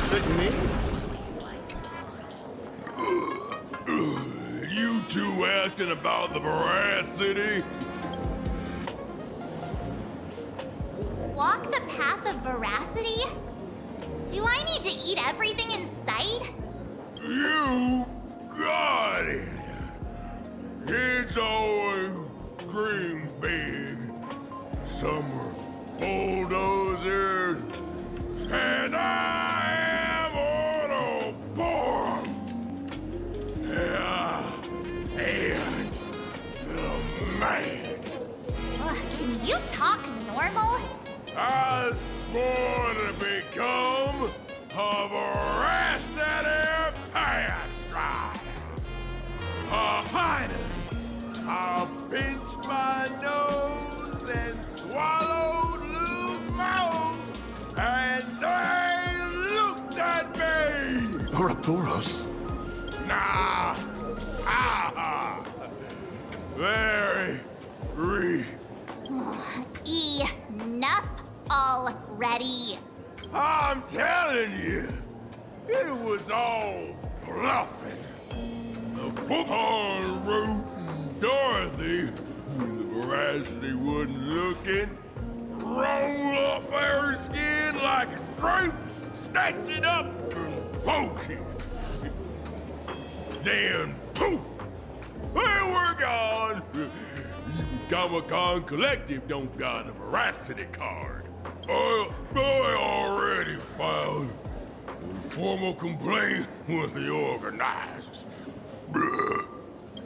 Me? You two asking about the veracity? Walk the path of veracity? Do I need to eat everything in sight? You got it. It's always dream big. Summer bulldozers, and I am on a board. Yeah, and the man. Can you talk normal? I swore to become a veracity pastime. Finally, I pinched my nose and swallowed Lou's mouth, and they looked at me. Ouroboros. Nah, very Enough already. I'm telling you, it was all bluffing. The foghorn root and Dorothy, when the veracity wasn't looking, roll up her skin like a grape, snatched it up and poached it. Then poof, they were gone. Even Comic-Con Collective don't got a veracity card. I already filed a formal complaint with the organizers.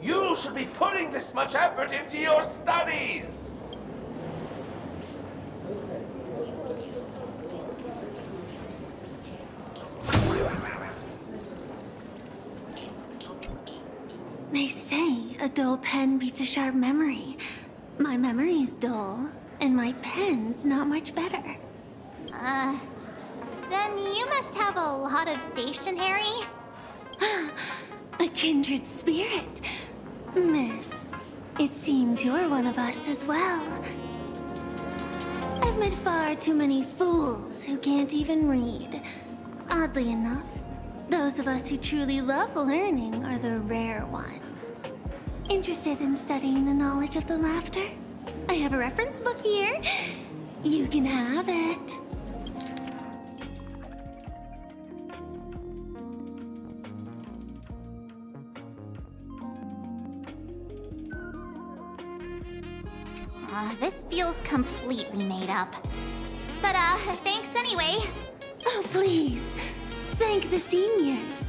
You should be putting this much effort into your studies! They say a dull pen beats a sharp memory. My memory's dull, and my pen's not much better. Then you must have a lot of stationery? A kindred spirit. Miss, it seems you're one of us as well. I've met far too many fools who can't even read. Oddly enough, those of us who truly love learning are the rare ones. Interested in studying the knowledge of the laughter? I have a reference book here. You can have it. This feels completely made up. But, thanks anyway. Oh, please. Thank the seniors.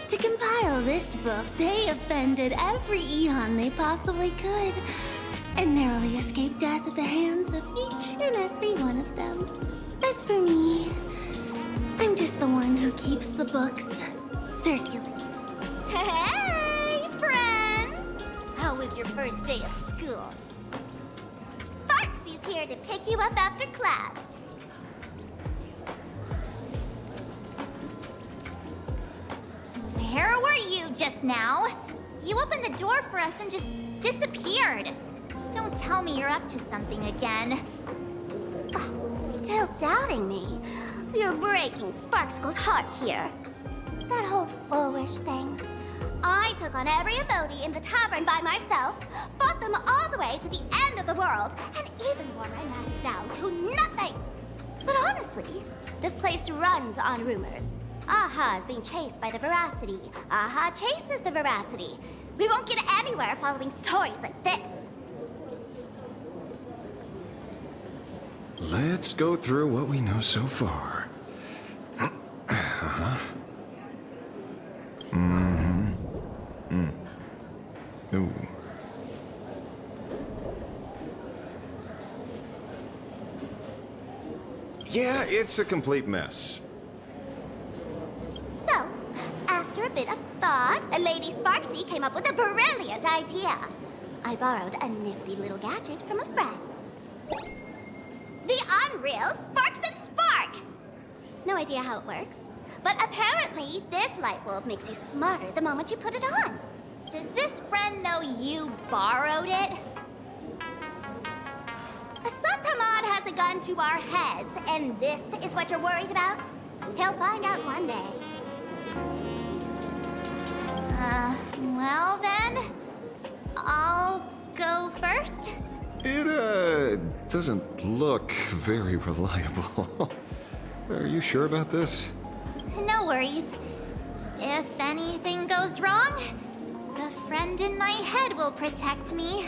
To compile this book, they offended every eon they possibly could, and narrowly escaped death at the hands of each and every one of them. As for me, I'm just the one who keeps the books circulating. Hey, friends! How was your first day of school? Sparksy's here to pick you up after class. Where were you just now? You opened the door for us and just disappeared. Don't tell me you're up to something again. Oh, still doubting me? You're breaking Sparkskull's heart here. That whole foolish thing. I took on every emoji in the tavern by myself, fought them all the way to the end of the world, and even wore my mask down to nothing! But honestly, this place runs on rumors. Aha is being chased by the veracity. Aha chases the veracity. We won't get anywhere following stories like this. Let's go through what we know so far. Ooh. Yeah, it's a complete mess. So, after a bit of thought, Lady Sparksy came up with a brilliant idea. I borrowed a nifty little gadget from a friend. The unreal Sparks and Spark! No idea how it works, but apparently this light bulb makes you smarter the moment you put it on. Does this friend know you borrowed it? A Supramod has a gun to our heads, and this is what you're worried about? He'll find out one day. Well then, I'll go first. It, doesn't look very reliable. Are you sure about this? No worries. If anything goes wrong, the friend in my head will protect me.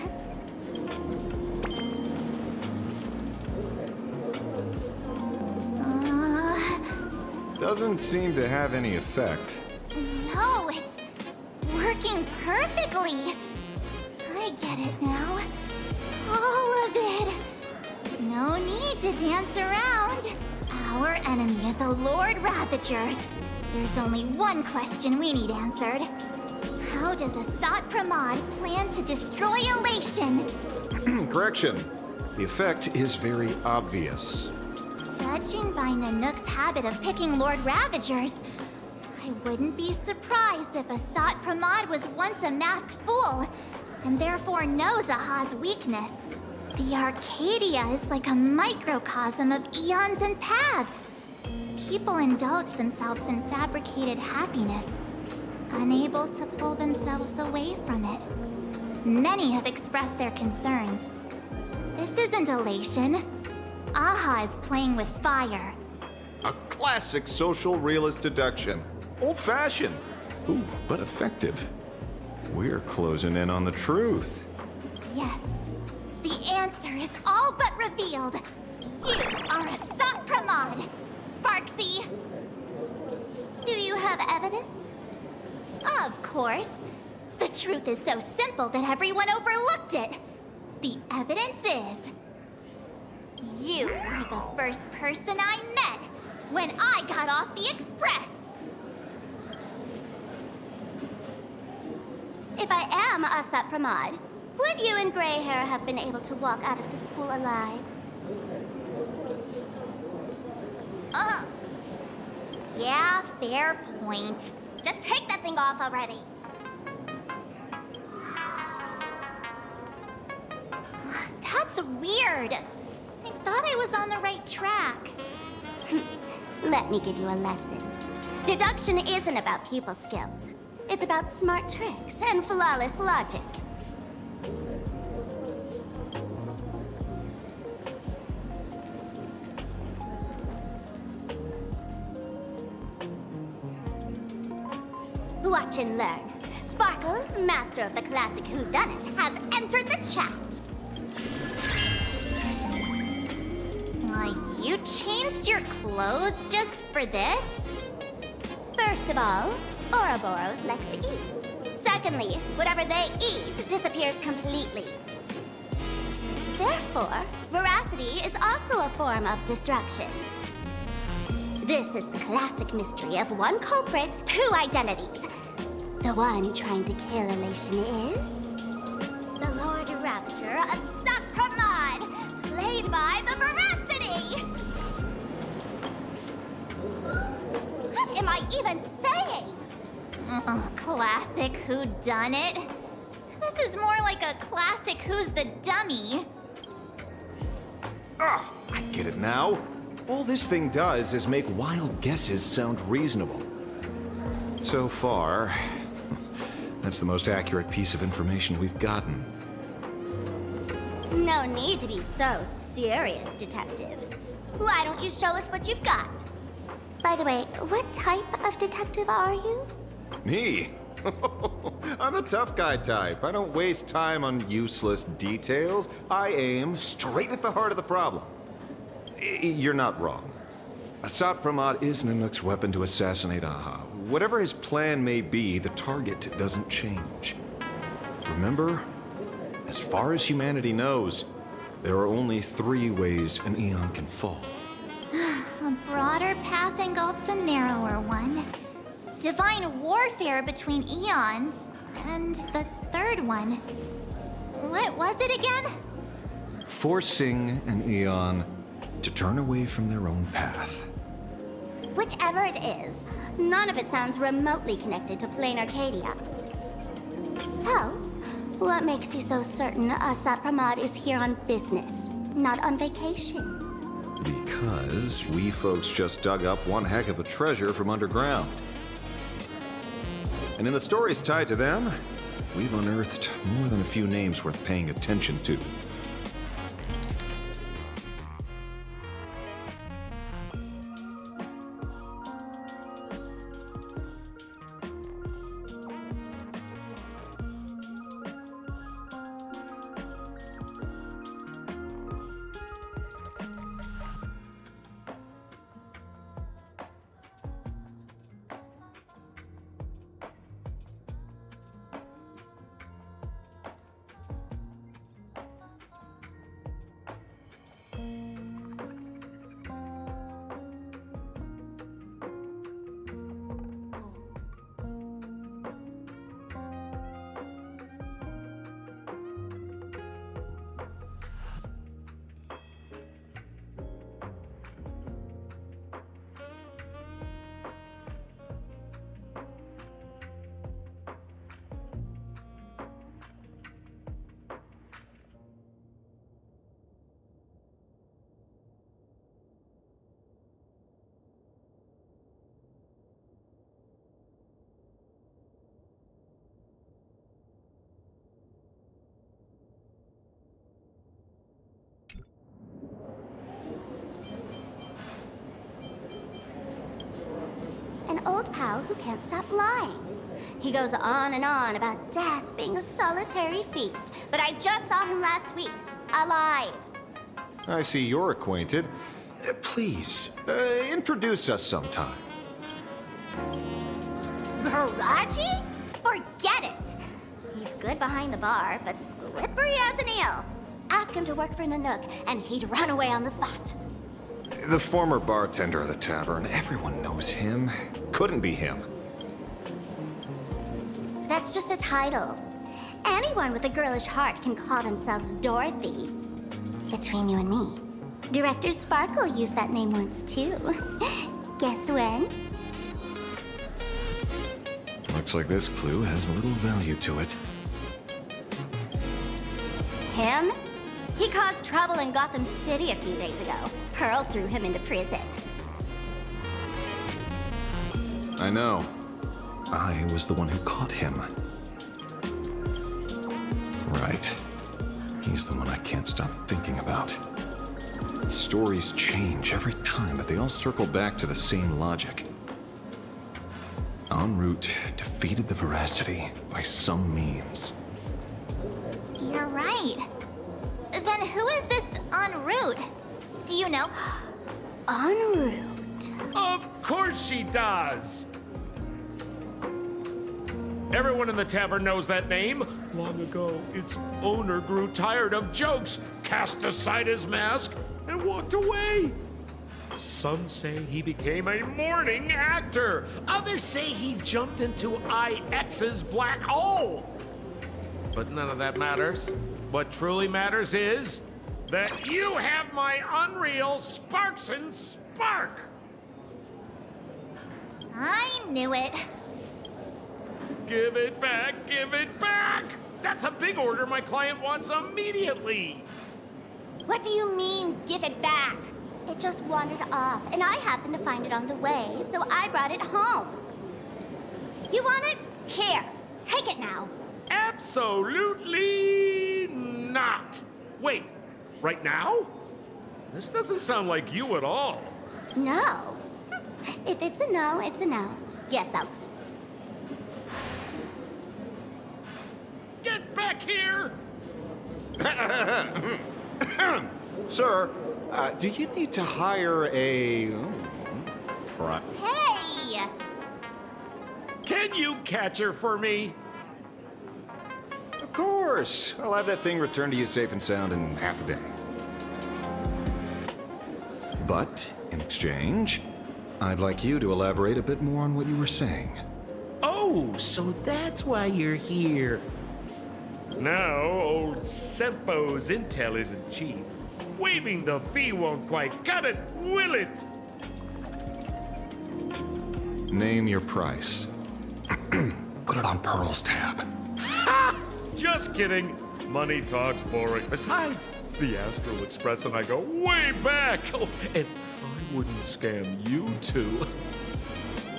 Doesn't seem to have any effect. No, it's working perfectly. I get it now. All of it. No need to dance around. Our enemy is a Lord Ravager. There's only one question we need answered. How does Asat Pramod plan to destroy Elation? Correction. The effect is very obvious. Judging by Nanook's habit of picking Lord Ravagers, I wouldn't be surprised if Asat Pramod was once a masked fool, and therefore knows Aha's weakness. The Arcadia is like a microcosm of eons and paths. People indulge themselves in fabricated happiness, unable to pull themselves away from it. Many have expressed their concerns. This isn't elation. Aha is playing with fire. A classic social realist deduction. Old-fashioned. Ooh, but effective. We're closing in on the truth. Yes. The answer is all but revealed. You are Asat Pramod, Sparksy. Do you have evidence? Of course. The truth is so simple that everyone overlooked it. The evidence is... you were the first person I met when I got off the express. If I am Asat Pramod, would you and Grey Hair have been able to walk out of the school alive? Yeah, fair point. Just take that thing off already. That's weird. I thought I was on the right track. Let me give you a lesson. Deduction isn't about pupil skills. It's about smart tricks and flawless logic. Watch and learn. Sparkle, master of the classic whodunit, has entered the chat. You changed your clothes just for this? First of all, Ouroboros likes to eat. Secondly, whatever they eat disappears completely. Therefore, veracity is also a form of destruction. This is the classic mystery of one culprit, two identities. The one trying to kill Elation is... the Lord Ravager, Asat Pramod, played by the Veracity! What am I even saying? Classic whodunit. This is more like a classic Who's the Dummy. Ah, I get it now. All this thing does is make wild guesses sound reasonable. So far, that's the most accurate piece of information we've gotten. No need to be so serious, Detective. Why don't you show us what you've got? By the way, what type of detective are you? Me? I'm the tough guy type. I don't waste time on useless details. I aim straight at the heart of the problem. You're not wrong. Asat Pramod is Nanook's weapon to assassinate Aha. Whatever his plan may be, the target doesn't change. Remember, as far as humanity knows, there are only 3 ways an Eon can fall. A broader path engulfs a narrower one. Divine warfare between eons. And the third one. What was it again? Forcing an Eon to turn away from their own path. Whichever it is, none of it sounds remotely connected to plain Arcadia. So, what makes you so certain Asat Pramod is here on business, not on vacation? Because we folks just dug up one heck of a treasure from underground. And in the stories tied to them, we've unearthed more than a few names worth paying attention to. An old pal who can't stop lying. He goes on and on about death being a solitary feast, but I just saw him last week, alive. I see you're acquainted. Please, introduce us sometime. Virachi? Forget it! He's good behind the bar, but slippery as an eel. Ask him to work for Nanook, and he'd run away on the spot. The former bartender of the tavern, everyone knows him. Couldn't be him. That's just a title. Anyone with a girlish heart can call themselves Dorothy. Between you and me, Director Sparkle used that name once too. Guess when? Looks like this clue has little value to it. Him? He caused trouble in Gotham City a few days ago. Pearl threw him into prison. I know. I was the one who caught him. Right. He's the one I can't stop thinking about. Stories change every time, but they all circle back to the same logic. En route defeated the Veracity by some means. You're right. Then who is this en route? Do you know? En route. Of course she does! Everyone in the tavern knows that name. Long ago, its owner grew tired of jokes, cast aside his mask, and walked away. Some say he became a mourning actor. Others say he jumped into IX's black hole. But none of that matters. What truly matters is that you have my unreal Sparks and Spark. I knew it. Give it back, give it back! That's a big order my client wants immediately. What do you mean, give it back? It just wandered off, and I happened to find it on the way, so I brought it home. You want it? Here, take it now. Absolutely not. Wait, right now? This doesn't sound like you at all. No. If it's a no, it's a no. Yes, I'll keep. Get back here! Sir, do you need to hire a... Hey! Can you catch her for me? Of course. I'll have that thing returned to you safe and sound in half a day. But, in exchange, I'd like you to elaborate a bit more on what you were saying. Oh, so that's why you're here. Now, old Sempo's intel isn't cheap. Waiving the fee won't quite cut it, will it? Name your price. Put it on Pearl's tab. Ha! Just kidding. Money talks boring. Besides, the Astral Express and I go way back. Oh, and I wouldn't scam you two.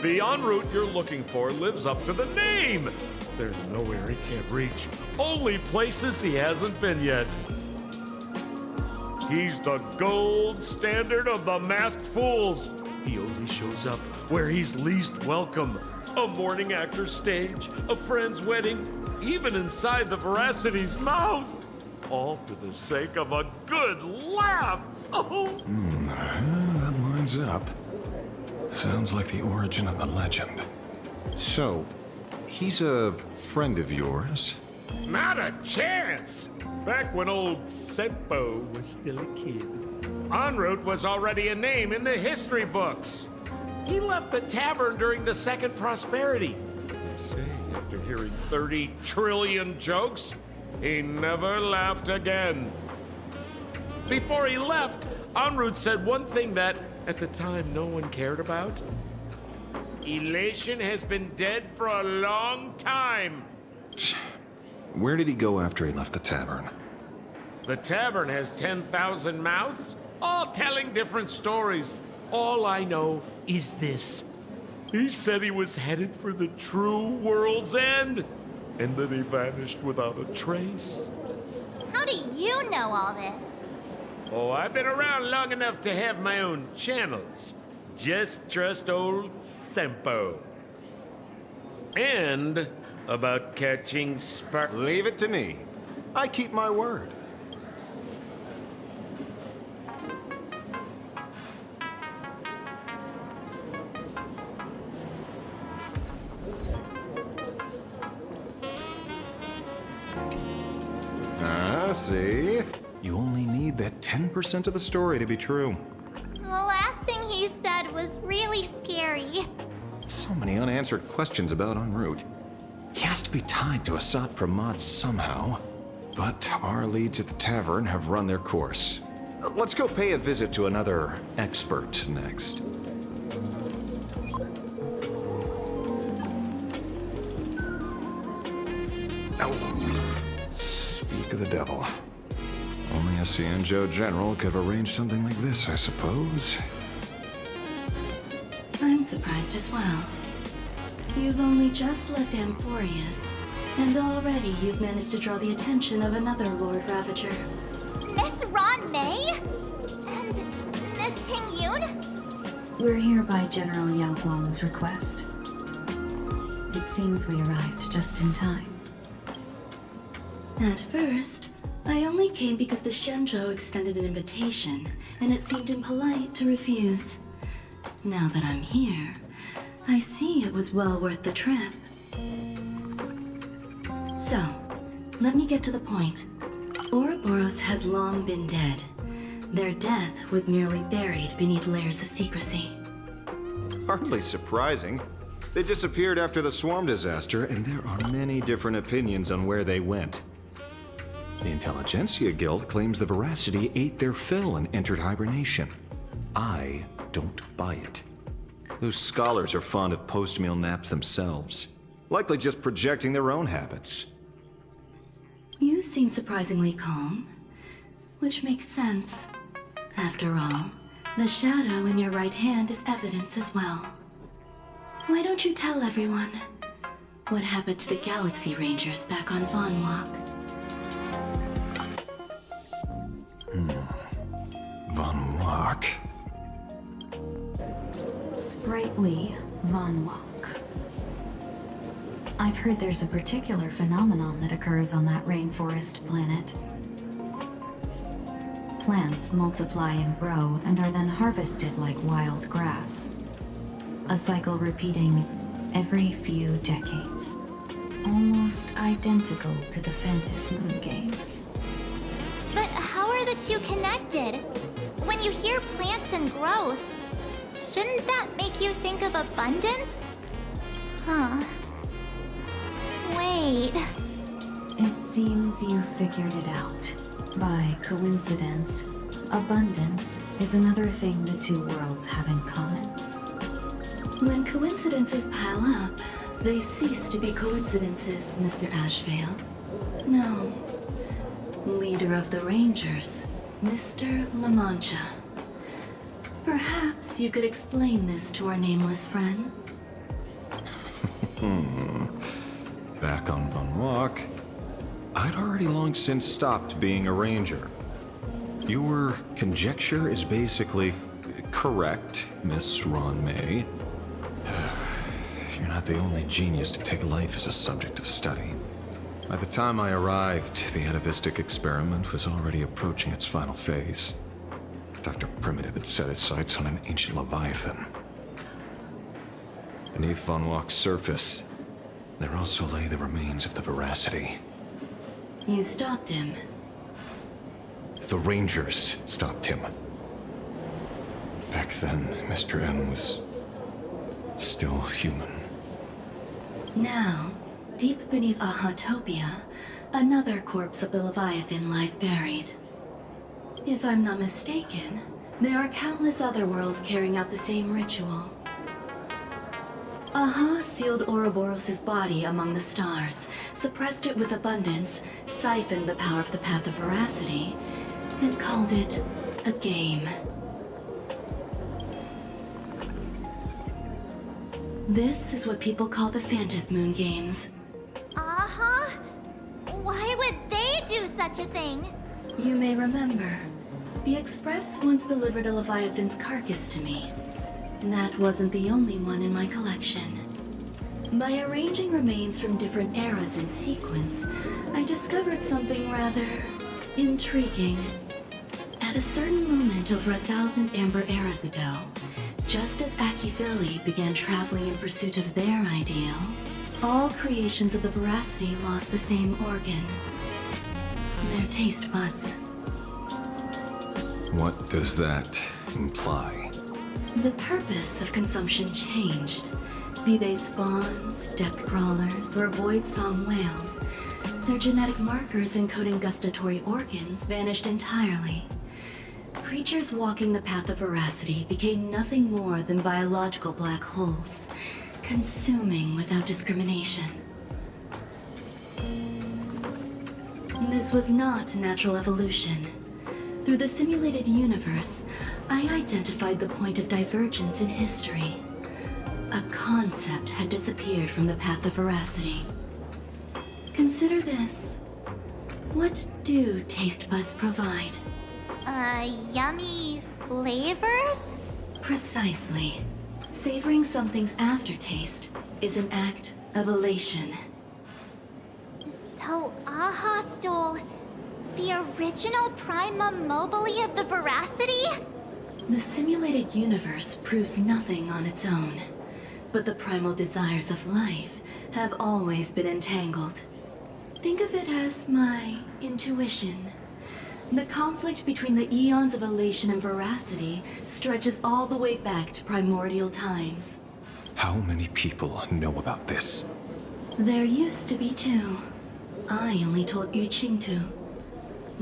The en route you're looking for lives up to the name. There's nowhere he can't reach. Only places he hasn't been yet. He's the gold standard of the masked fools. He only shows up where he's least welcome. A morning actor's stage, a friend's wedding, even inside the Veracity's mouth. All for the sake of a good laugh. Oh. That lines up. Sounds like the origin of the legend. So, he's a friend of yours? Not a chance! Back when old Sempo was still a kid, en route was already a name in the history books. He left the tavern during the Second Prosperity. They say after hearing 30 trillion jokes, he never laughed again. Before he left, en route said one thing that, at the time, no one cared about. Elation has been dead for a long time. Where did he go after he left the tavern? The tavern has 10,000 mouths, all telling different stories. All I know is this. He said he was headed for the true world's end, and then he vanished without a trace. How do you know all this? Oh, I've been around long enough to have my own channels. Just trust old Sempo. And about catching spark... Leave it to me. I keep my word. See? You only need that 10% of the story to be true. The last thing he said was really scary. So many unanswered questions about en route. He has to be tied to Asat Pramod somehow. But our leads at the tavern have run their course. Let's go pay a visit to another expert next. Speak of the devil. Only a Cianjo general could have arranged something like this, I suppose. I'm surprised as well. You've only just left Amphorius, and already you've managed to draw the attention of another Lord Ravager. Miss Ron May? And Miss Ting Yoon? We're here by General Yao Guang's request. It seems we arrived just in time. At first, I only came because the Shenzhou extended an invitation, and it seemed impolite to refuse. Now that I'm here, I see it was well worth the trip. So, let me get to the point. Ouroboros has long been dead. Their death was merely buried beneath layers of secrecy. Hardly surprising. They disappeared after the swarm disaster, and there are many different opinions on where they went. The Intelligentsia Guild claims the Veracity ate their fill and entered hibernation. I don't buy it. Those scholars are fond of post-meal naps themselves, likely just projecting their own habits. You seem surprisingly calm, which makes sense. After all, the shadow in your right hand is evidence as well. Why don't you tell everyone what happened to the Galaxy Rangers back on Von Walk? Von Walk. Sprightly Von Walk. I've heard there's a particular phenomenon that occurs on that rainforest planet. Plants multiply and grow and are then harvested like wild grass. A cycle repeating every few decades. Almost identical to the Phantas Moon games. But how are the two connected? When you hear plants and growth, shouldn't that make you think of abundance? Huh. Wait. It seems you figured it out. By coincidence, abundance is another thing the two worlds have in common. When coincidences pile up, they cease to be coincidences, Mr. Ashvale. No, leader of the Rangers, Mr. La Mancha. Perhaps you could explain this to our nameless friend? Back on Von Walk, I'd already long since stopped being a ranger. Your conjecture is basically correct, Miss Ron May. You're not the only genius to take life as a subject of study. By the time I arrived, the atavistic experiment was already approaching its final phase. Dr. Primitive had set his sights on an ancient leviathan. Beneath Von Walk's surface, there also lay the remains of the Veracity. You stopped him. The Rangers stopped him. Back then, Mr. N was still human. Now, deep beneath Ahatopia, another corpse of the Leviathan lies buried. If I'm not mistaken, there are countless other worlds carrying out the same ritual. Aha sealed Ouroboros' body among the stars, suppressed it with abundance, siphoned the power of the Path of Veracity, and called it a game. This is what people call the Phantasmoon Games. Uh-huh. Why would they do such a thing? You may remember, the Express once delivered a Leviathan's carcass to me. That wasn't the only one in my collection. By arranging remains from different eras in sequence, I discovered something rather intriguing. At a certain moment over 1,000 Amber eras ago, just as Akifili began traveling in pursuit of their ideal, all creations of the Veracity lost the same organ. Their taste buds. What does that imply? The purpose of consumption changed. Be they spawns, depth crawlers, or void-song whales, their genetic markers encoding gustatory organs vanished entirely. Creatures walking the path of Veracity became nothing more than biological black holes, consuming without discrimination. This was not natural evolution. Through the simulated universe, I identified the point of divergence in history. A concept had disappeared from the path of Veracity. Consider this. What do taste buds provide? Yummy flavors? Precisely. Savoring something's aftertaste is an act of elation. So Aha stole the original primum mobile of the Veracity? The simulated universe proves nothing on its own, but the primal desires of life have always been entangled. Think of it as my intuition. The conflict between the eons of elation and Veracity stretches all the way back to primordial times. How many people know about this? There used to be 2. I only told Yuqing 2.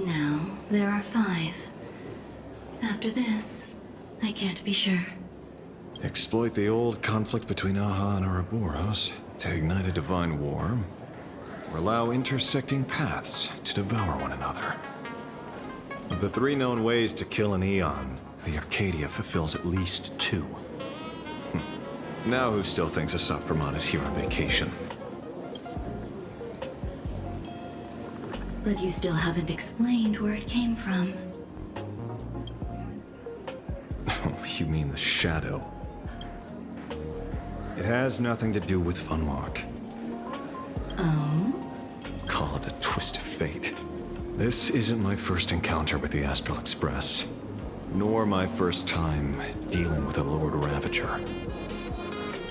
Now, there are 5. After this, I can't be sure. Exploit the old conflict between Aha and Ouroboros to ignite a divine war, or allow intersecting paths to devour one another. Of the 3 known ways to kill an Eon, the Arcadia fulfills at least 2. Now who still thinks Asat Pramod is here on vacation? But you still haven't explained where it came from. You mean the shadow? It has nothing to do with Von Walk. Oh? Call it a twist of fate. This isn't my first encounter with the Astral Express, nor my first time dealing with a Lord Ravager.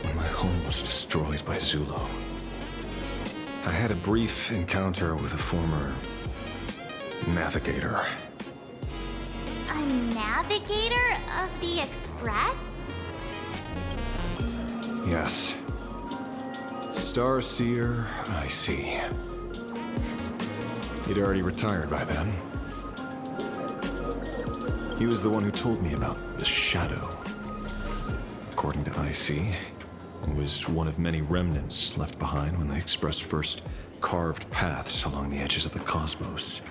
When my home was destroyed by Zulo, I had a brief encounter with a former navigator. A navigator of the Express? Yes. Starseer, I see. He'd already retired by then. He was the one who told me about the shadow. According to IC, it was one of many remnants left behind when the Express first carved paths along the edges of the cosmos.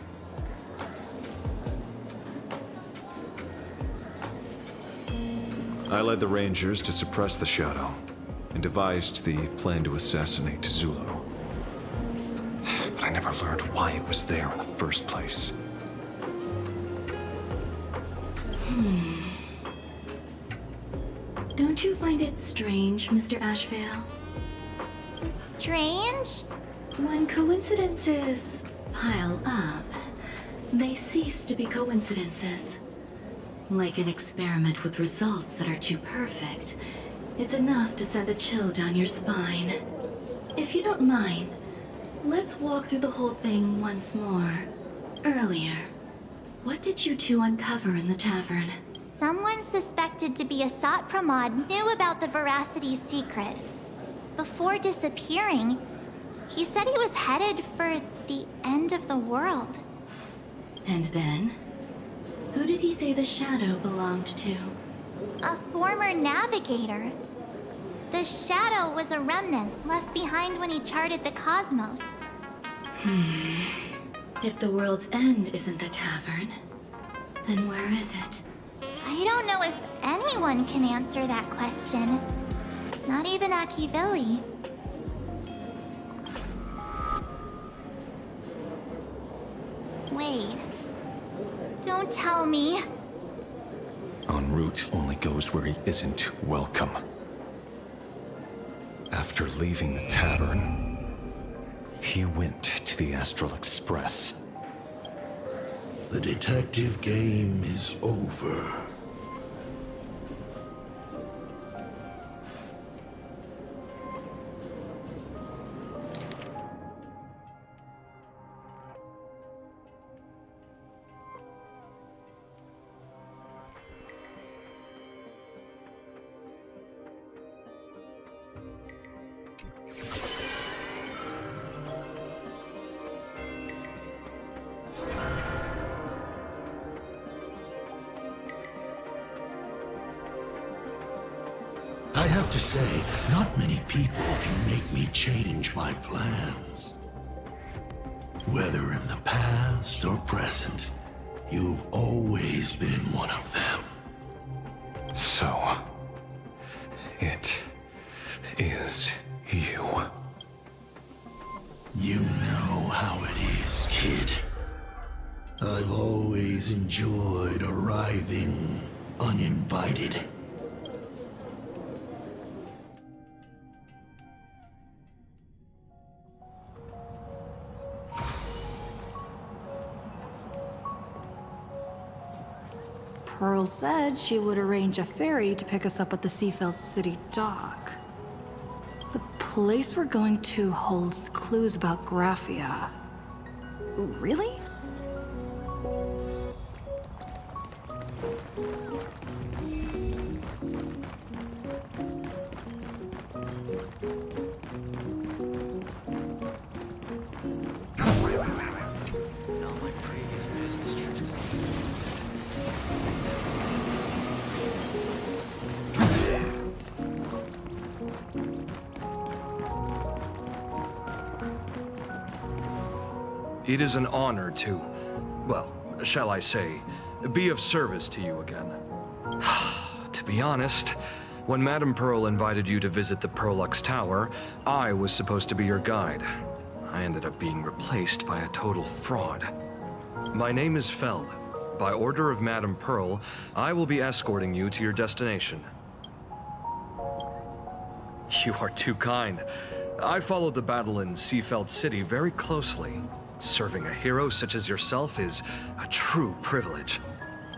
I led the Rangers to suppress the Shadow, and devised the plan to assassinate Zulu. But I never learned why it was there in the first place. Don't you find it strange, Mr. Ashvale? Strange? When coincidences pile up, they cease to be coincidences. Like an experiment with results that are too perfect, it's enough to send a chill down your spine. If you don't mind, let's walk through the whole thing once more. Earlier, what did you two uncover in the tavern? Someone suspected to be a Sat Pramod knew about the Veracity's secret. Before disappearing, he said he was headed for the end of the world. And then? Who did he say the Shadow belonged to? A former navigator. The Shadow was a remnant left behind when he charted the cosmos. If the world's end isn't the tavern, then where is it? I don't know if anyone can answer that question. Not even Akivilli. Wait. Don't tell me. En route only goes where he isn't welcome. After leaving the tavern, he went to the Astral Express. The detective game is over. I have to say, not many people can make me change my plans. Whether in the past or present, you've always been one of them. So, it is you. You know how it is, kid. I've always enjoyed arriving uninvited. Pearl said she would arrange a ferry to pick us up at the Seafeld City dock. The place we're going to holds clues about Graphia. Really? It is an honor to, well, shall I say, be of service to you again. To be honest, when Madame Pearl invited you to visit the Perlux Tower, I was supposed to be your guide. I ended up being replaced by a total fraud. My name is Feld. By order of Madame Pearl, I will be escorting you to your destination. You are too kind. I followed the battle in Seafeld City very closely. Serving a hero such as yourself is a true privilege.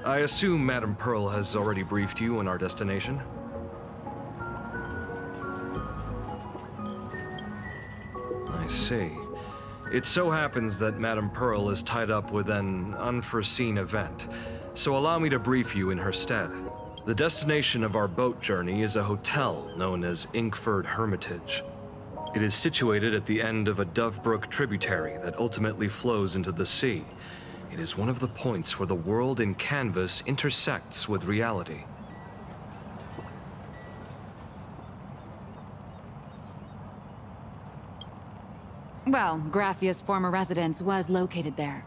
I assume Madame Pearl has already briefed you on our destination? I see. It so happens that Madame Pearl is tied up with an unforeseen event, so allow me to brief you in her stead. The destination of our boat journey is a hotel known as Inkford Hermitage. It is situated at the end of a Dovebrook tributary that ultimately flows into the sea. It is one of the points where the world in canvas intersects with reality. Well, Graphia's former residence was located there.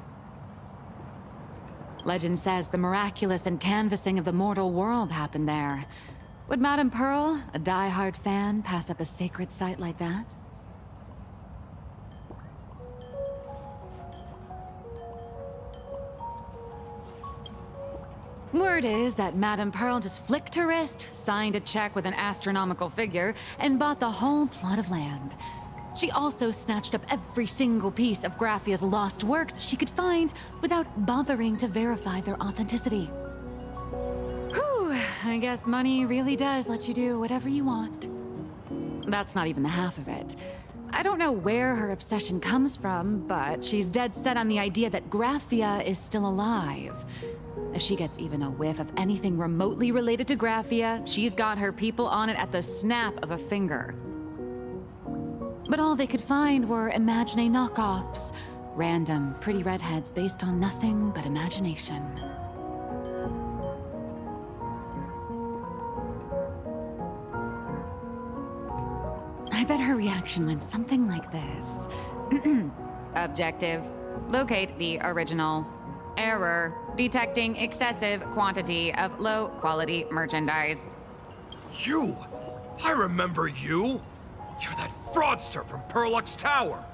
Legend says the miraculous and canvassing of the mortal world happened there. Would Madame Pearl, a die-hard fan, pass up a sacred site like that? Word is that Madame Pearl just flicked her wrist, signed a check with an astronomical figure, and bought the whole plot of land. She also snatched up every single piece of Graffia's lost works she could find without bothering to verify their authenticity. Whew, I guess money really does let you do whatever you want. That's not even the half of it. I don't know where her obsession comes from, but she's dead set on the idea that Graffia is still alive. If she gets even a whiff of anything remotely related to Graffia, she's got her people on it at the snap of a finger. But all they could find were Imagine knockoffs. Random, pretty redheads based on nothing but imagination. I bet her reaction went something like this. Objective. Locate the original. Error. Detecting excessive quantity of low-quality merchandise. You! I remember you! You're that fraudster from Perlux Tower!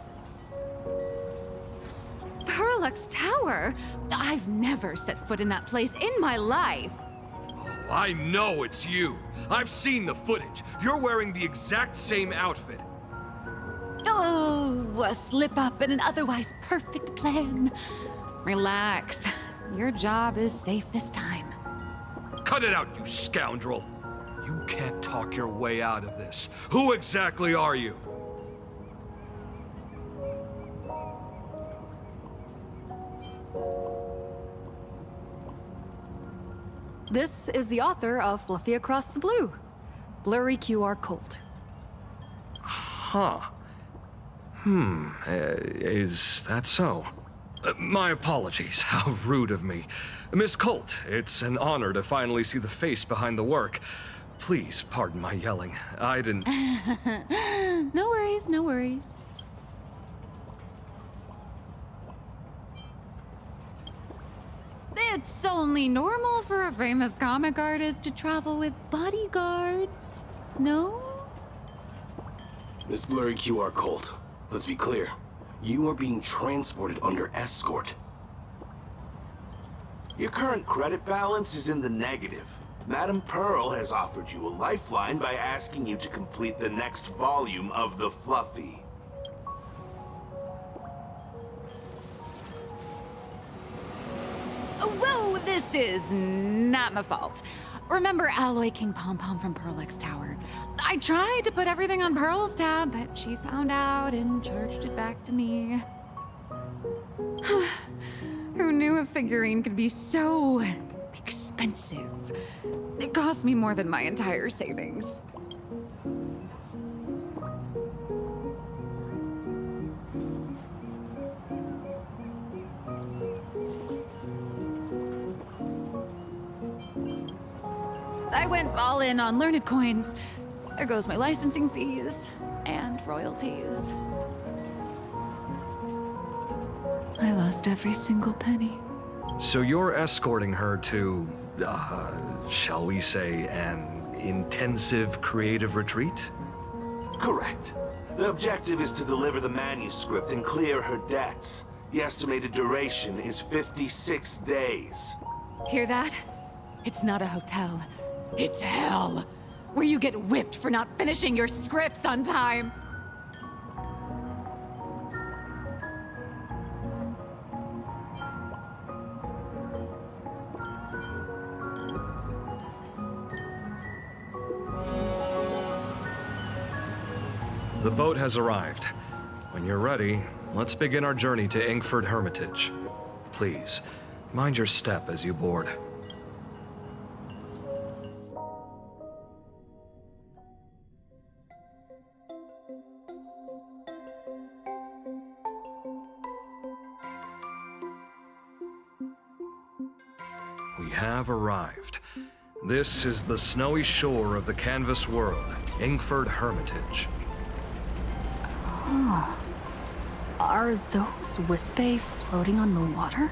Perlux Tower? I've never set foot in that place in my life. Oh, I know it's you! I've seen the footage. You're wearing the exact same outfit. Oh, a slip-up in an otherwise perfect plan. Relax. Your job is safe this time. Cut it out, you scoundrel! You can't talk your way out of this. Who exactly are you? This is the author of Fluffy Across the Blue. Blurry QR Colt. Huh. Is that so? My apologies. How rude of me. Miss Colt, it's an honor to finally see the face behind the work. Please pardon my yelling. I didn't... No worries, no worries. It's only normal for a famous comic artist to travel with bodyguards, no? Miss Blurry QR Colt, let's be clear. You are being transported under escort. Your current credit balance is in the negative. Madame Pearl has offered you a lifeline by asking you to complete the next volume of the Fluffy. Whoa, this is not my fault. Remember Alloy King Pom Pom from Perlux Tower? I tried to put everything on Pearl's tab, but she found out and charged it back to me. Who knew a figurine could be so expensive? It cost me more than my entire savings. I went all in on learned coins. There goes my licensing fees and royalties. I lost every single penny. So you're escorting her to, shall we say, an intensive creative retreat? Correct. The objective is to deliver the manuscript and clear her debts. The estimated duration is 56 days. Hear that? It's not a hotel. It's hell, where you get whipped for not finishing your scripts on time. The boat has arrived. When you're ready, let's begin our journey to Inkford Hermitage. Please, mind your step as you board. We have arrived. This is the snowy shore of the canvas world, Inkford Hermitage. Oh. Are those Wispae floating on the water?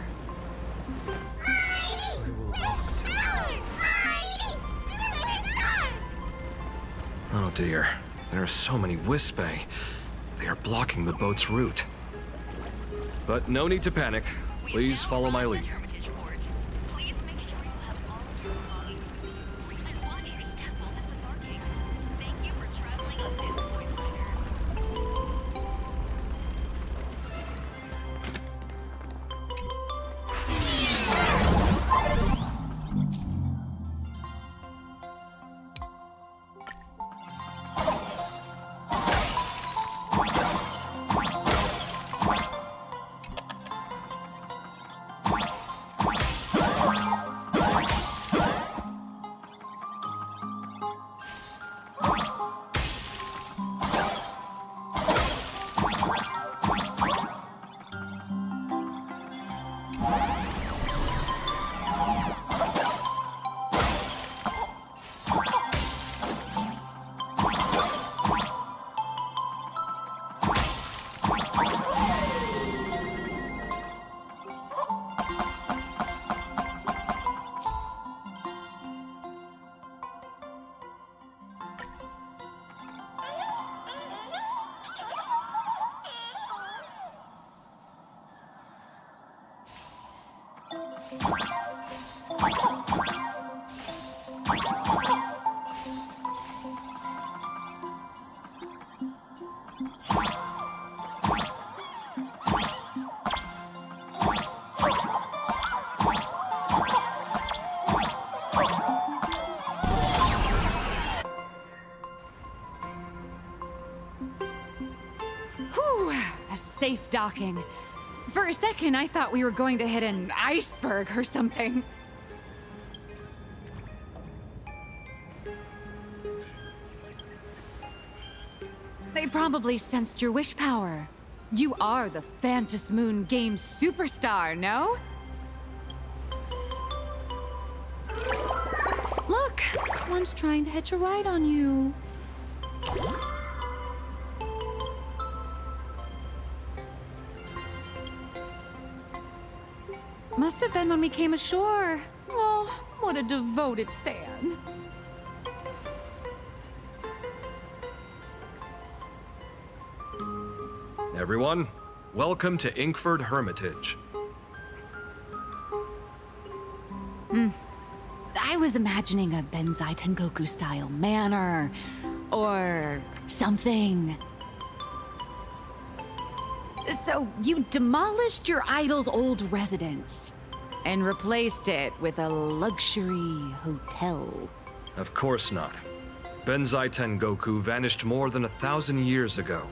Oh dear. There are so many Wispae. They are blocking the boat's route. But no need to panic. Please follow my lead. Safe docking. For a second, I thought we were going to hit an iceberg or something. They probably sensed your wish power. You are the Phantom Moon game superstar, no? Look, one's trying to hitch a ride on you. Must have been when we came ashore. Oh, what a devoted fan. Everyone, welcome to Inkford Hermitage. I was imagining a Benzai Tengoku-style manor, or something. So, you demolished your idol's old residence, and replaced it with a luxury hotel. Of course not. Benzai Tengoku vanished more than 1,000 years ago.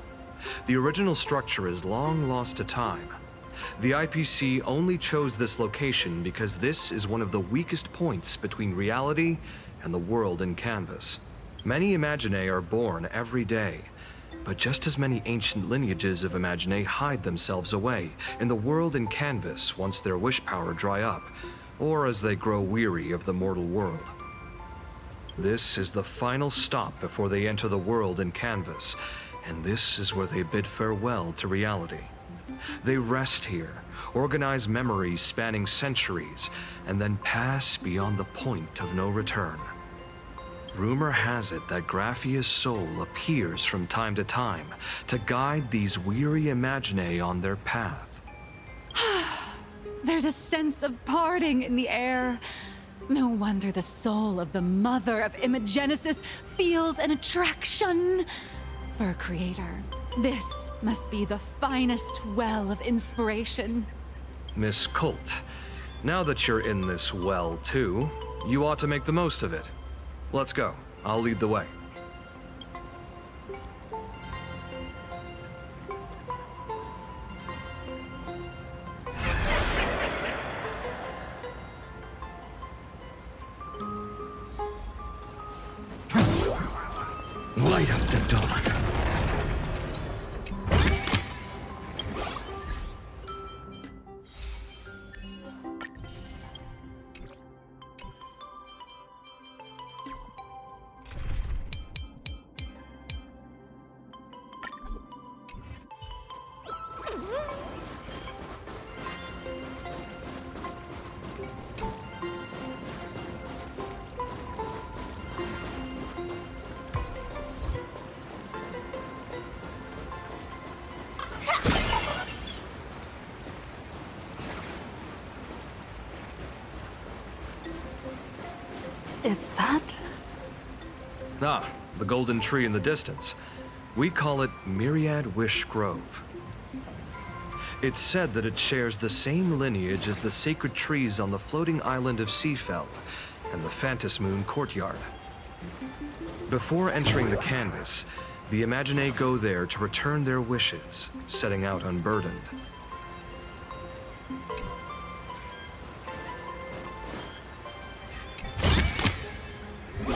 The original structure is long lost to time. The IPC only chose this location because this is one of the weakest points between reality and the world in canvas. Many Imaginae are born every day, but just as many ancient lineages of Imaginae hide themselves away in the world in canvas once their wish power dry up, or as they grow weary of the mortal world. This is the final stop before they enter the world in canvas, and this is where they bid farewell to reality. They rest here, organize memories spanning centuries, and then pass beyond the point of no return. Rumor has it that Graphia's soul appears from time to time to guide these weary Imaginae on their path. There's a sense of parting in the air. No wonder the soul of the mother of Imagenesis feels an attraction for a creator. This must be the finest well of inspiration. Miss Colt, now that you're in this well too, you ought to make the most of it. Let's go. I'll lead the way. Light up the dawn. is that? Ah, the golden tree in the distance. We call it Myriad Wish Grove. It's said that it shares the same lineage as the sacred trees on the floating island of Seafeld and the Phantom Moon courtyard. Before entering the canvas, the Imaginae go there to return their wishes, setting out unburdened.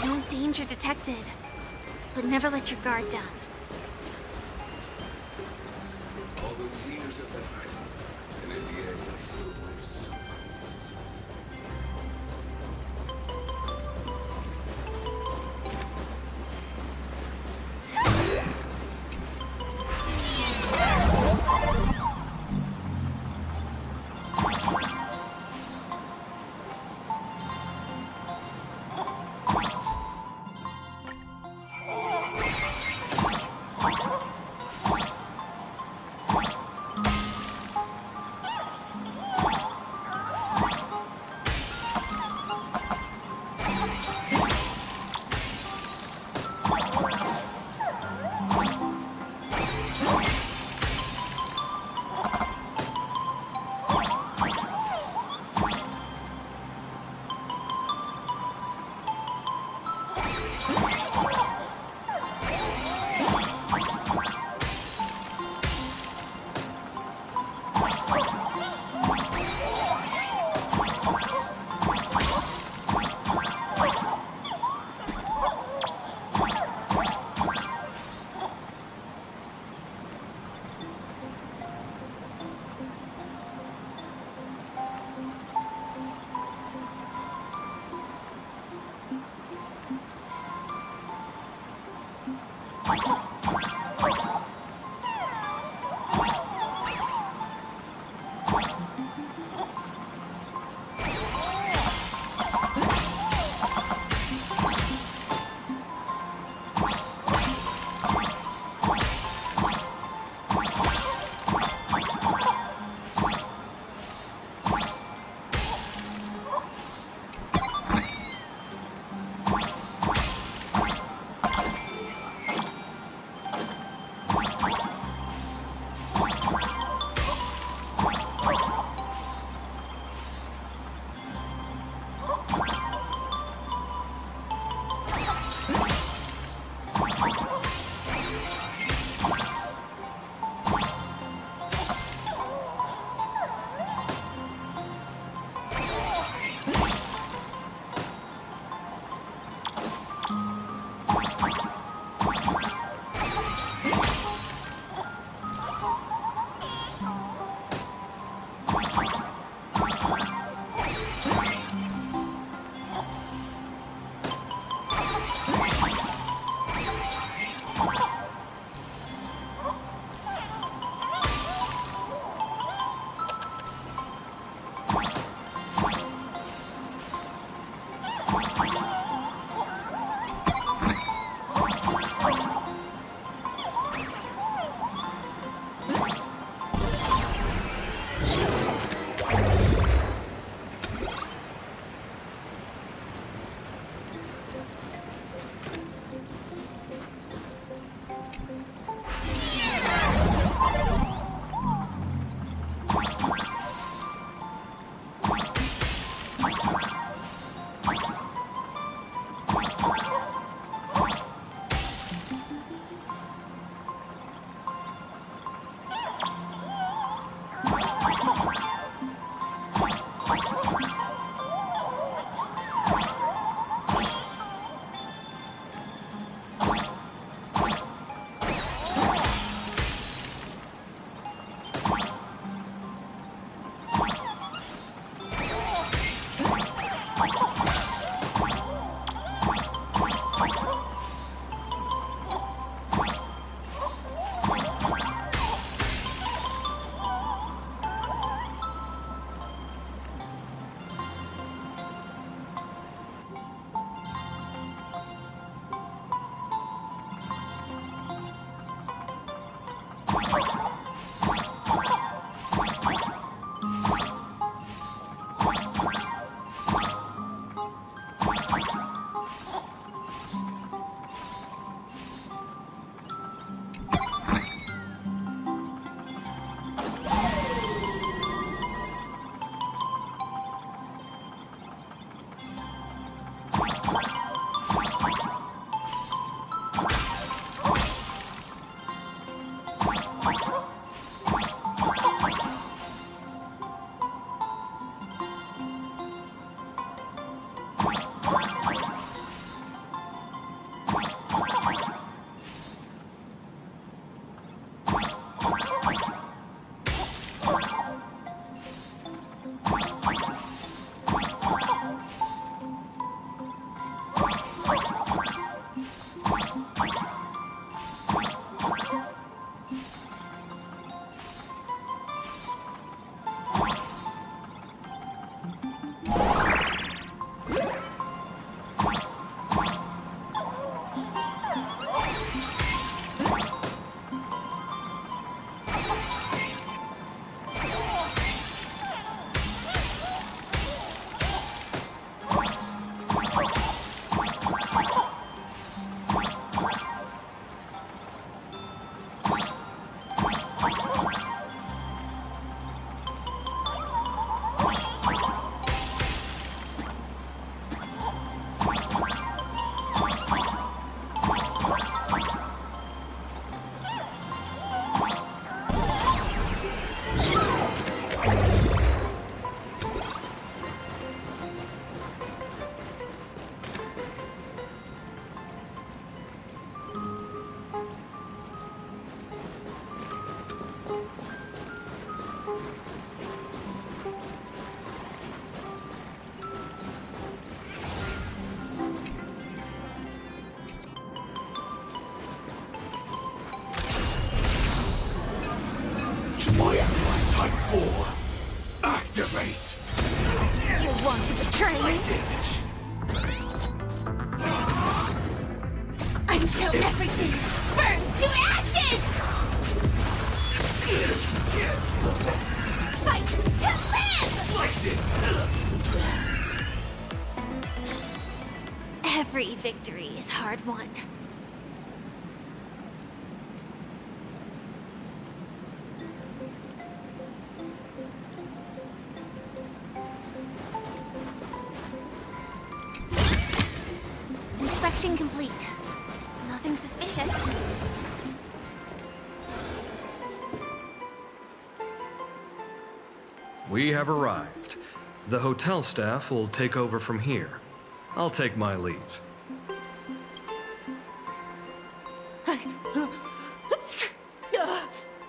No danger detected, but never let your guard down. All those years of effort, and in the end, I still believe so. Type 4. Activate! You want to betray me? Until everything burns to ashes! Fight to live! Every victory is hard won. Inspection complete. Nothing suspicious. We have arrived. The hotel staff will take over from here. I'll take my leave.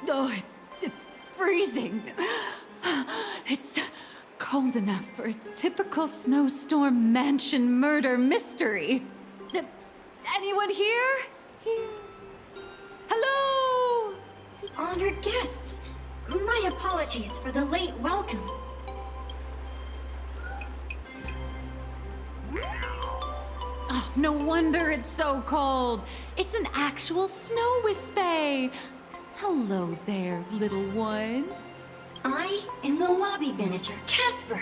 Oh, it's freezing. It's cold enough for a typical snowstorm mansion murder mystery. Anyone here? Hello? Honored guests, my apologies for the late welcome. Oh, no wonder it's so cold. It's an actual snow wispy. Hello there, little one. I am the lobby manager, Casper.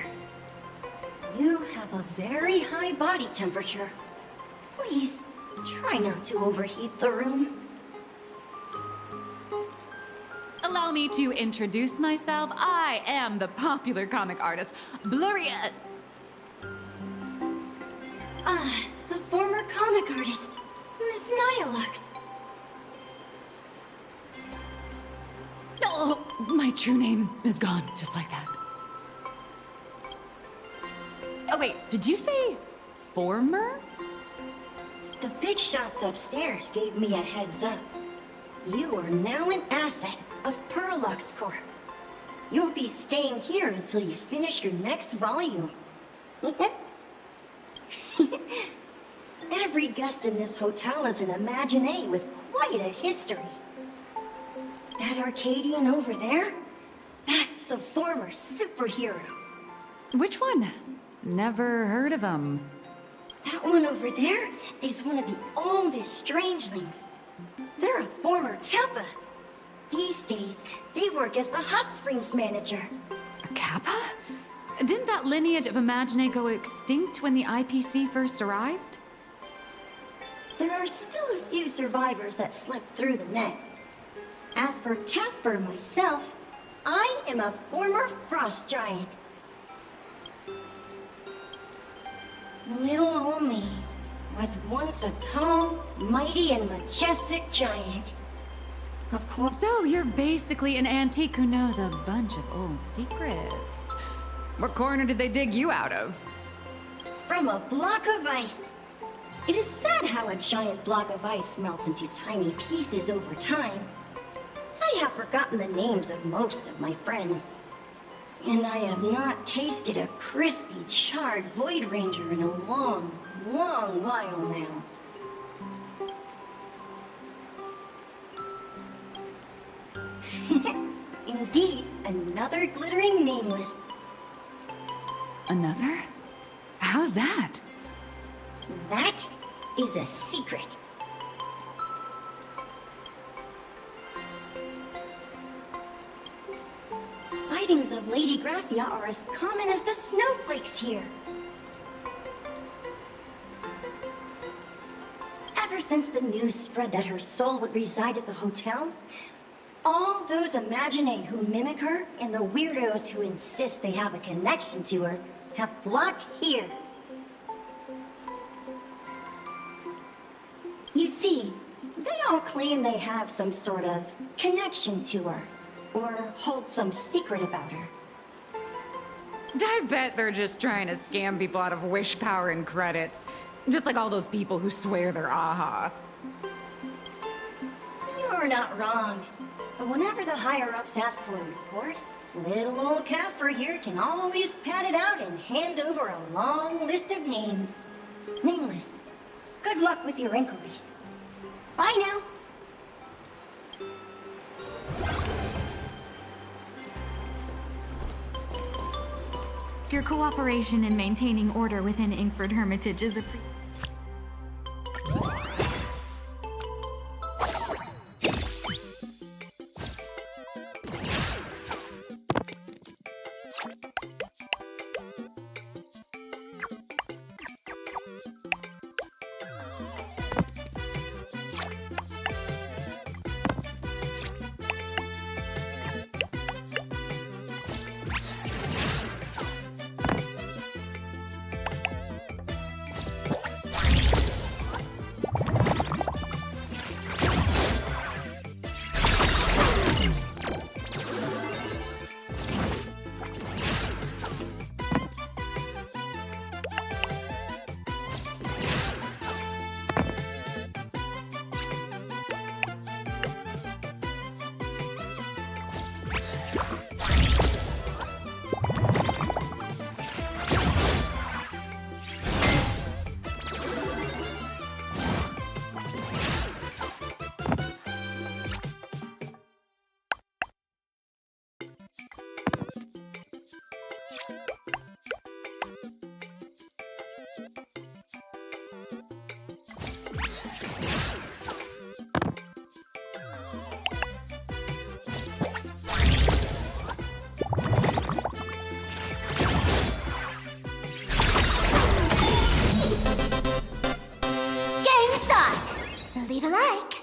You have a very high body temperature. Please, try not to overheat the room. Allow me to introduce myself. I am the popular comic artist, Blurry... The former comic artist, Miss Nihilux. Oh, my true name is gone, just like that. Oh wait, did you say former? The big shots upstairs gave me a heads up. You are now an asset of Perlux Corp. You'll be staying here until you finish your next volume. Every guest in this hotel is an Imaginé with quite a history. That Arcadian over there? That's a former superhero. Which one? Never heard of him. That one over there is one of the oldest strangelings. They're a former Kappa. These days, they work as the hot springs manager. A Kappa? Didn't that lineage of Imaginé go extinct when the IPC first arrived? There are still a few survivors that slipped through the net. As for Casper myself, I am a former frost giant. Little old me was once a tall, mighty, and majestic giant. Of course. So you're basically an antique who knows a bunch of old secrets. What corner did they dig you out of? From a block of ice. It is sad how a giant block of ice melts into tiny pieces over time. I have forgotten the names of most of my friends. And I have not tasted a crispy, charred Void Ranger in a long, long while now. Indeed, another glittering nameless. Another? How's that? That is a secret. Sightings of Lady Graphia are as common as the snowflakes here. Ever since the news spread that her soul would reside at the hotel, All those imaginae who mimic her and the weirdos who insist they have a connection to her have flocked here. You see, they all claim they have some sort of connection to her, or hold some secret about her. I bet they're just trying to scam people out of wish power and credits. Just like all those people who swear they're AHA. You're not wrong. But whenever the higher-ups ask for a report, little old Casper here can always pad it out and hand over a long list of names. Nameless. Good luck with your inquiries. Bye now. Your cooperation in maintaining order within Inkford Hermitage is appreciated. Leave a like.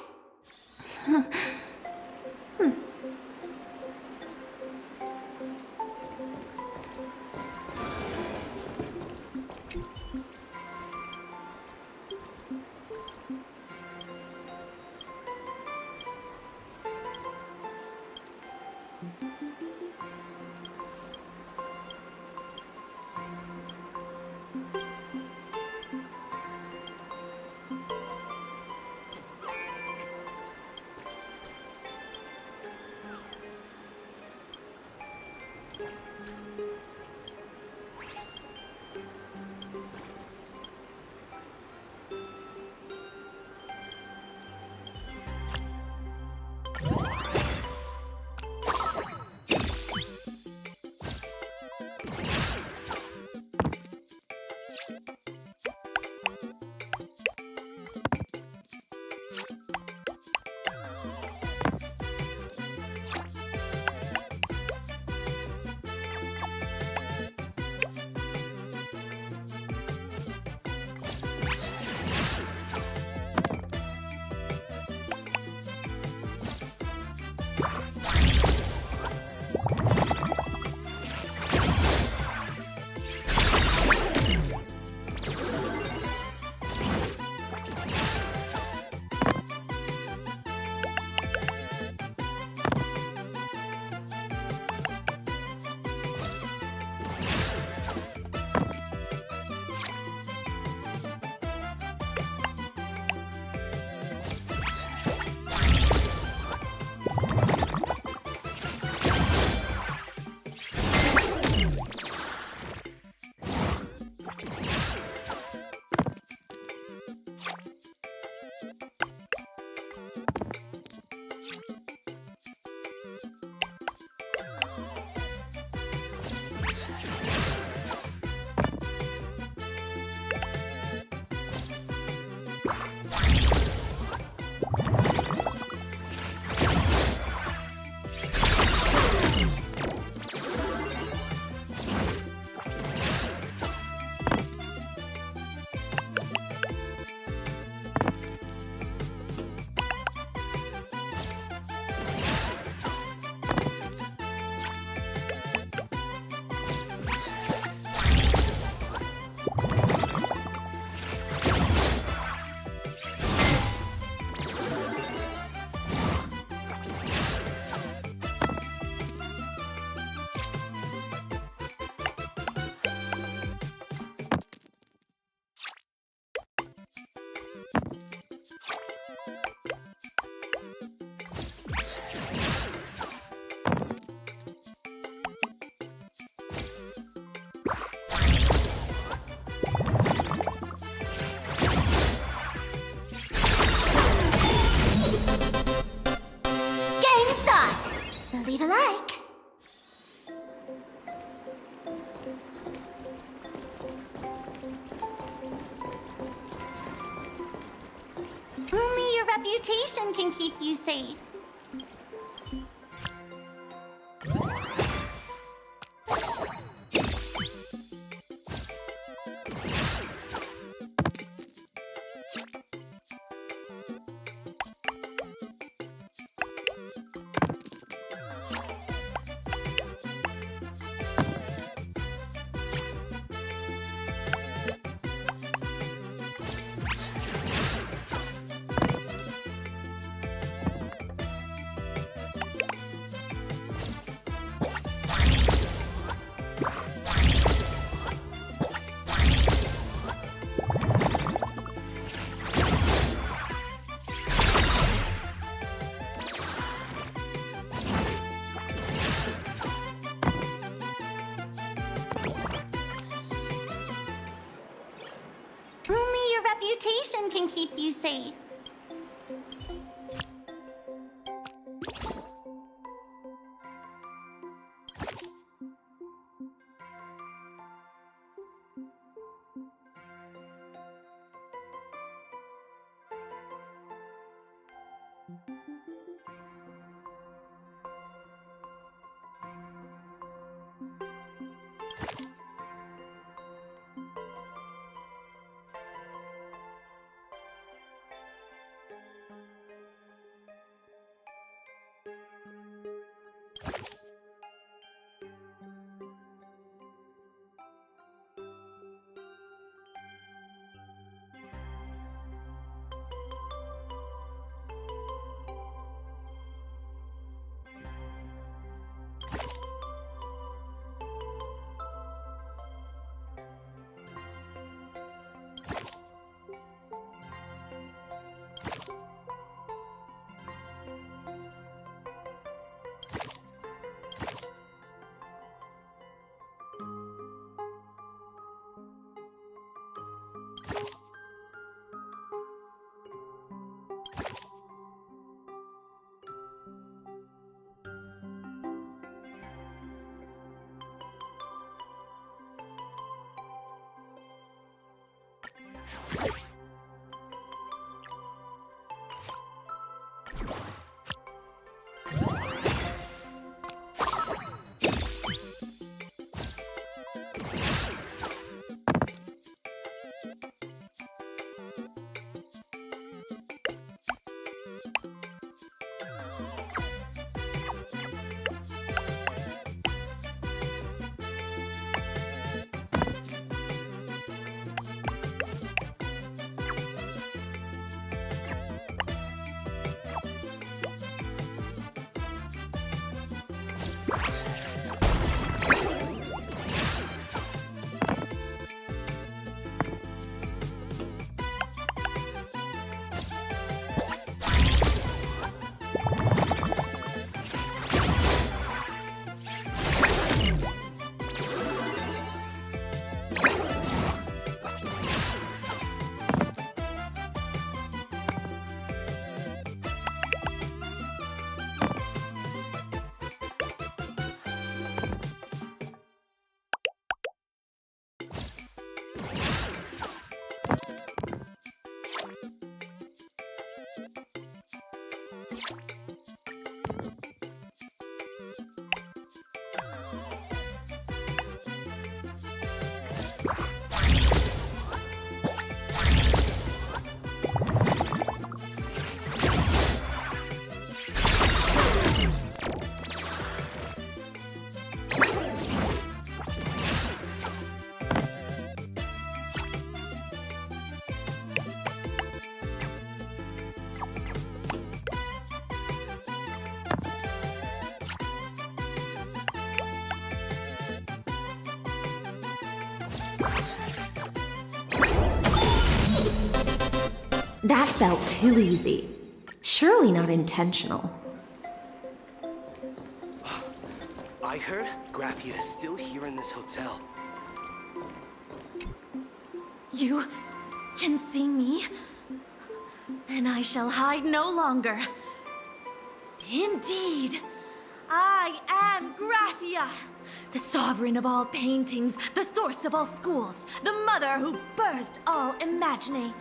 reputation can keep you safe. Only your reputation can keep you safe. That felt too easy. Surely not intentional. I heard Graphia is still here in this hotel. You can see me, and I shall hide no longer. Indeed, I am Graphia, the sovereign of all paintings, the source of all schools, the mother who birthed all imagining.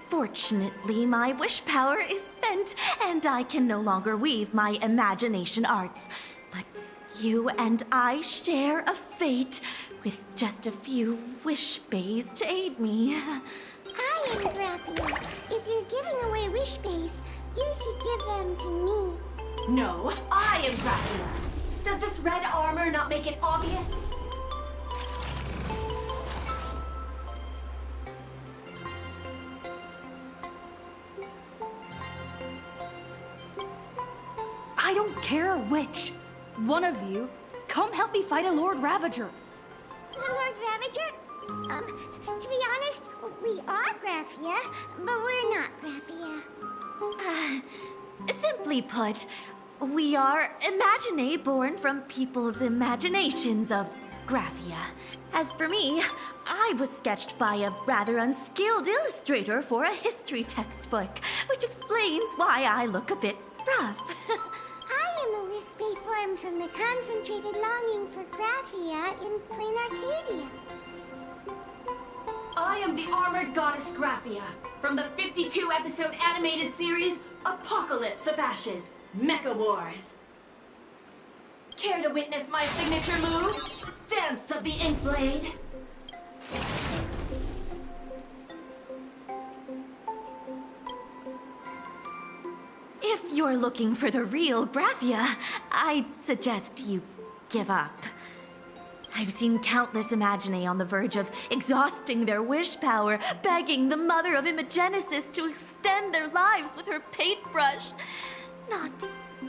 Unfortunately, my wish power is spent, and I can no longer weave my imagination arts. But you and I share a fate, with just a few wish bays to aid me. I am Graphia. If you're giving away wish bays, you should give them to me. No, I am Graphia. Does this red armor not make it obvious? I don't care which. One of you, come help me fight a Lord Ravager. The Lord Ravager? To be honest, we are Graphia, but we're not Graphia. Simply put, we are Imaginae born from people's imaginations of Graphia. As for me, I was sketched by a rather unskilled illustrator for a history textbook, which explains why I look a bit rough. I am a wispy form from the concentrated longing for Graphia in plain Arcadia. I am the armored goddess Graphia from the 52-episode animated series Apocalypse of Ashes, Mecha Wars. Care to witness my signature move? Dance of the Inkblade. If you're looking for the real Graphia, I'd suggest you give up. I've seen countless Imaginae on the verge of exhausting their wish power, begging the mother of Imagenesis to extend their lives with her paintbrush. Not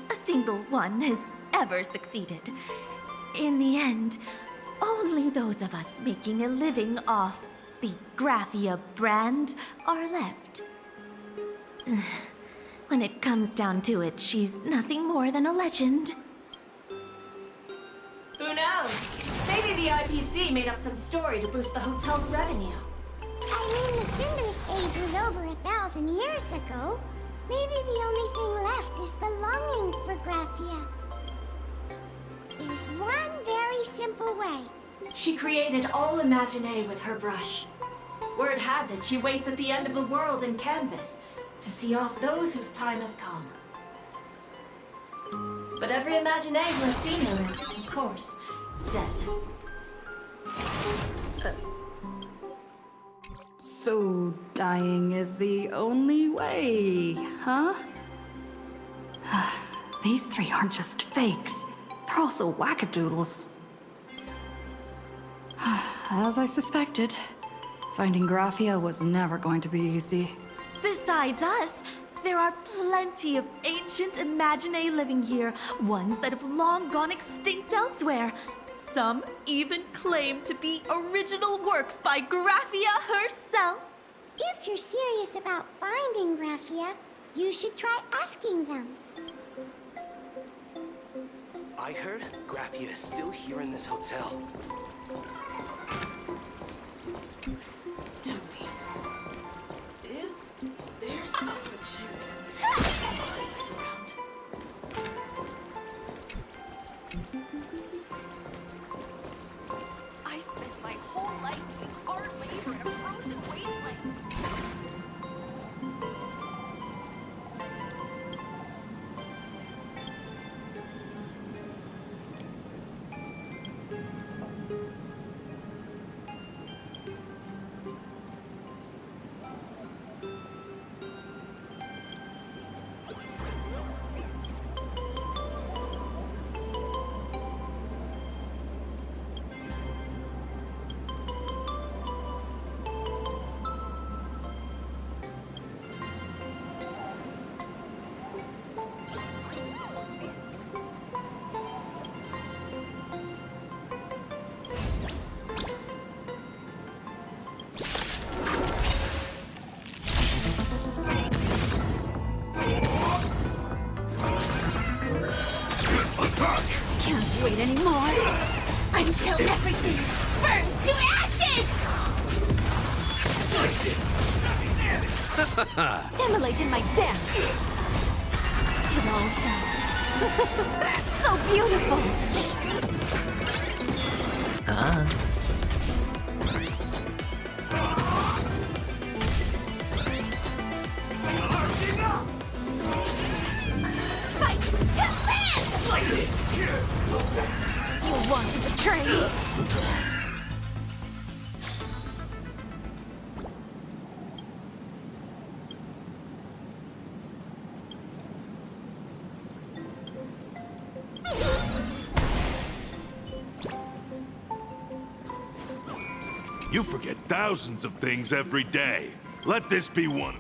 a single one has ever succeeded. In the end, only those of us making a living off the Graphia brand are left. When it comes down to it, she's nothing more than a legend. Who knows? Maybe the IPC made up some story to boost the hotel's revenue. I mean, the Cinderic age was over 1,000 years ago. Maybe the only thing left is the longing for Graphia. There's one very simple way. She created all Imaginae with her brush. Word has it, she waits at the end of the world in canvas to see off those whose time has come. But every Imaginae who has seen her is, of course, dead. So dying is the only way, huh? These three aren't just fakes. They're also wackadoodles. As I suspected, finding Graphia was never going to be easy. Besides us, there are plenty of ancient Imaginae living here, ones that have long gone extinct elsewhere. Some even claim to be original works by Graphia herself. If you're serious about finding Graphia, you should try asking them. I heard Graphia is still here in this hotel. Tell me, is there still a chance around? I spent my whole life doing hard labor in a frozen wasteland. Can't wait anymore. Until everything burns to ashes! Immolate in my death. It all dies. So beautiful. You want to betray? You forget thousands of things every day. Let this be one.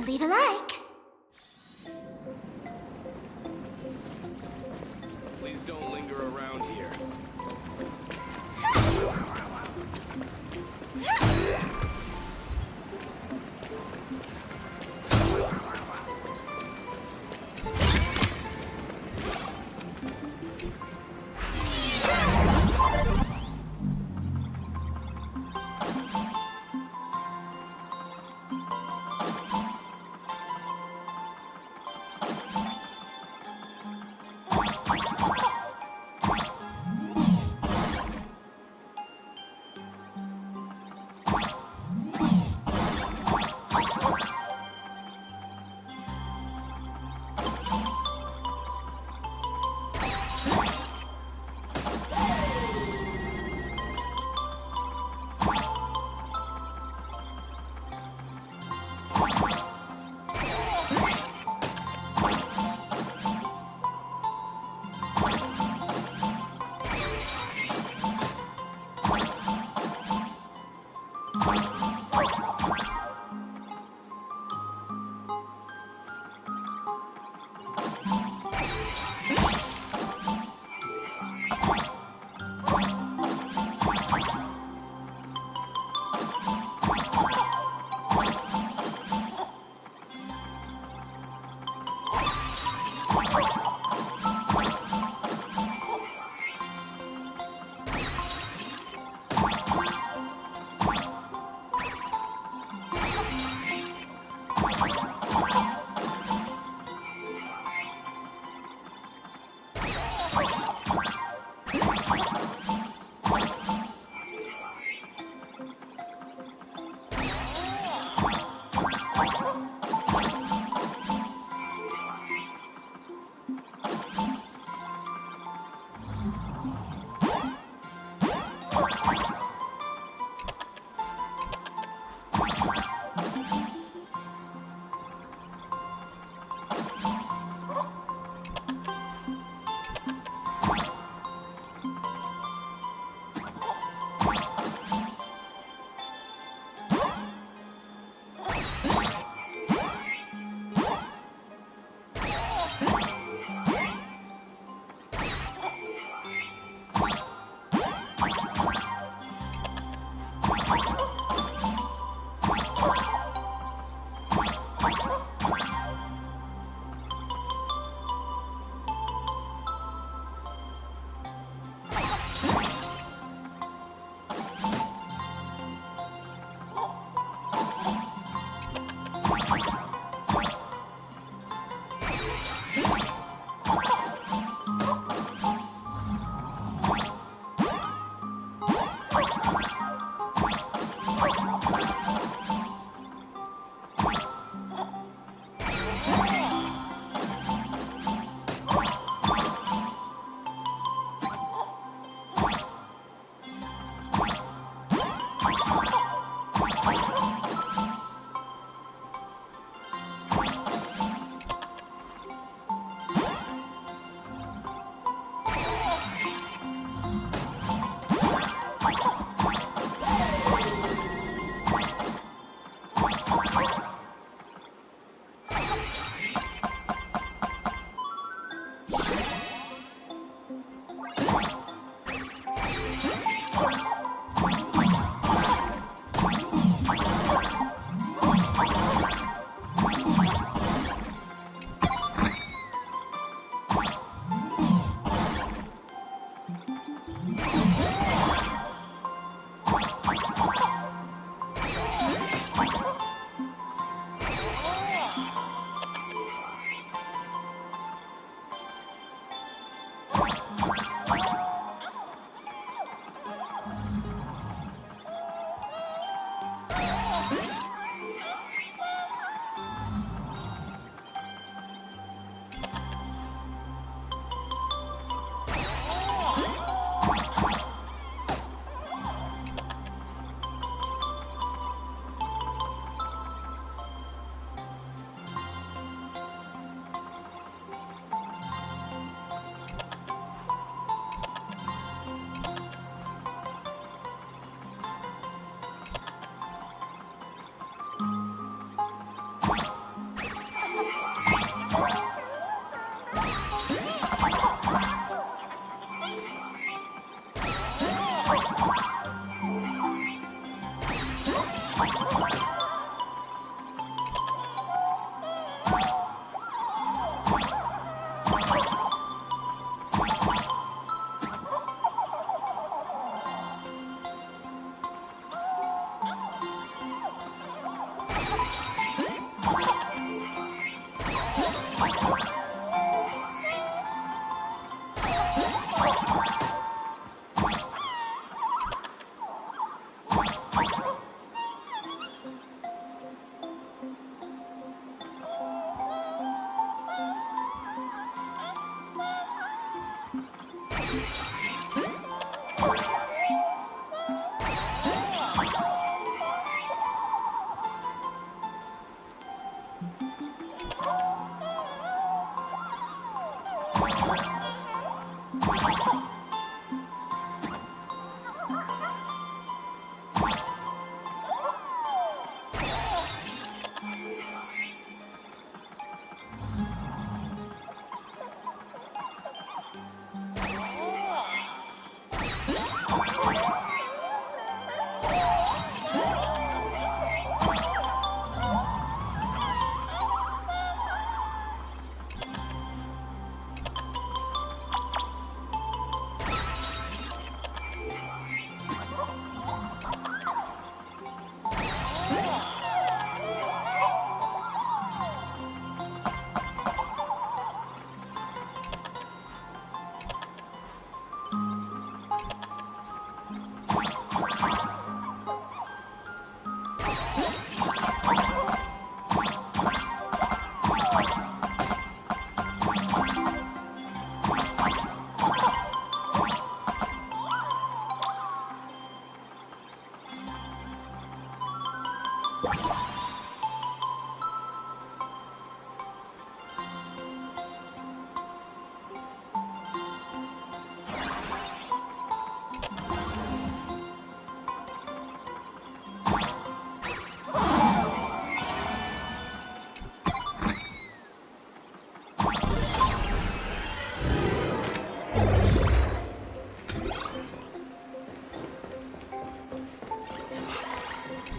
Leave a like. Please don't linger around here.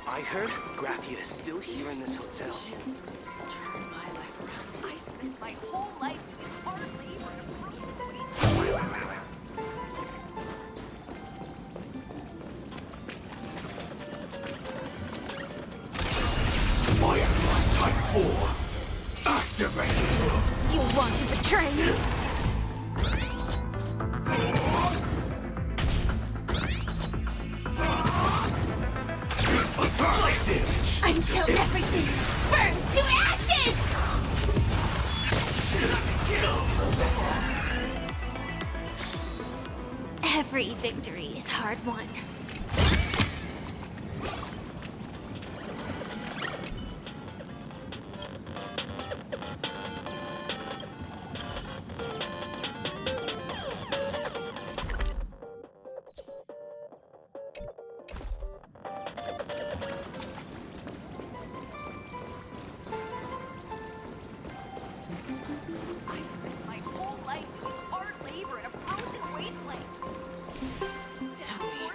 I heard Graphia is still here in this hotel. Turn my life around. I spent my whole life doing hard labor to prove Firefly Type 4, activate! You want to betray me? Until everything burns to ashes! Every victory is hard won. I spent my whole life doing hard labor in a frozen wasteland. Tell me,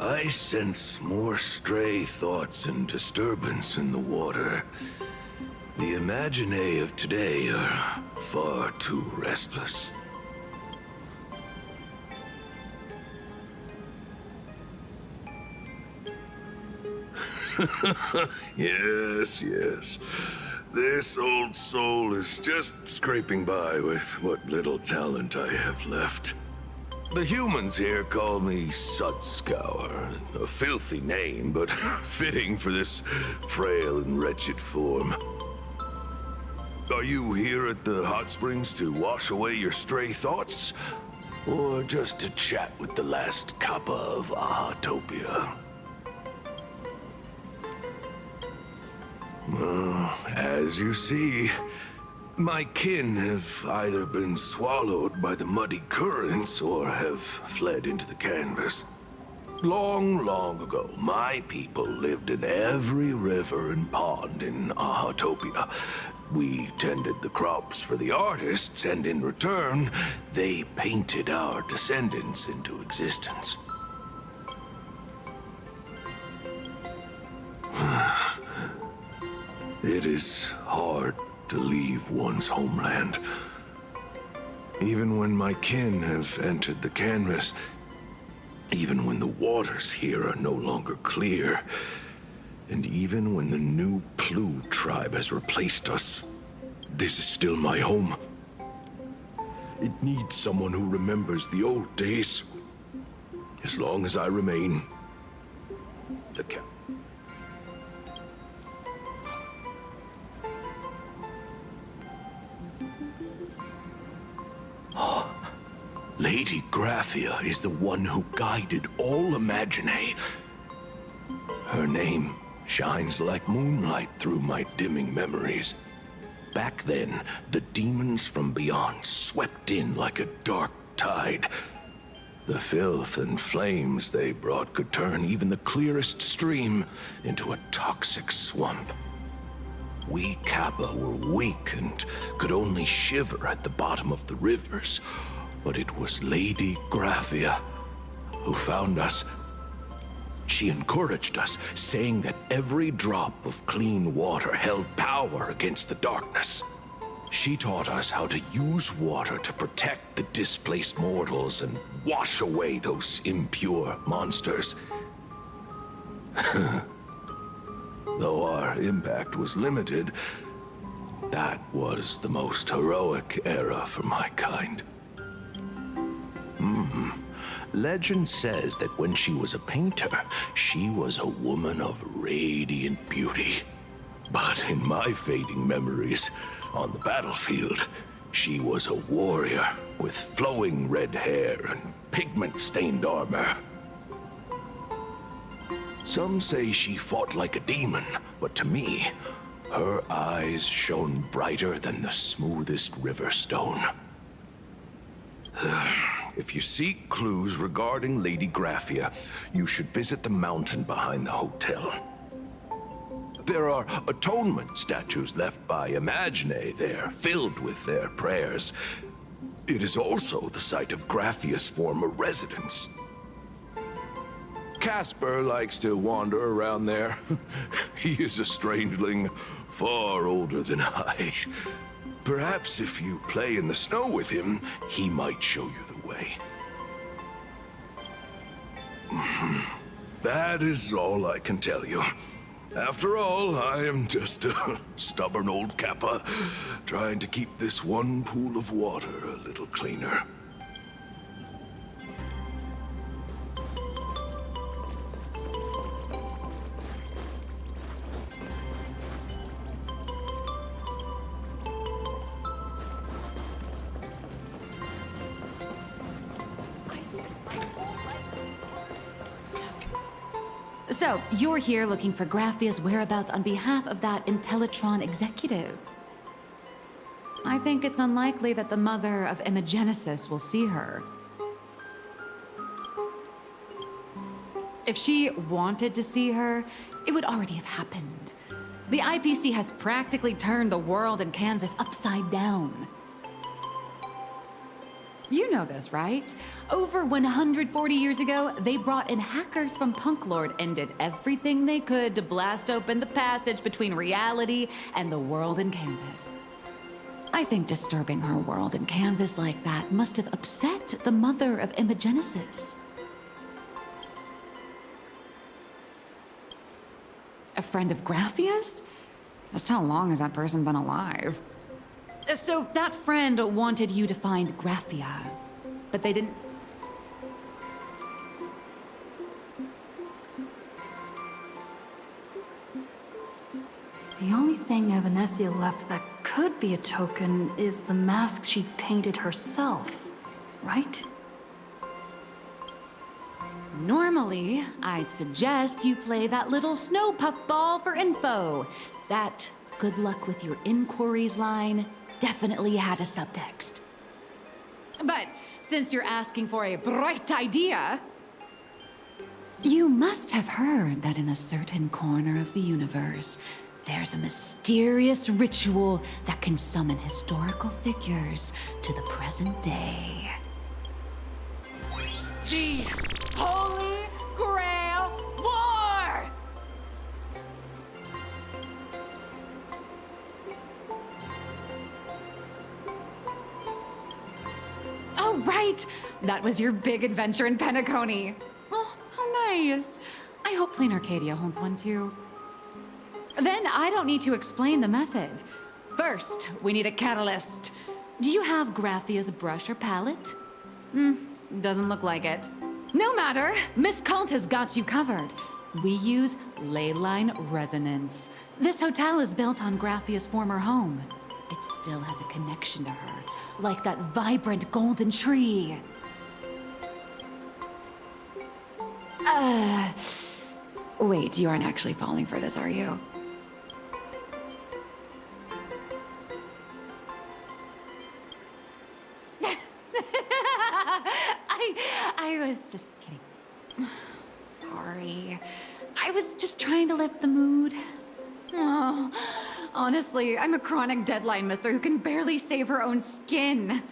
I sense more stray thoughts and disturbance in the water. The imaginae of today are far too restless. Yes, yes. This old soul is just scraping by with what little talent I have left. The humans here call me Sudscour, a filthy name, but fitting for this frail and wretched form. Are you here at the hot springs to wash away your stray thoughts? Or just to chat with the last kappa of Ahatopia? Well, as you see, my kin have either been swallowed by the muddy currents or have fled into the canvas. Long, long ago, my people lived in every river and pond in Ahatopia. We tended the crops for the artists, and in return, they painted our descendants into existence. It is hard to leave one's homeland. Even when my kin have entered the canvas, even when the waters here are no longer clear, and even when the new Plu tribe has replaced us, this is still my home. It needs someone who remembers the old days. As long as I remain, the cat. Lady Graphia is the one who guided all Imaginae. Her name shines like moonlight through my dimming memories. Back then, the demons from beyond swept in like a dark tide. The filth and flames they brought could turn even the clearest stream into a toxic swamp. We Kappa were weak and could only shiver at the bottom of the rivers. But it was Lady Graphia who found us. She encouraged us, saying that every drop of clean water held power against the darkness. She taught us how to use water to protect the displaced mortals and wash away those impure monsters. Though our impact was limited, that was the most heroic era for my kind. Legend says that when she was a painter, she was a woman of radiant beauty. But in my fading memories, on the battlefield, she was a warrior with flowing red hair and pigment-stained armor. Some say she fought like a demon, but to me, her eyes shone brighter than the smoothest river stone. If you seek clues regarding Lady Graphia, you should visit the mountain behind the hotel. There are atonement statues left by Imaginae there, filled with their prayers. It is also the site of Graphia's former residence. Casper likes to wander around there. He is a strangeling far older than I. Perhaps if you play in the snow with him, he might show you the way. That is all I can tell you. After all, I am just a stubborn old Kappa, trying to keep this one pool of water a little cleaner. So, you're here looking for Graphia's whereabouts on behalf of that Intellitron executive. I think it's unlikely that the mother of Imagenesis will see her. If she wanted to see her, it would already have happened. The IPC has practically turned the world and canvas upside down. You know this, right? Over 140 years ago, they brought in hackers from Punk Lord and did everything they could to blast open the passage between reality and the world in Canvas. I think disturbing her world in Canvas like that must have upset the mother of Imogenesis. A friend of Graphia's? Just how long has that person been alive? So that friend wanted you to find Graphia, but they didn't... The only thing Evanesia left that could be a token is the mask she painted herself, right? Normally, I'd suggest you play that little snow puff ball for info. That good luck with your inquiries line definitely had a subtext. But since you're asking for a bright idea, you must have heard that in a certain corner of the universe, there's a mysterious ritual that can summon historical figures to the present day. The Holy Grail War! Oh, right! That was your big adventure in Penacony. Oh, how nice. I hope Plain Arcadia holds one too. Then I don't need to explain the method. First, we need a catalyst. Do you have Graphia's brush or palette? Doesn't look like it. No matter, Miss Cult has got you covered. We use ley line resonance. This hotel is built on Graphia's former home. It still has a connection to her, like that vibrant golden tree. Wait, you aren't actually falling for this, are you? I was just kidding. Sorry. I was just trying to lift the mood. Oh, honestly, I'm a chronic deadline misser who can barely save her own skin.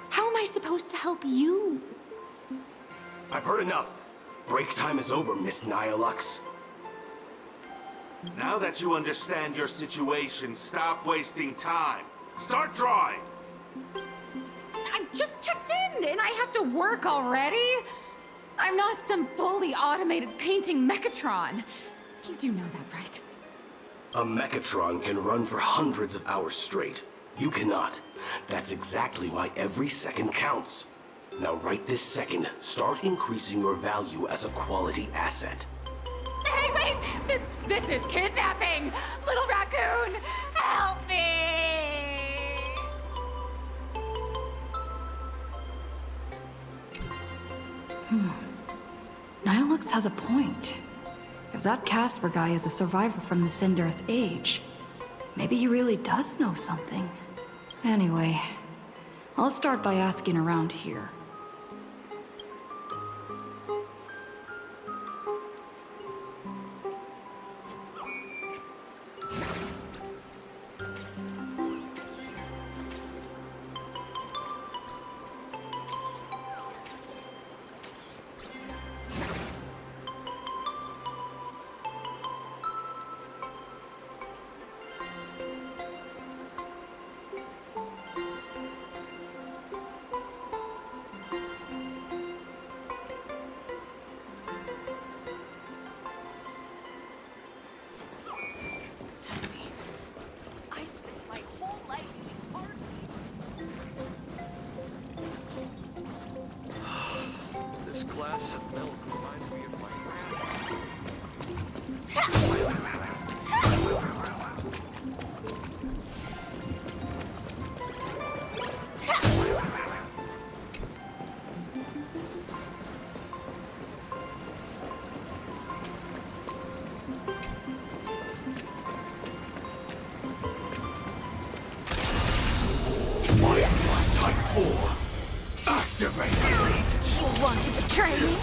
How am I supposed to help you? I've heard enough. Break time is over, Miss Nihilux. Now that you understand your situation, stop wasting time. Start drawing! I just checked in, and I have to work already? I'm not some fully automated painting Mechatron. You do know that, right? A Mechatron can run for hundreds of hours straight. You cannot. That's exactly why every second counts. Now right this second, start increasing your value as a quality asset. Hey, wait! This is kidnapping! Little raccoon, help me! Nihilux has a point. If that Casper guy is a survivor from the Cinder-Earth age, maybe he really does know something. Anyway, I'll start by asking around here. This glass of milk reminds me of my Type 4. Activate. You want to betray me?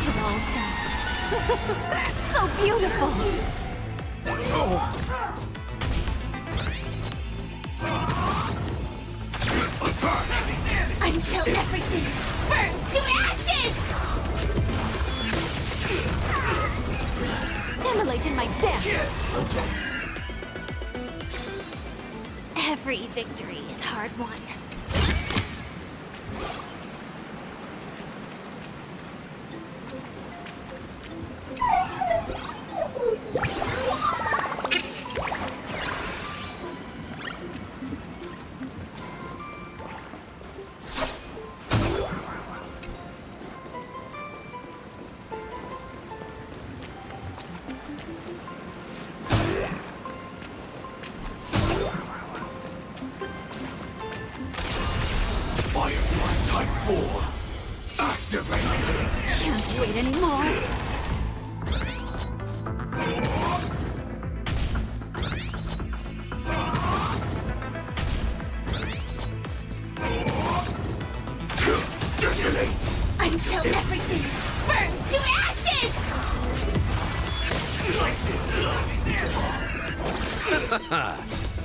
It all dies. So beautiful. Until everything burns to ashes! Immolate in my dance! Every victory is hard won. Firefly Type 4. Activated. Can't wait anymore. Detonate. Until everything burns to ashes!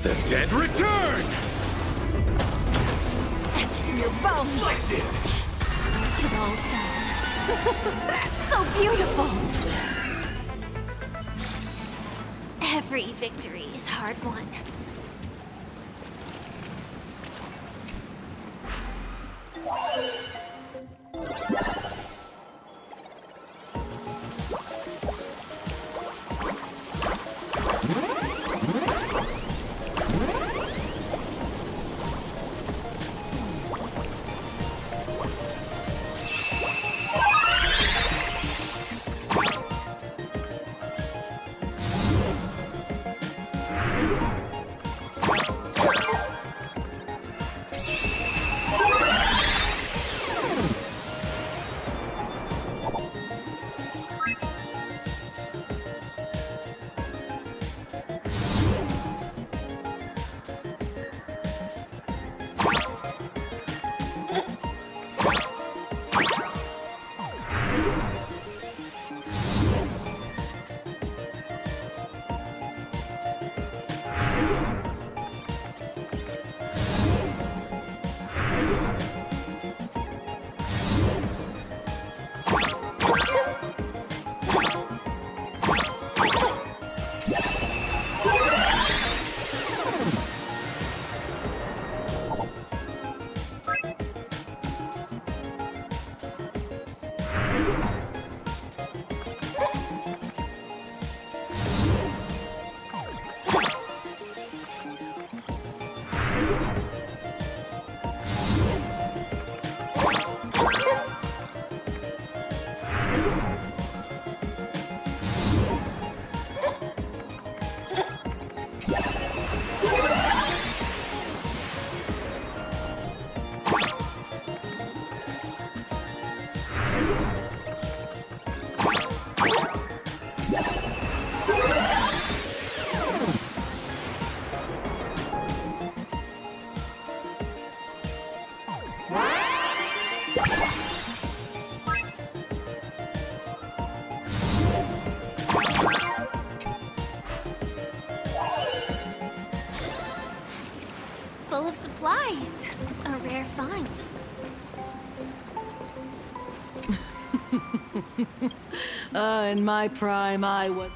The dead return! Etched in your bones. It all dies. So beautiful. Every victory is hard won. Full of supplies. A rare find. In my prime, I was...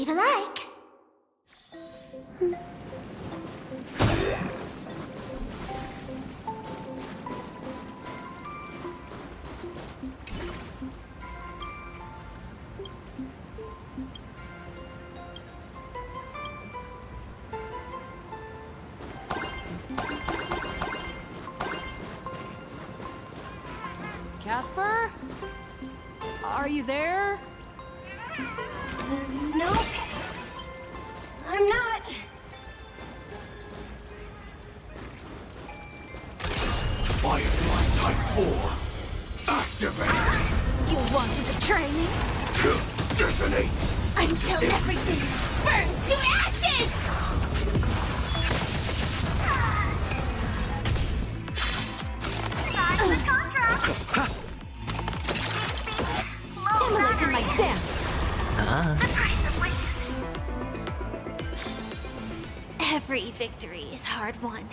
Read alike. Casper? Are you there? Nope. I'm not. Firefly Type 4. Activate. You want to betray me? Detonate. Until everything burns to ashes! Emily to my dance! Every victory is hard won.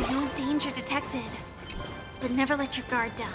No danger detected, but never let your guard down.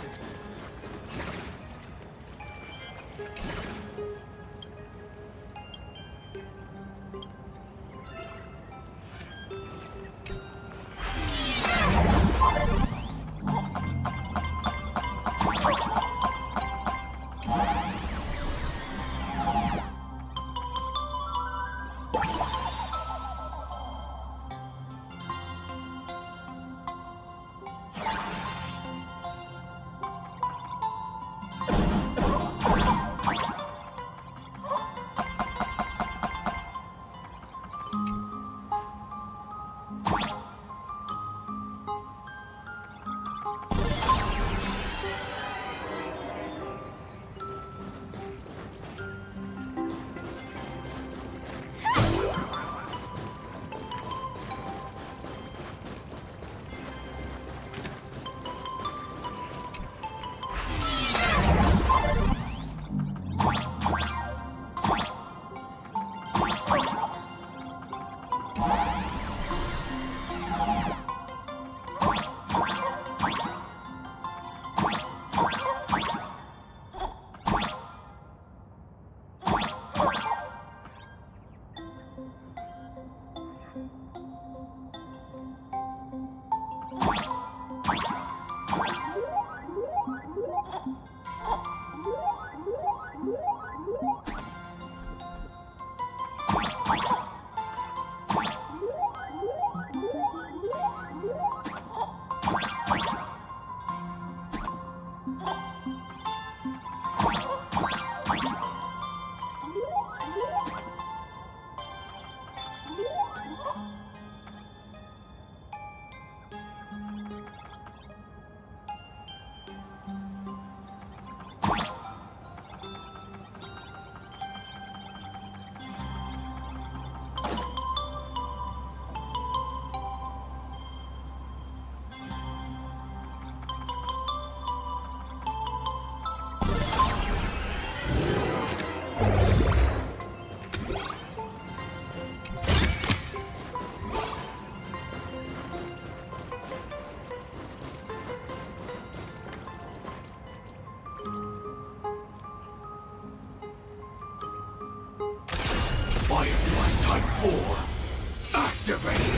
Firefly Type 4. Activate!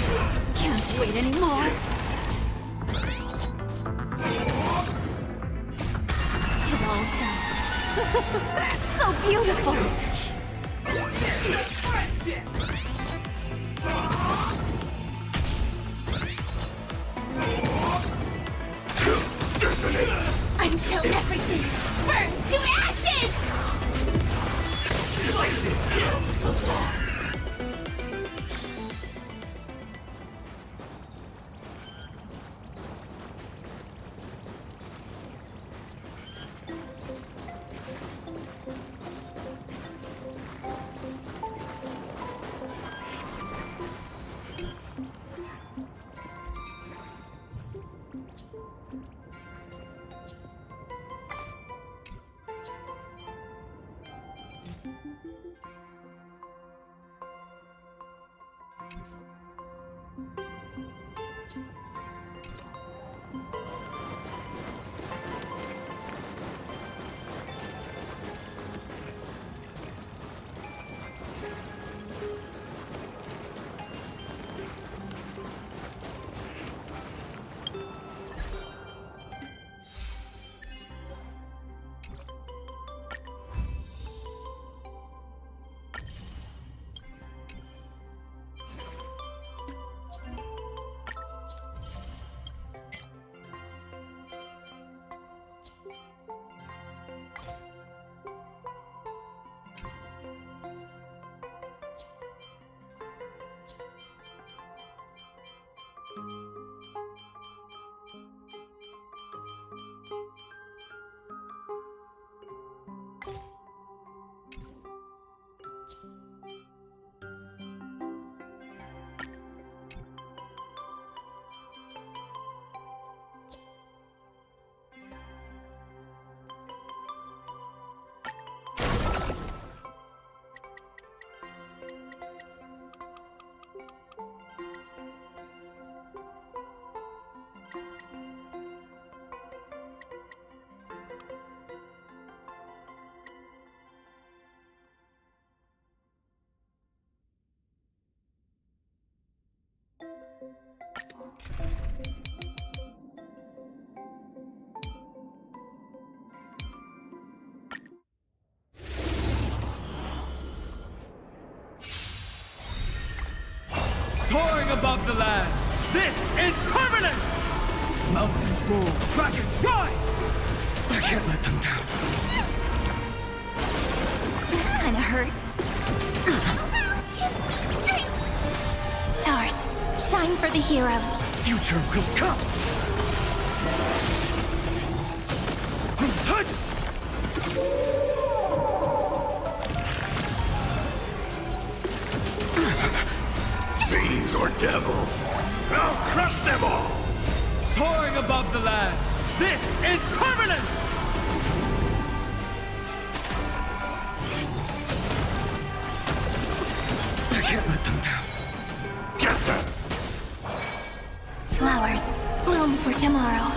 Can't wait anymore. You're all done. So beautiful. Until everything burns to ashes! Soaring above the lands, this is permanence! Mountains roll, dragons rise! I can't let them down. That kinda hurts. Stars, shine for the heroes. Future will come! Fiends or devils, I'll crush them all! Soaring above the lands, this is permanence! I can't let them down. Get them! Flowers, bloom for tomorrow.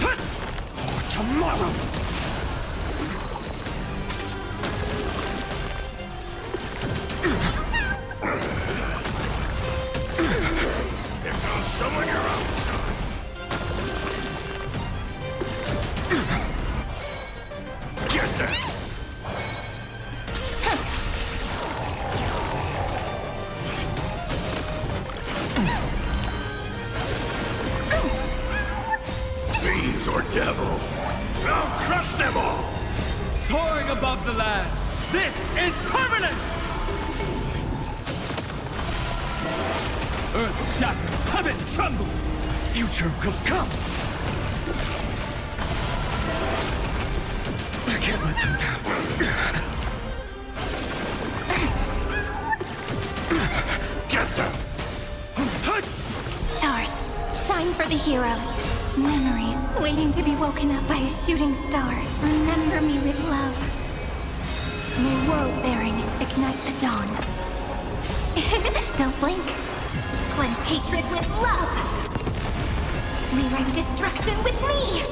For tomorrow! Someone your own son. Get them! Fiends or devils, I'll crush them all! Soaring above the lands, this is permanence! Earth shatters, heaven trembles! Future will come! I can't let them down. Get them! Stars, shine for the heroes. Memories waiting to be woken up by a shooting star. Remember me with love. May world-bearing ignite the dawn. Don't blink. Cleanse hatred with love. Rewrite destruction with me.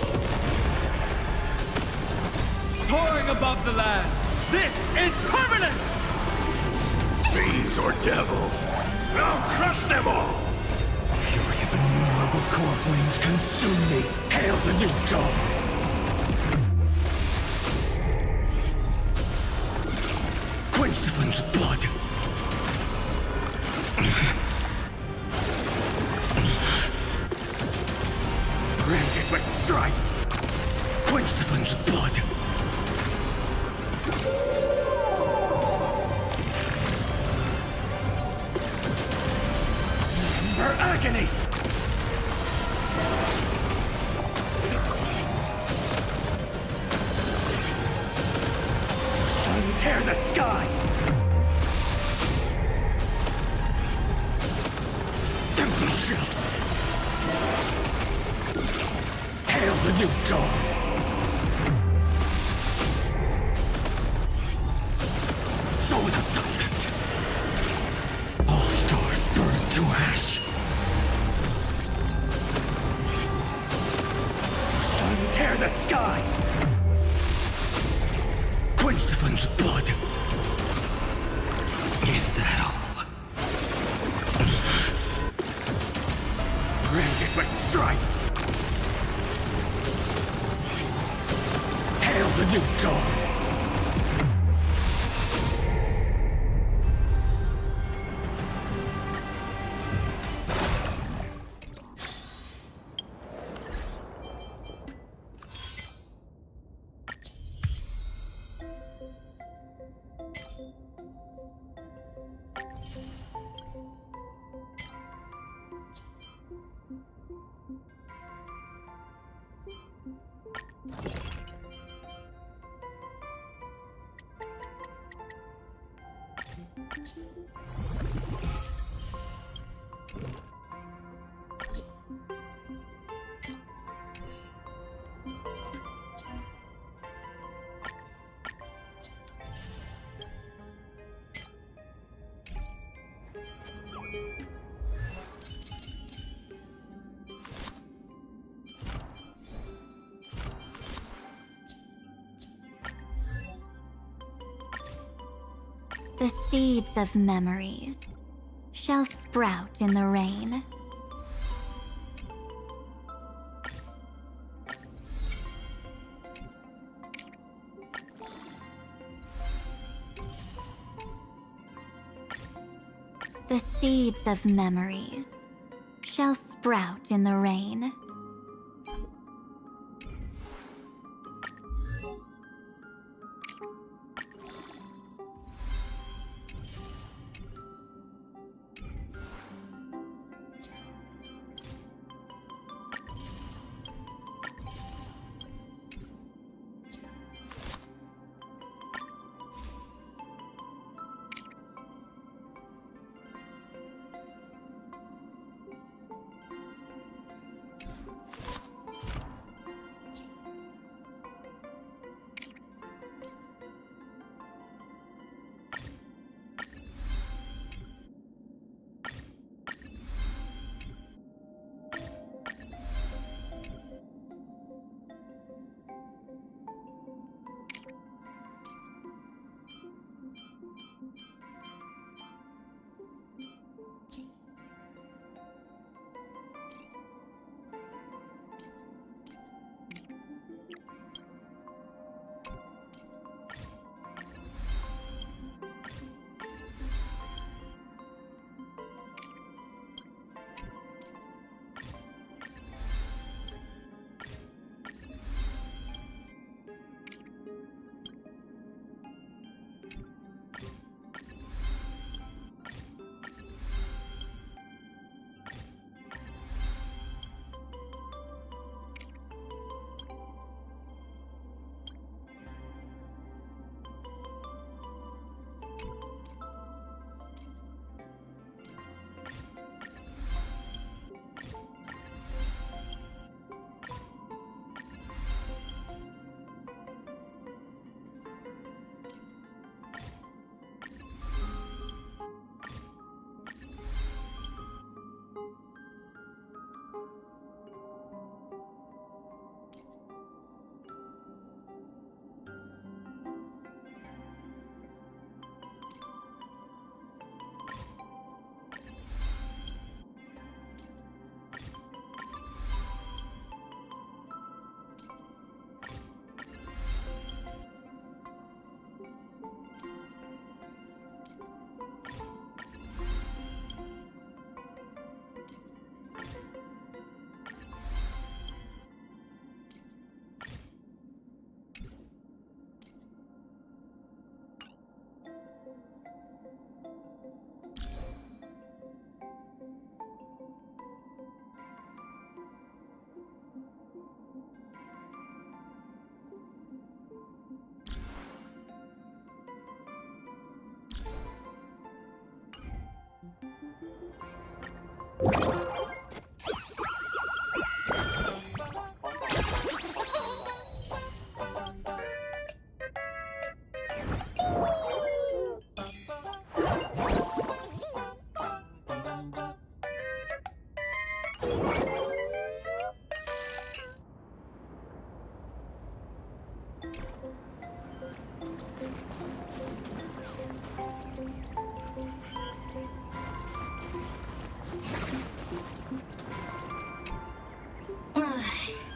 soaring above the lands. This is permanence! Fiends or devils, I'll crush them all! Fury of innumerable core flames consume me. Hail the new dawn! Quench the flames with blood. Brand it with strife. Quench the flames with blood. Her agony! Sun, tear the sky! Empty shell! Hail the new dawn! So without substance, all stars burn to ash. Tear the sky! Quench the flames with blood. Is that all? Brand it with strife. Hail the new dawn! The seeds of memories shall sprout in the rain. The seeds of memories shall sprout in the rain.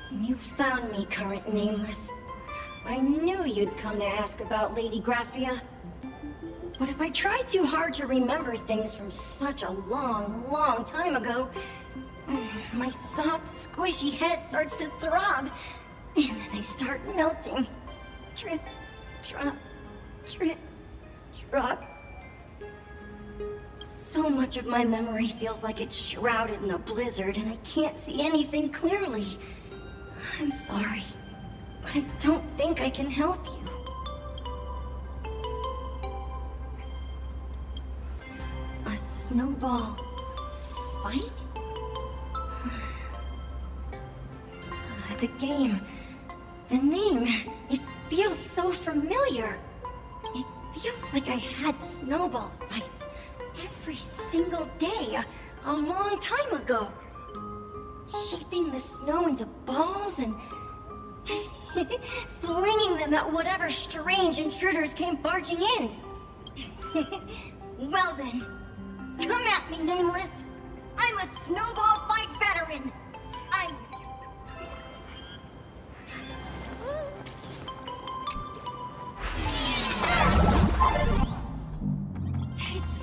You found me, current nameless. I knew you'd come to ask about Lady Graphia. But if I try too hard to remember things from such a long, long time ago, my soft, squishy head starts to throb, and then I start melting. Drip, drop, drip, drop. So much of my memory feels like it's shrouded in a blizzard, and I can't see anything clearly. I'm sorry, but I don't think I can help you. A snowball fight? The game, the name, it feels so familiar. It feels like I had snowball fights every single day a long time ago. Shaping the snow into balls and flinging them at whatever strange intruders came barging in. Well then, come at me, Nameless. I'm a snowball fight veteran. It's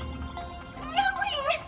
snowing!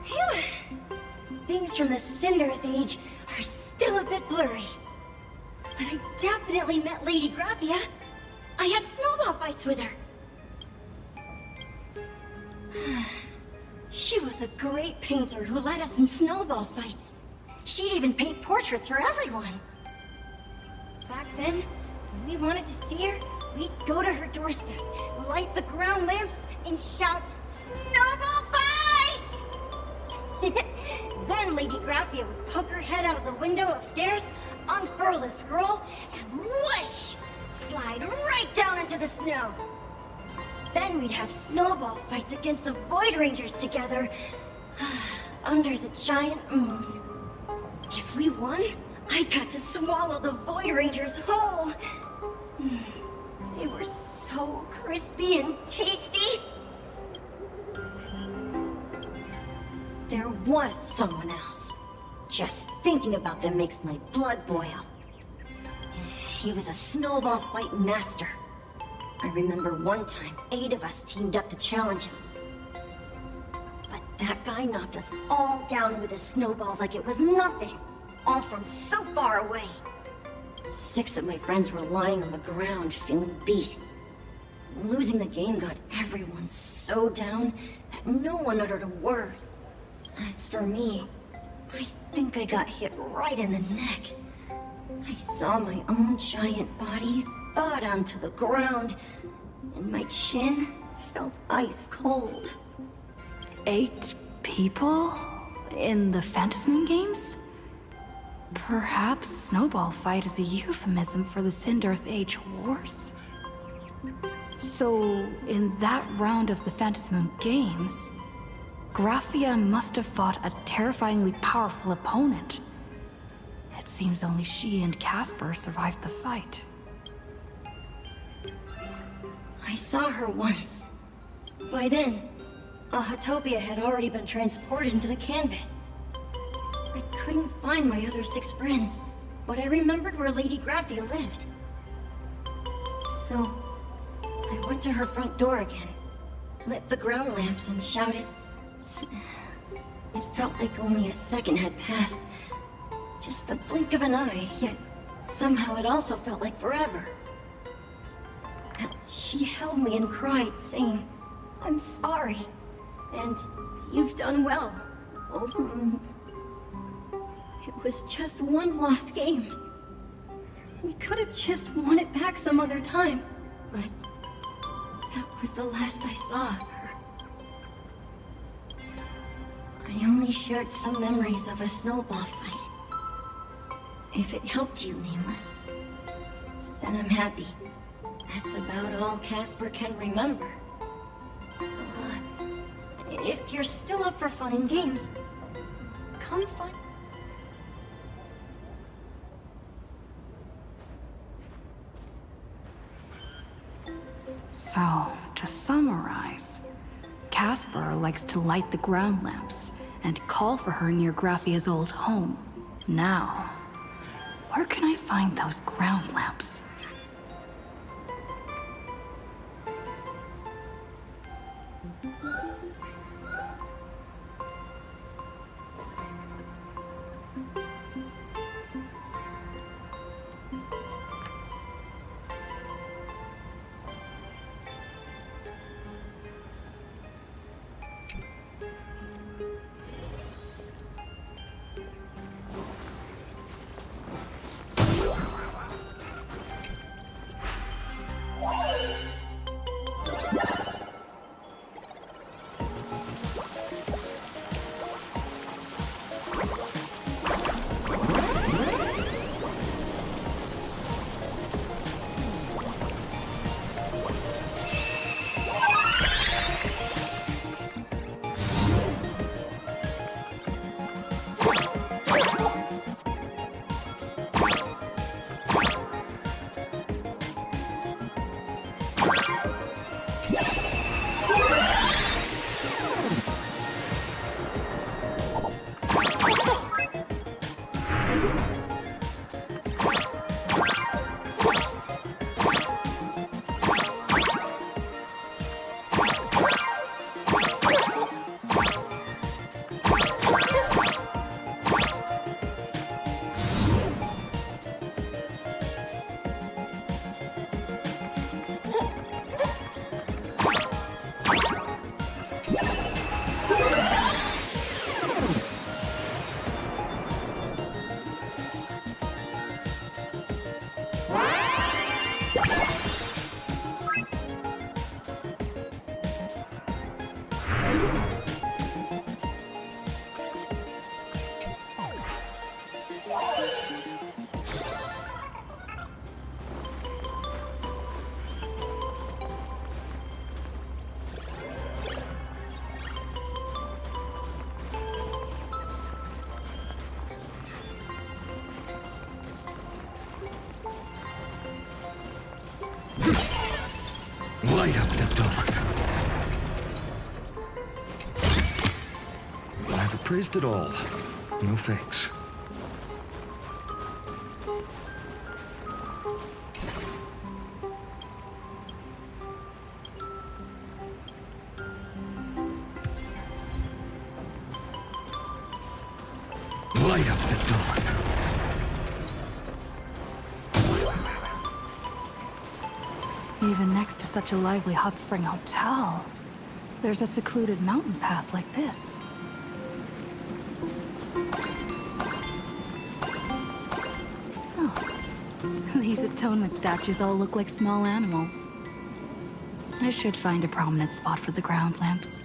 Phew. Things from the Cinderth Age are still a bit blurry. But I definitely met Lady Graphia. I had snowball fights with her. She was a great painter who led us in snowball fights. She'd even paint portraits for everyone. Back then, when we wanted to see her, we'd go to her doorstep, light the ground lamps, and shout, "Snowball fight!" Then Lady Graphia would poke her head out of the window upstairs, unfurl the scroll, and whoosh! Slide right down into the snow. Then we'd have snowball fights against the Void Rangers together, under the giant moon. If we won, I got to swallow the Void Rangers whole. They were so crispy and tasty. There was someone else. Just thinking about them makes my blood boil. He was a snowball fight master. I remember one time, 8 of us teamed up to challenge him. But that guy knocked us all down with his snowballs like it was nothing. All from so far away. 6 of my friends were lying on the ground, feeling beat. Losing the game got everyone so down that no one uttered a word. As for me, I think I got hit right in the neck. I saw my own giant body thawed onto the ground, and my chin felt ice cold. 8 people? In the Phantasmoon games? Perhaps Snowball Fight is a euphemism for the Cinderth Age Wars? So, in that round of the Phantasmoon games, Graphia must have fought a terrifyingly powerful opponent. It seems only she and Casper survived the fight. I saw her once. By then, Ahatopia had already been transported into the canvas. I couldn't find my other 6 friends, but I remembered where Lady Graphia lived. So, I went to her front door again, lit the ground lamps and shouted. It felt like only a second had passed. Just the blink of an eye, yet somehow it also felt like forever. She held me and cried, saying, "I'm sorry, and you've done well." It was just one lost game. We could have just won it back some other time, but that was the last I saw of her. I only shared some memories of a snowball fight. If it helped you, Nameless, then I'm happy. That's about all Casper can remember. If you're still up for fun and games, come find... So, to summarize, Casper likes to light the ground lamps and call for her near Graphia's old home. Now, where can I find those ground lamps? the dark. I've appraised it all. No fakes. Light up the dark. Even next to such a lively hot spring hotel, there's a secluded mountain path like this. Oh, these atonement statues all look like small animals. I should find a prominent spot for the ground lamps.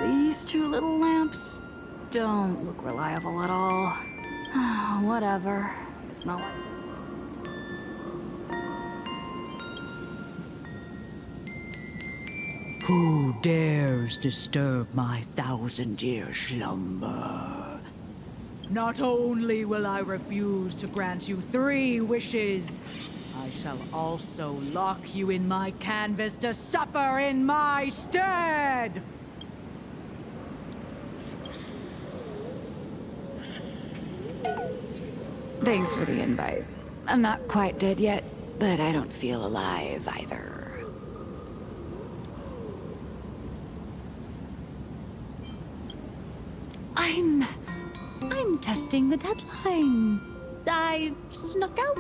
These two little lamps don't look reliable at all. Whatever. It's not. Who dares disturb my 1,000-year slumber? Not only will I refuse to grant you 3 wishes, I shall also lock you in my canvas to suffer in my stead! Thanks for the invite. I'm not quite dead yet, but I don't feel alive either. I'm testing the deadline. I snuck out.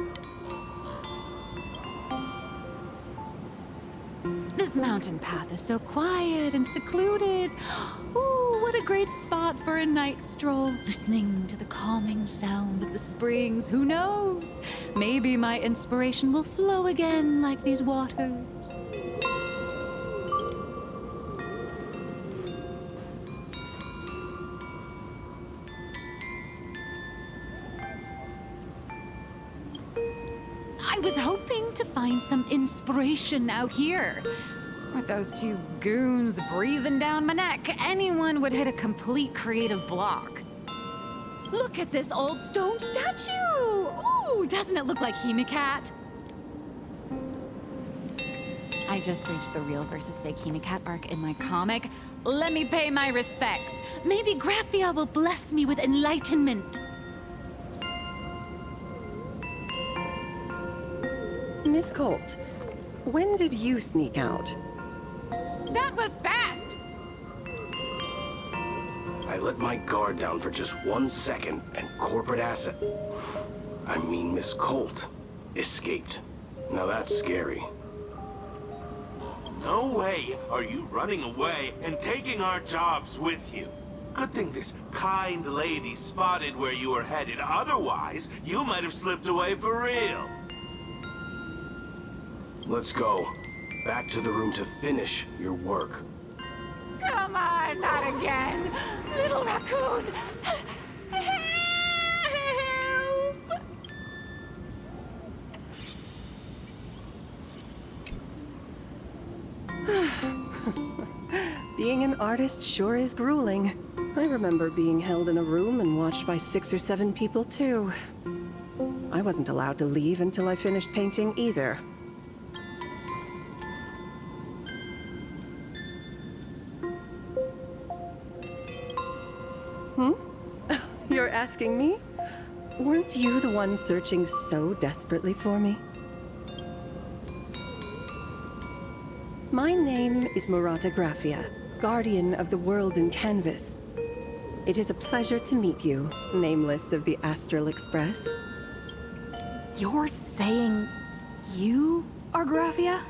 This mountain path is so quiet and secluded. Ooh, what a great spot for a night stroll. Listening to the calming sound of the springs. Who knows? Maybe my inspiration will flow again like these waters. I was hoping to find some inspiration out here. With those 2 goons breathing down my neck, anyone would hit a complete creative block. Look at this old stone statue! Ooh, doesn't it look like Hemicat? I just reached the real versus fake Hemicat arc in my comic. Let me pay my respects. Maybe Graphia will bless me with enlightenment. Miss Colt, when did you sneak out? That was fast! I let my guard down for just 1 second, and corporate asset, I mean Miss Colt, escaped. Now that's scary. No way are you running away and taking our jobs with you. Good thing this kind lady spotted where you were headed. Otherwise, you might have slipped away for real. Let's go. Back to the room to finish your work. Come on, not again! Little raccoon! Help! Being an artist sure is grueling. I remember being held in a room and watched by 6 or 7 people, too. I wasn't allowed to leave until I finished painting either. You're asking me? Weren't you the one searching so desperately for me? My name is Murata Graphia, guardian of the world in canvas. It is a pleasure to meet you, nameless of the Astral Express. You're saying you are Graphia?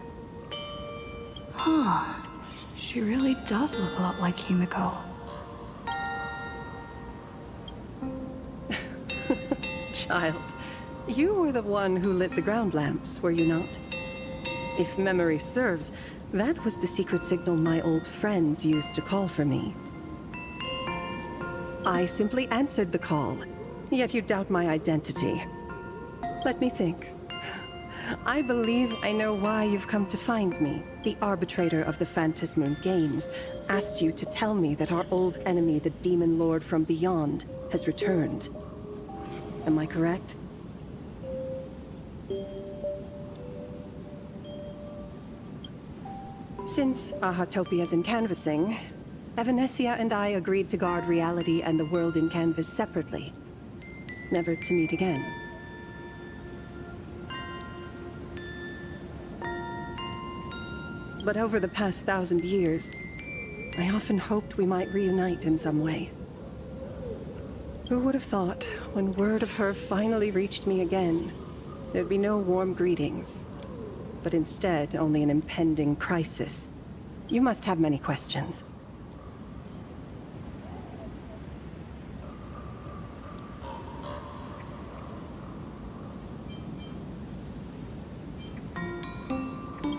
Huh. She really does look a lot like Himiko. Child, you were the one who lit the ground lamps, were you not? If memory serves, that was the secret signal my old friends used to call for me. I simply answered the call, yet you doubt my identity. Let me think. I believe I know why you've come to find me. The arbitrator of the Phantasmoon Games asked you to tell me that our old enemy, the Demon Lord from Beyond, has returned. Am I correct? Since Ahatopia's in canvassing, Evanescia and I agreed to guard reality and the world in canvas separately, never to meet again. But over the past 1,000 years, I often hoped we might reunite in some way. Who would have thought, when word of her finally reached me again, there'd be no warm greetings, but instead only an impending crisis. You must have many questions.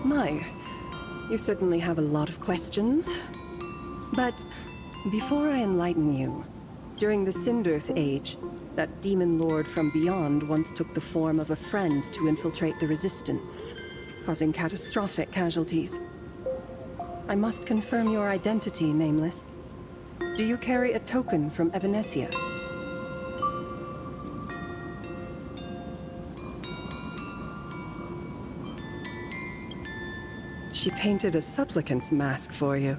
My, you certainly have a lot of questions. But before I enlighten you, during the Cinderth Age, that demon lord from beyond once took the form of a friend to infiltrate the Resistance, causing catastrophic casualties. I must confirm your identity, Nameless. Do you carry a token from Evanescia? She painted a supplicant's mask for you.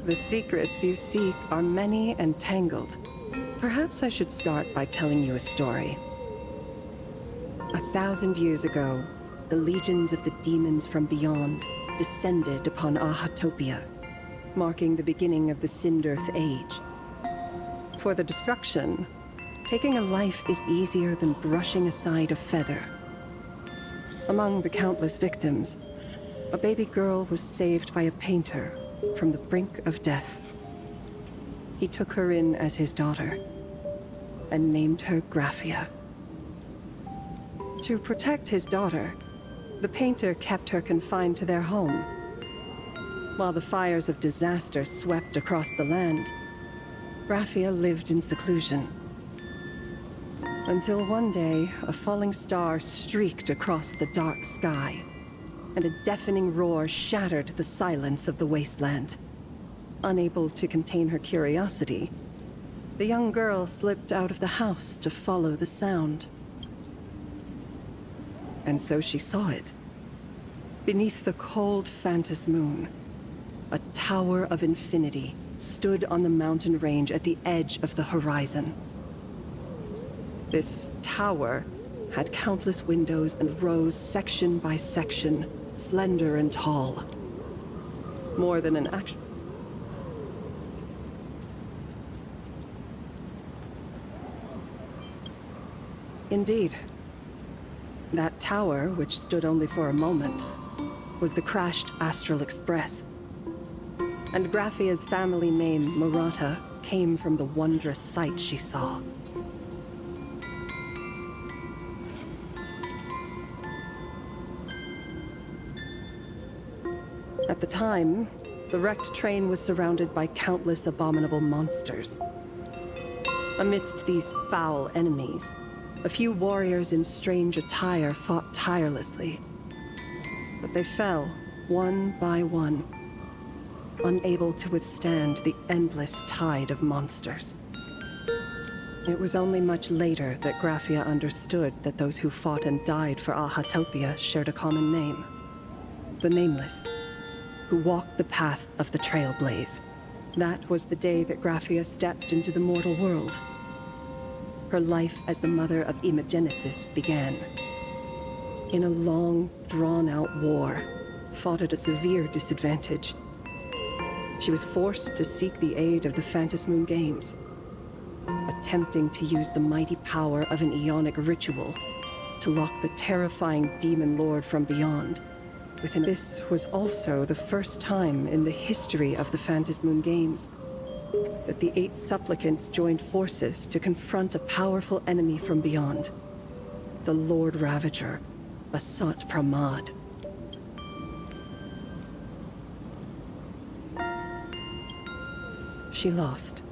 The secrets you seek are many and tangled. Perhaps I should start by telling you a story. 1,000 years ago, the legions of the demons from beyond descended upon Ahatopia, marking the beginning of the Cinderth Age. For the destruction, taking a life is easier than brushing aside a feather. Among the countless victims, a baby girl was saved by a painter from the brink of death. He took her in as his daughter and named her Graphia. To protect his daughter, the painter kept her confined to their home. While the fires of disaster swept across the land, Graphia lived in seclusion. Until one day, a falling star streaked across the dark sky, and a deafening roar shattered the silence of the wasteland. Unable to contain her curiosity, the young girl slipped out of the house to follow the sound. And so she saw it. Beneath the cold Phantas moon, a tower of infinity stood on the mountain range at the edge of the horizon. This tower had countless windows and rose section by section, slender and tall. More than an actual... Indeed. That tower, which stood only for a moment, was the crashed Astral Express. And Graphia's family name, Murata, came from the wondrous sight she saw. At the time, the wrecked train was surrounded by countless abominable monsters. Amidst these foul enemies, a few warriors in strange attire fought tirelessly. But they fell, one by one, unable to withstand the endless tide of monsters. It was only much later that Graphia understood that those who fought and died for Ahatopia shared a common name. The Nameless, who walked the path of the Trailblaze. That was the day that Graphia stepped into the mortal world. Her life as the mother of Imogenesis began. In a long, drawn-out war, fought at a severe disadvantage. She was forced to seek the aid of the Phantas Moon Games, attempting to use the mighty power of an Aeonic ritual to lock the terrifying demon lord from beyond. This was also the first time in the history of the Phantas Moon Games that the 8 supplicants joined forces to confront a powerful enemy from beyond, the Lord Ravager, Asat Pramad. She lost.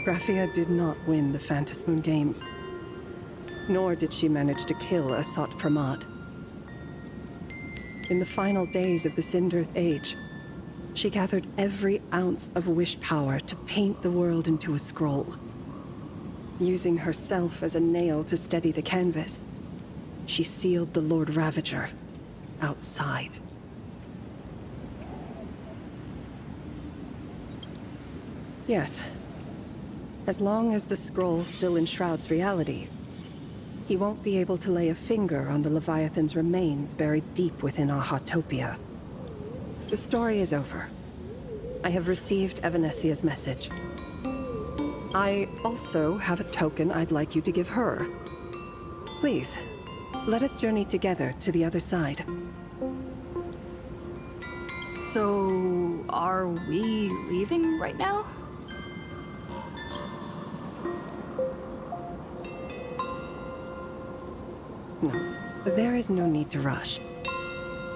Graphia did not win the Phantas Moon Games, nor did she manage to kill Asat Pramad. In the final days of the Cinderth Age, she gathered every ounce of wish power to paint the world into a scroll. Using herself as a nail to steady the canvas, she sealed the Lord Ravager outside. Yes. As long as the scroll still enshrouds reality, he won't be able to lay a finger on the Leviathan's remains buried deep within Ahatopia. The story is over. I have received Evanesia's message. I also have a token I'd like you to give her. Please, let us journey together to the other side. So, are we leaving right now? No, there is no need to rush.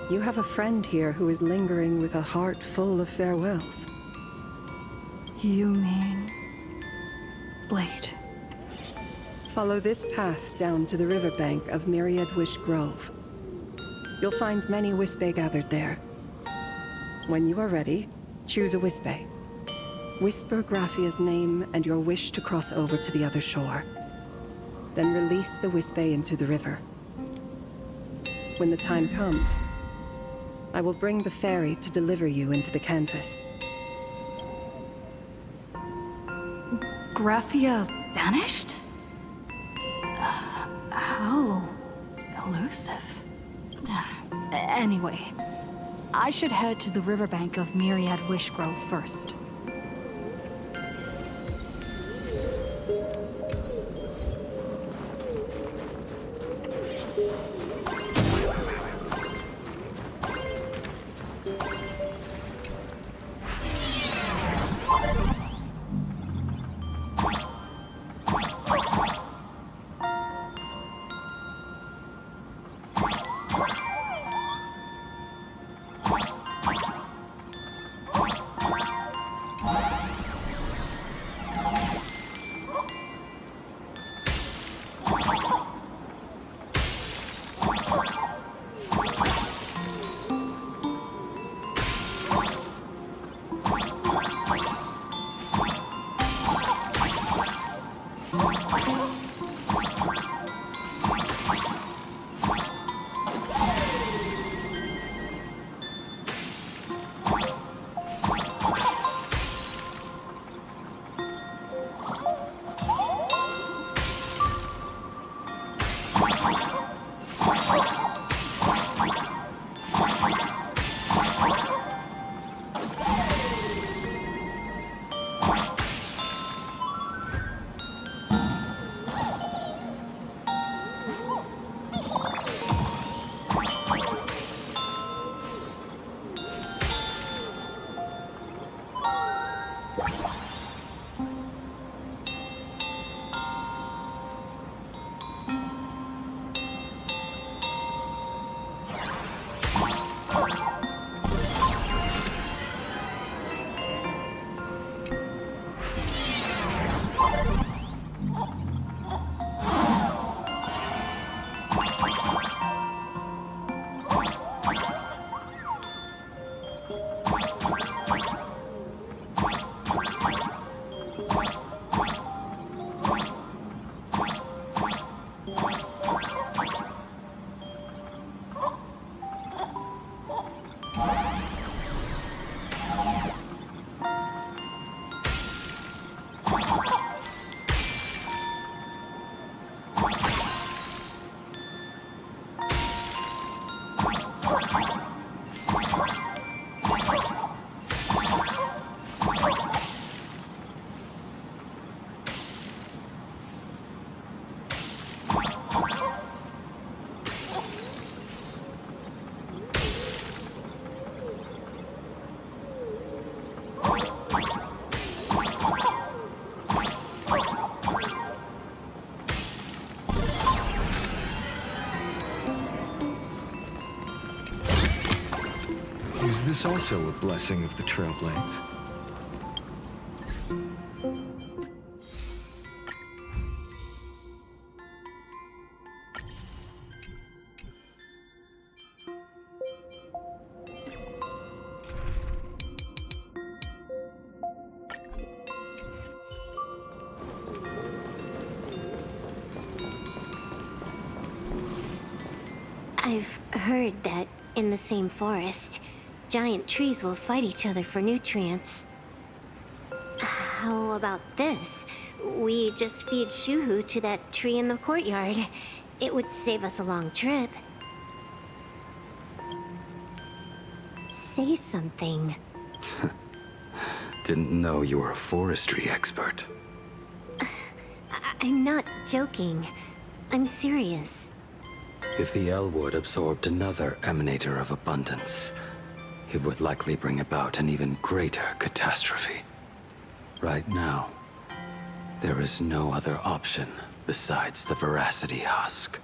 You have a friend here who is lingering with a heart full of farewells. You mean... Blade? Follow this path down to the riverbank of Myriad Wish Grove. You'll find many Wispe gathered there. When you are ready, choose a Wispe. Whisper Graphia's name and your wish to cross over to the other shore. Then release the Wispe into the river. When the time comes, I will bring the ferry to deliver you into the canvas. Graphia vanished? How elusive. Anyway, I should head to the riverbank of Myriad Wish Grove first. Is this also a blessing of the Trailblades? I've heard that in the same forest, giant trees will fight each other for nutrients. How about this? We just feed Shuhu to that tree in the courtyard. It would save us a long trip. Say something. Didn't know you were a forestry expert. I'm not joking. I'm serious. If the Elwood absorbed another emanator of abundance, it would likely bring about an even greater catastrophe. Right now, there is no other option besides the Veracity Husk.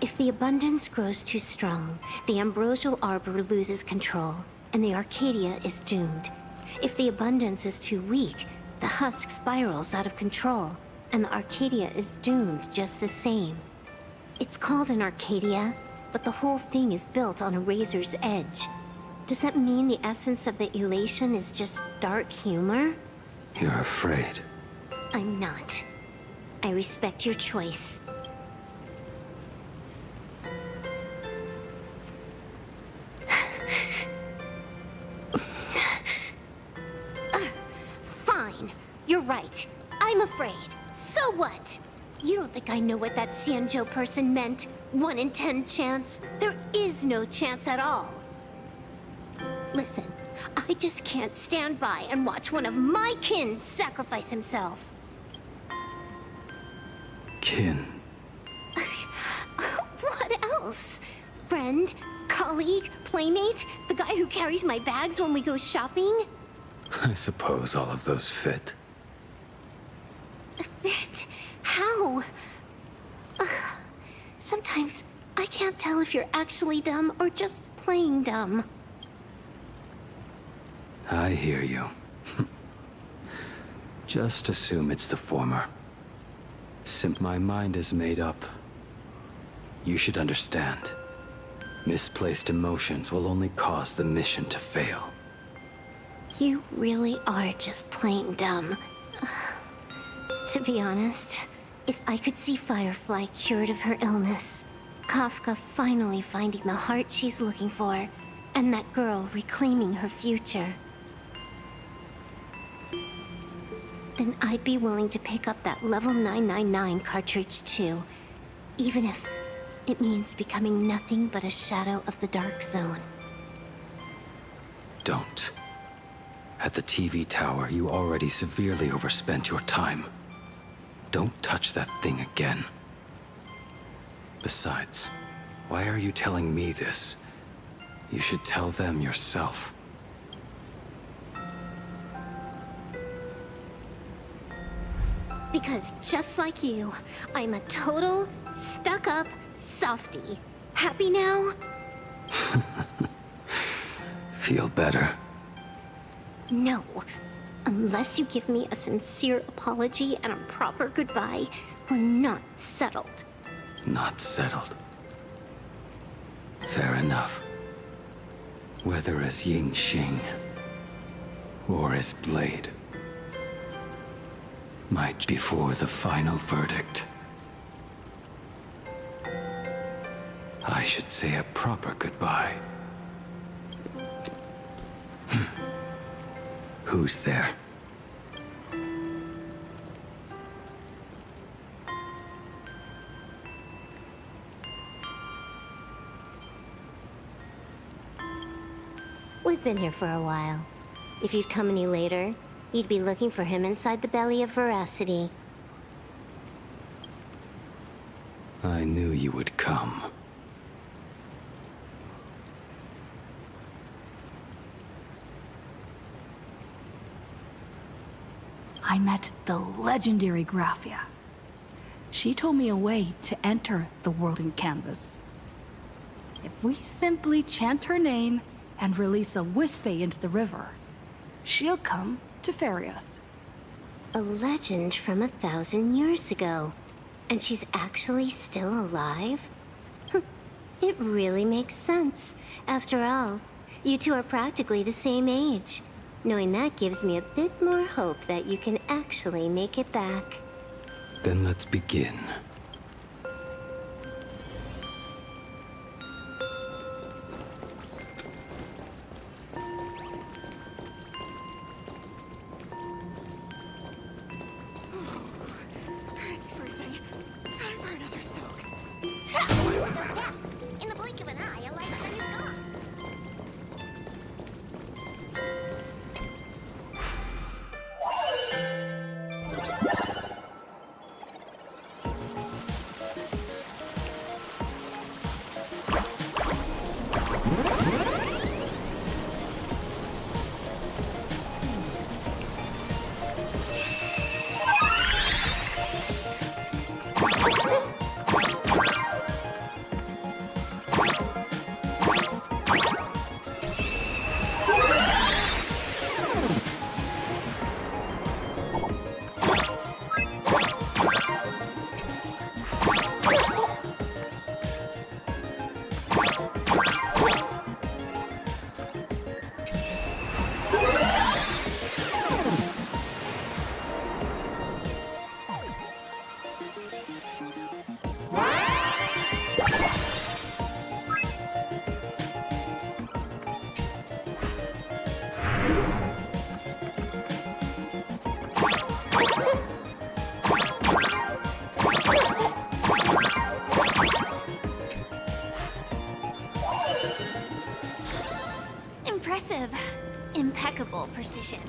If the abundance grows too strong, the ambrosial arbor loses control, and the Arcadia is doomed. If the abundance is too weak, the husk spirals out of control, and the Arcadia is doomed just the same. It's called an Arcadia, but the whole thing is built on a razor's edge. Does that mean the essence of the elation is just dark humor? You're afraid. I'm not. I respect your choice. Fine. You're right. I'm afraid. So what? You don't think I know what that Xianzhou person meant? 1 in 10 chance? There is no chance at all. Listen, I just can't stand by and watch one of my kin sacrifice himself. Kin. What else? Friend? Colleague? Playmate? The guy who carries my bags when we go shopping? I suppose all of those fit. Fit? How? Sometimes I can't tell if you're actually dumb or just playing dumb. I hear you. Just assume it's the former. My mind is made up. You should understand. Misplaced emotions will only cause the mission to fail. You really are just plain dumb. To be honest, if I could see Firefly cured of her illness, Kafka finally finding the heart she's looking for, and that girl reclaiming her future, then I'd be willing to pick up that level 999 cartridge too, even if it means becoming nothing but a shadow of the Dark Zone. Don't. At the TV tower, you already severely overspent your time. Don't touch that thing again. Besides, why are you telling me this? You should tell them yourself. Because just like you, I'm a total, stuck-up softie. Happy now? Feel better? No. Unless you give me a sincere apology and a proper goodbye, we're not settled. Not settled. Fair enough. Whether as Ying Xing or as Blade, might before the final verdict, I should say a proper goodbye. Who's there? We've been here for a while. If you'd come any later, you'd be looking for him inside the belly of Veracity. I knew you would come. I met the legendary Graphia. She told me a way to enter the world in canvas. If we simply chant her name and release a Wisfei into the river, she'll come to ferry us. A legend from 1,000 years ago. And she's actually still alive? It really makes sense. After all, you two are practically the same age. Knowing that gives me a bit more hope that you can actually make it back. Then let's begin. remarkable precision.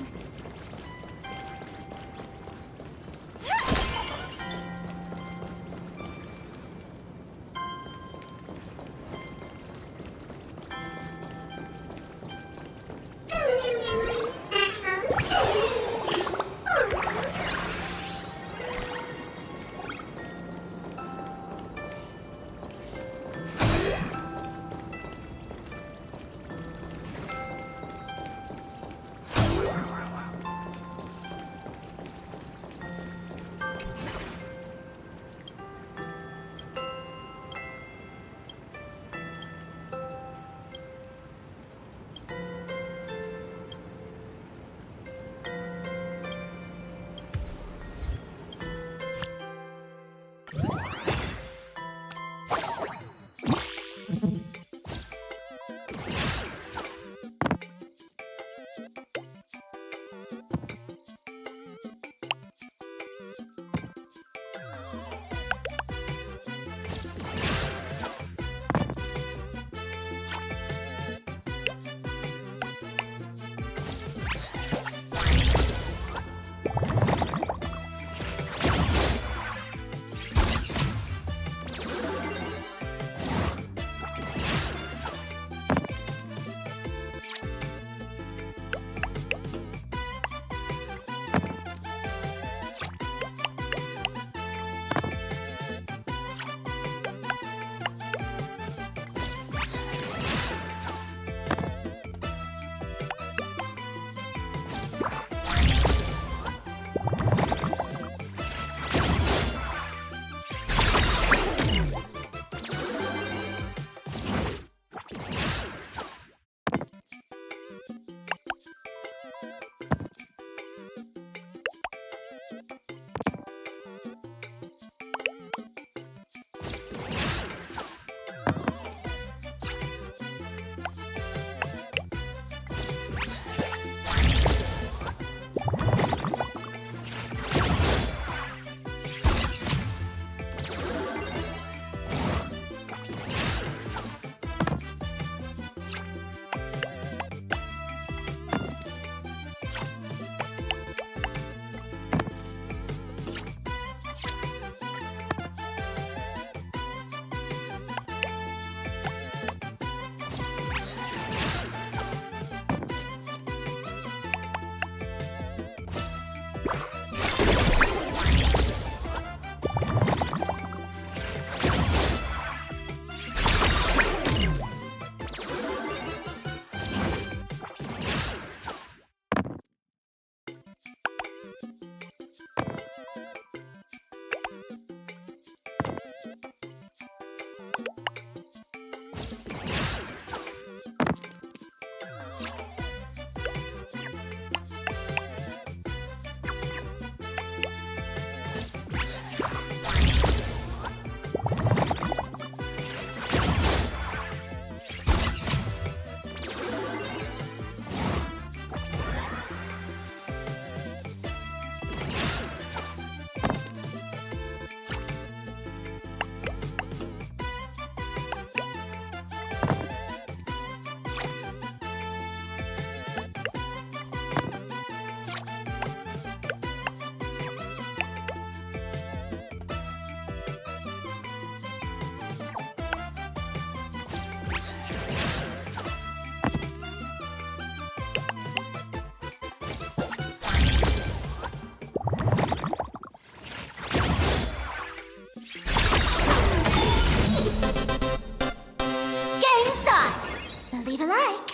Leave a like.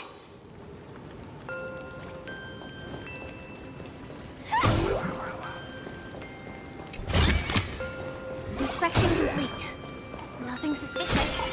Inspection complete. Nothing suspicious.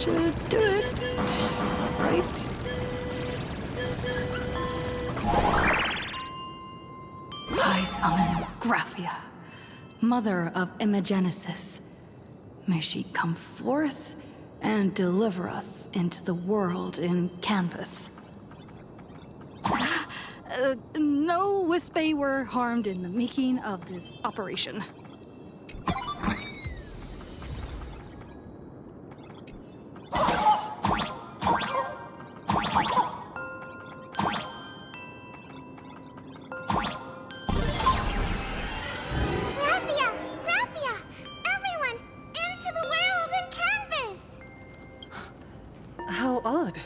should do it. Right? I summon Graphia, mother of Imogenesis. May she come forth and deliver us into the world in canvas. No Wispe were harmed in the making of this operation. How odd.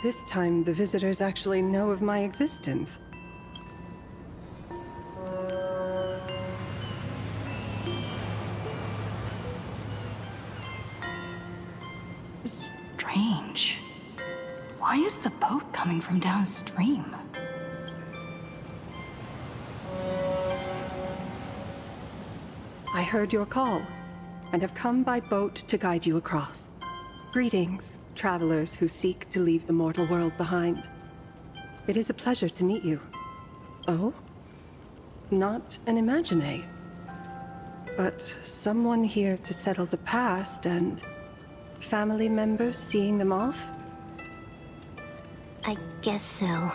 This time, the visitors actually know of my existence. Strange. Why is the boat coming from downstream? I heard your call, and have come by boat to guide you across. Greetings, travelers who seek to leave the mortal world behind. It is a pleasure to meet you. Oh? Not an Imagine, but someone here to settle the past and family members seeing them off? I guess so.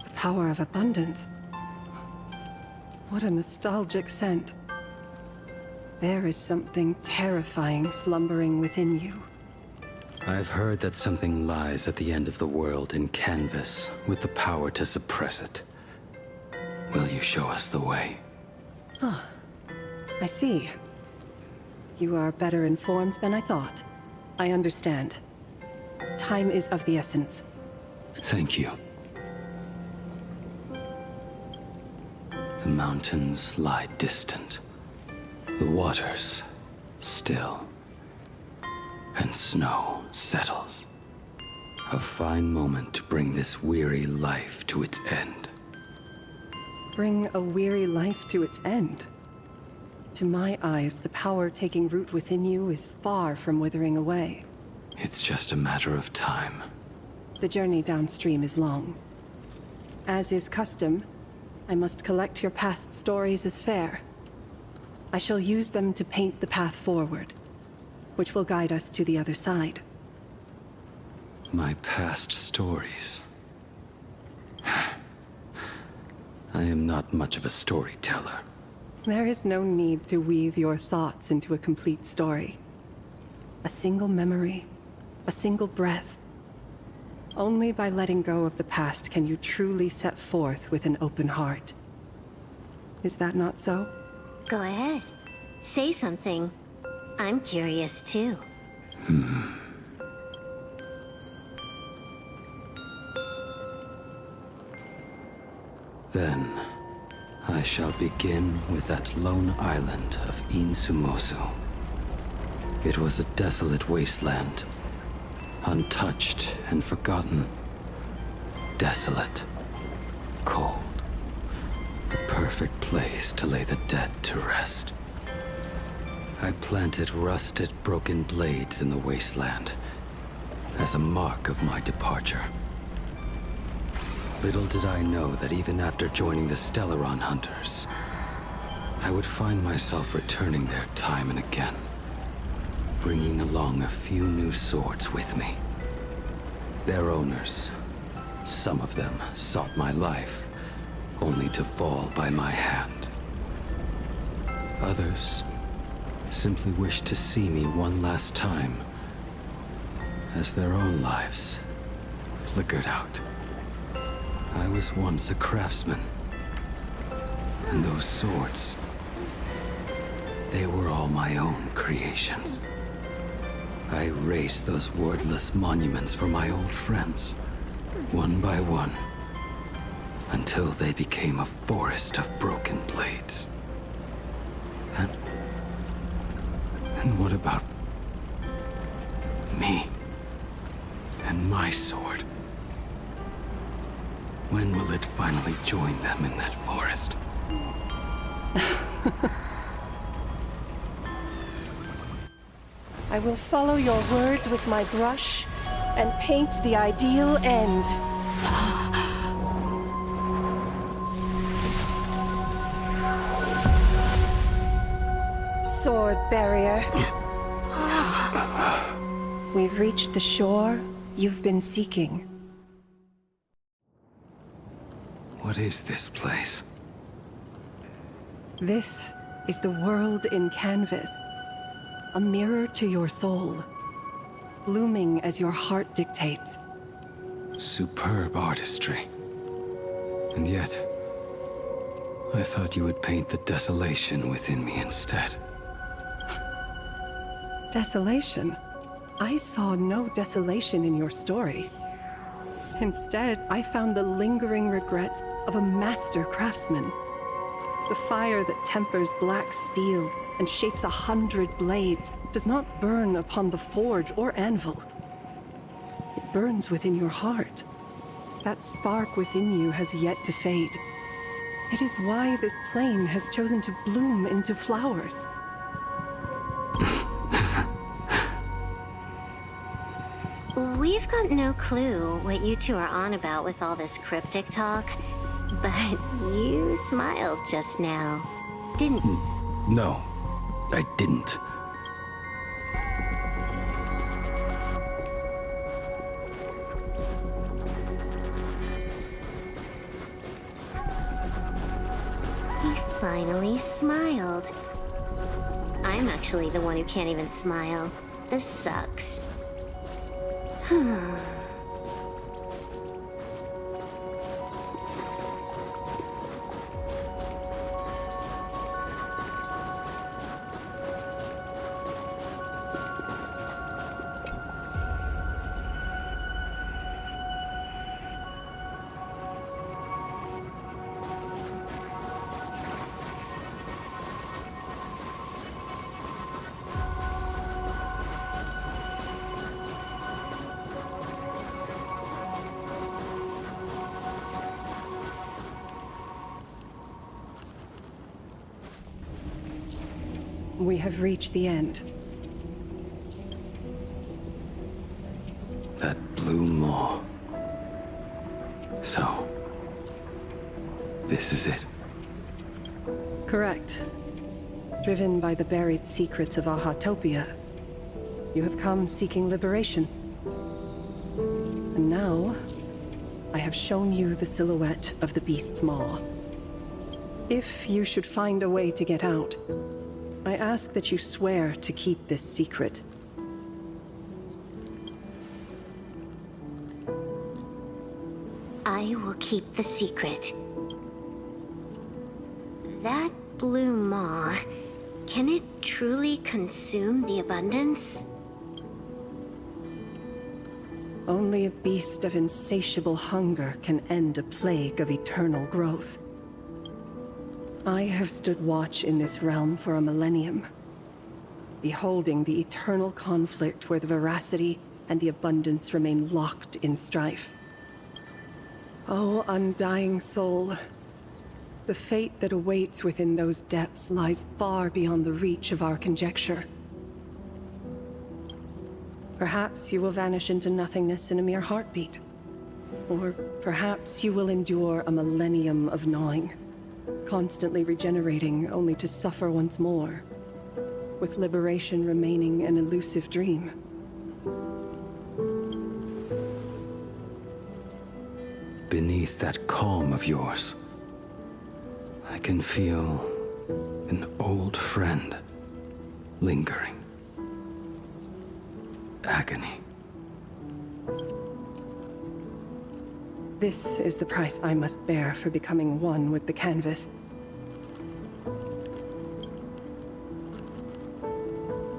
The power of abundance. What a nostalgic scent. There is something terrifying slumbering within you. I've heard that something lies at the end of the world in canvas with the power to suppress it. Will you show us the way? Ah, I see. You are better informed than I thought. I understand. Time is of the essence. Thank you. The mountains lie distant. The waters still. And snow settles. A fine moment to bring this weary life to its end. Bring a weary life to its end? To my eyes, the power taking root within you is far from withering away. It's just a matter of time. The journey downstream is long. As is custom, I must collect your past stories as fair. I shall use them to paint the path forward, which will guide us to the other side. My past stories. I am not much of a storyteller. There is no need to weave your thoughts into a complete story. A single memory, a single breath. Only by letting go of the past can you truly set forth with an open heart. Is that not so? Go ahead. Say something. I'm curious too. Then, I shall begin with that lone island of Insumosu. It was a desolate wasteland, untouched and forgotten. Desolate, cold. The perfect place to lay the dead to rest. I planted rusted, broken blades in the wasteland as a mark of my departure. Little did I know that even after joining the Stellaron Hunters, I would find myself returning there time and again, bringing along a few new swords with me. Their owners, some of them sought my life, only to fall by my hand. Others simply wished to see me one last time, as their own lives flickered out. I was once a craftsman, and those swords, they were all my own creations. I raised those wordless monuments for my old friends, one by one, until they became a forest of broken blades. And what about me and my sword? When will it finally join them in that forest? I will follow your words with my brush and paint the ideal end. Sword barrier. We've reached the shore you've been seeking. What is this place? This is the world in canvas. A mirror to your soul, blooming as your heart dictates. Superb artistry. And yet, I thought you would paint the desolation within me instead. Desolation? I saw no desolation in your story. Instead, I found the lingering regrets of a master craftsman. The fire that tempers black steel and shapes 100 blades does not burn upon the forge or anvil. It burns within your heart. That spark within you has yet to fade. It is why this plane has chosen to bloom into flowers. We've got no clue what you two are on about with all this cryptic talk, but you smiled just now, didn't you? No, I didn't. He finally smiled. I'm actually the one who can't even smile. This sucks. We have reached the end. That blue maw. So, this is it. Correct. Driven by the buried secrets of Ahatopia, you have come seeking liberation. And now, I have shown you the silhouette of the beast's maw. If you should find a way to get out, I ask that you swear to keep this secret. I will keep the secret. That blue maw, can it truly consume the abundance? Only a beast of insatiable hunger can end a plague of eternal growth. I have stood watch in this realm for a millennium, beholding the eternal conflict where the veracity and the abundance remain locked in strife. Oh, undying soul, the fate that awaits within those depths lies far beyond the reach of our conjecture. Perhaps you will vanish into nothingness in a mere heartbeat. Or perhaps you will endure a millennium of gnawing, constantly regenerating only to suffer once more, with liberation remaining an elusive dream. Beneath that calm of yours, I can feel an old friend lingering. Agony. This is the price I must bear for becoming one with the canvas.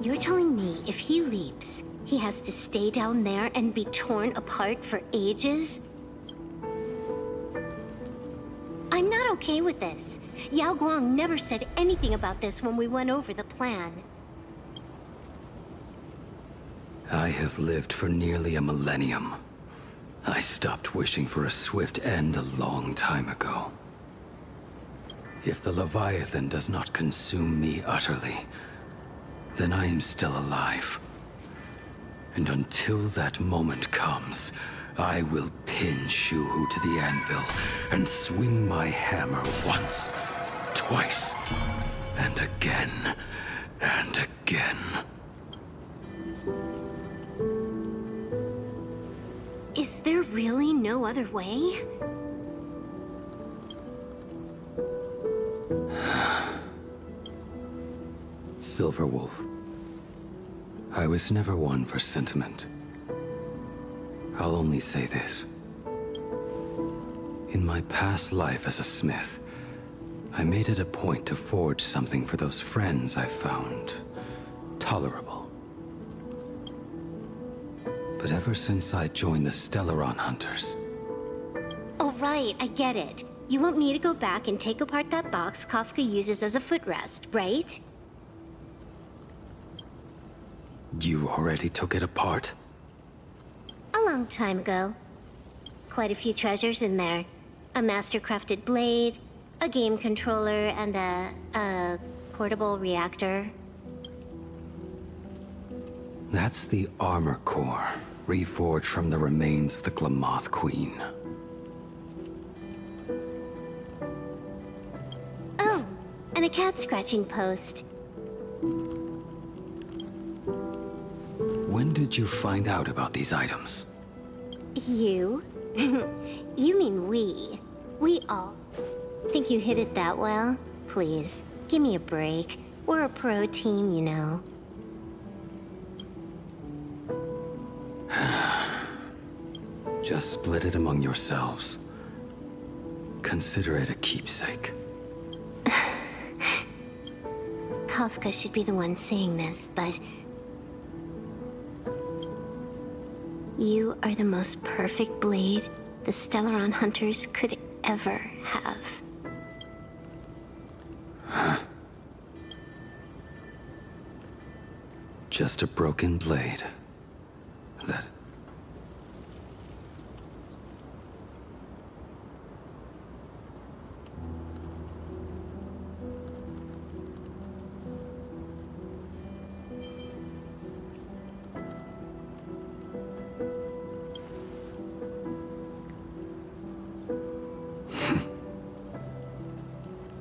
You're telling me if he leaps, he has to stay down there and be torn apart for ages? I'm not okay with this. Yao Guang never said anything about this when we went over the plan. I have lived for nearly a millennium. I stopped wishing for a swift end a long time ago. If the Leviathan does not consume me utterly, then I am still alive. And until that moment comes, I will pin Shuhu to the anvil and swing my hammer once, twice, and again, and again. Is there really no other way? Silverwolf, I was never one for sentiment. I'll only say this. In my past life as a smith, I made it a point to forge something for those friends I found tolerable. But ever since I joined the Stellaron Hunters... Oh, right, I get it. You want me to go back and take apart that box Kafka uses as a footrest, right? You already took it apart? A long time ago. Quite a few treasures in there. A master-crafted blade, a game controller, and a portable reactor. That's the armor core, reforged from the remains of the Glamoth Queen. Oh, and a cat-scratching post. When did you find out about these items? You? You mean we. We all. Think you hit it that well? Please, give me a break. We're a pro team, you know. Just split it among yourselves. Consider it a keepsake. Kafka should be the one saying this, but... You are the most perfect blade the Stellaron Hunters could ever have. Just a broken blade. That...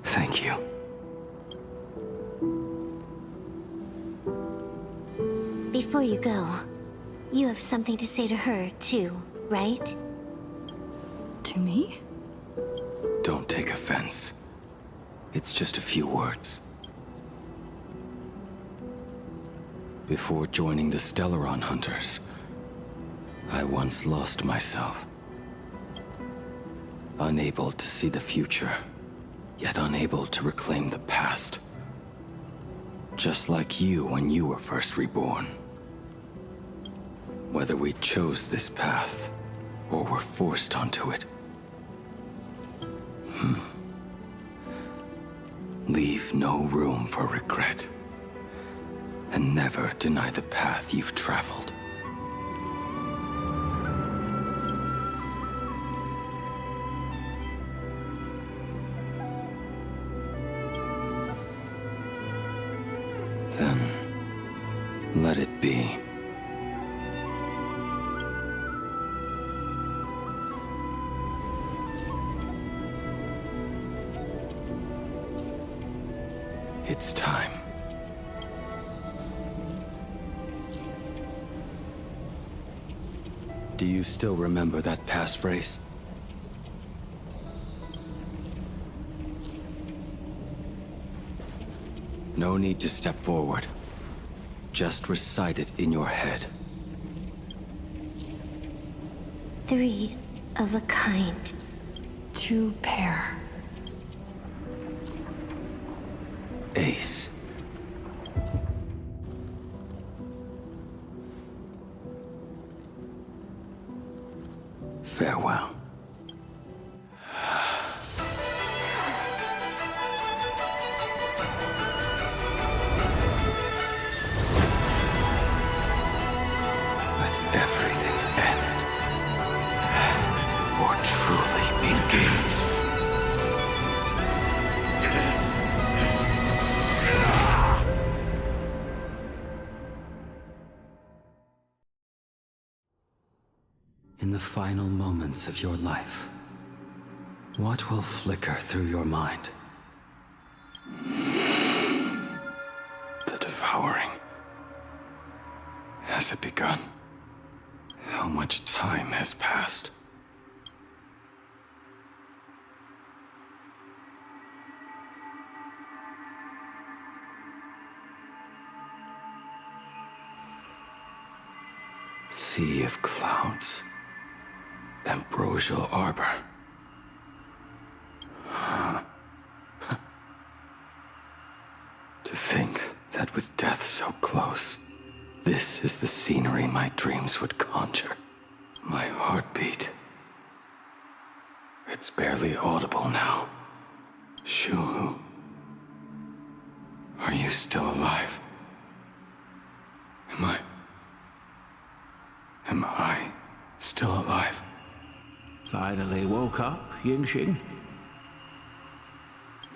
Thank you. Before you go, you have something to say to her, too, right? To me? Don't take offense. It's just a few words. Before joining the Stellaron Hunters, I once lost myself. Unable to see the future, yet unable to reclaim the past. Just like you when you were first reborn. Whether we chose this path, or were forced onto it. Leave no room for regret. And never deny the path you've traveled. Then, let it be. It's time. Do you still remember that passphrase? No need to step forward. Just recite it in your head. 3 of a kind. 2 pair. Ace. Farewell. Let everything end, or truly begin. in the final moments of your life, what will flicker through your mind? The devouring. Has it begun? How much time has passed? Sea of clouds. Ambrosial arbor. To think that with death so close, this is the scenery my dreams would conjure. My heartbeat. It's barely audible now. Shuhu. Are you still alive? Am I still alive? Finally woke up, Yingxing?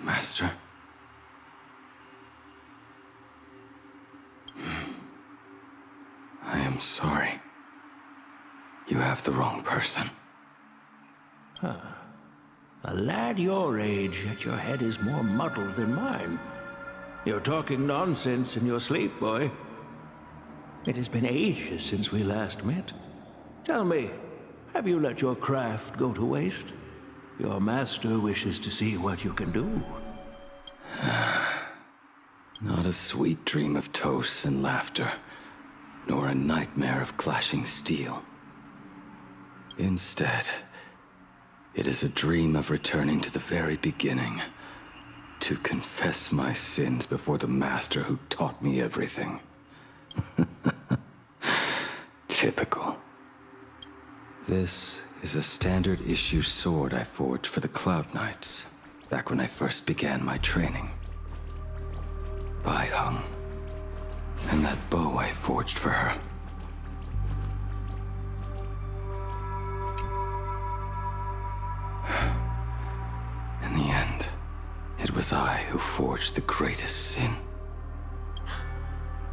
Master. I am sorry. You have the wrong person. Huh. A lad your age, yet your head is more muddled than mine. You're talking nonsense in your sleep, boy. It has been ages since we last met. Tell me, have you let your craft go to waste? Your master wishes to see what you can do. Not a sweet dream of toasts and laughter, nor a nightmare of clashing steel. Instead, it is a dream of returning to the very beginning, to confess my sins before the master who taught me everything. Typical. This is a standard issue sword I forged for the Cloud Knights, back when I first began my training. Bai Hung. And that bow I forged for her. In the end, it was I who forged the greatest sin.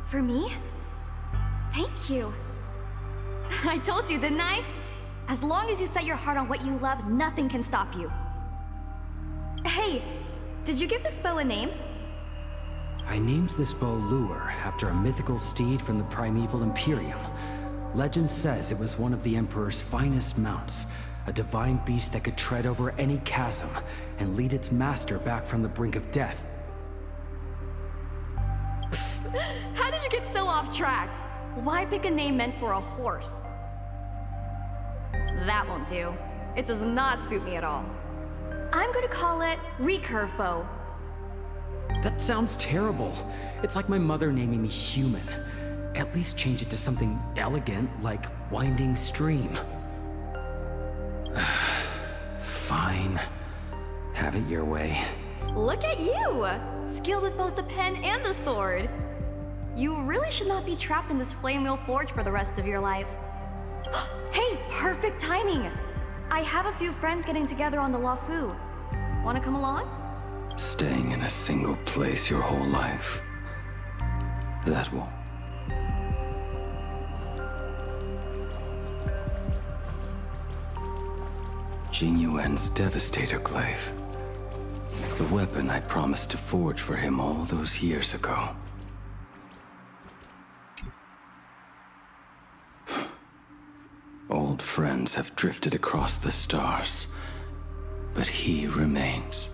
For me? Thank you. I told you, didn't I? As long as you set your heart on what you love, nothing can stop you. Hey, did you give this bow a name? I named this bow Lure after a mythical steed from the primeval Imperium. Legend says it was one of the Emperor's finest mounts, a divine beast that could tread over any chasm and lead its master back from the brink of death. How did you get so off track? Why pick a name meant for a horse? That won't do. It does not suit me at all. I'm gonna call it Recurve Bow. That sounds terrible. It's like my mother naming me Human. At least change it to something elegant, like Winding Stream. Fine. Have it your way. Look at you! Skilled with both the pen and the sword. You really should not be trapped in this flame wheel forge for the rest of your life. Hey, perfect timing! I have a few friends getting together on the Luofu. Wanna come along? Staying in a single place your whole life. That will... Jing Yuan's Devastator Glaive. The weapon I promised to forge for him all those years ago. Old friends have drifted across the stars, but he remains.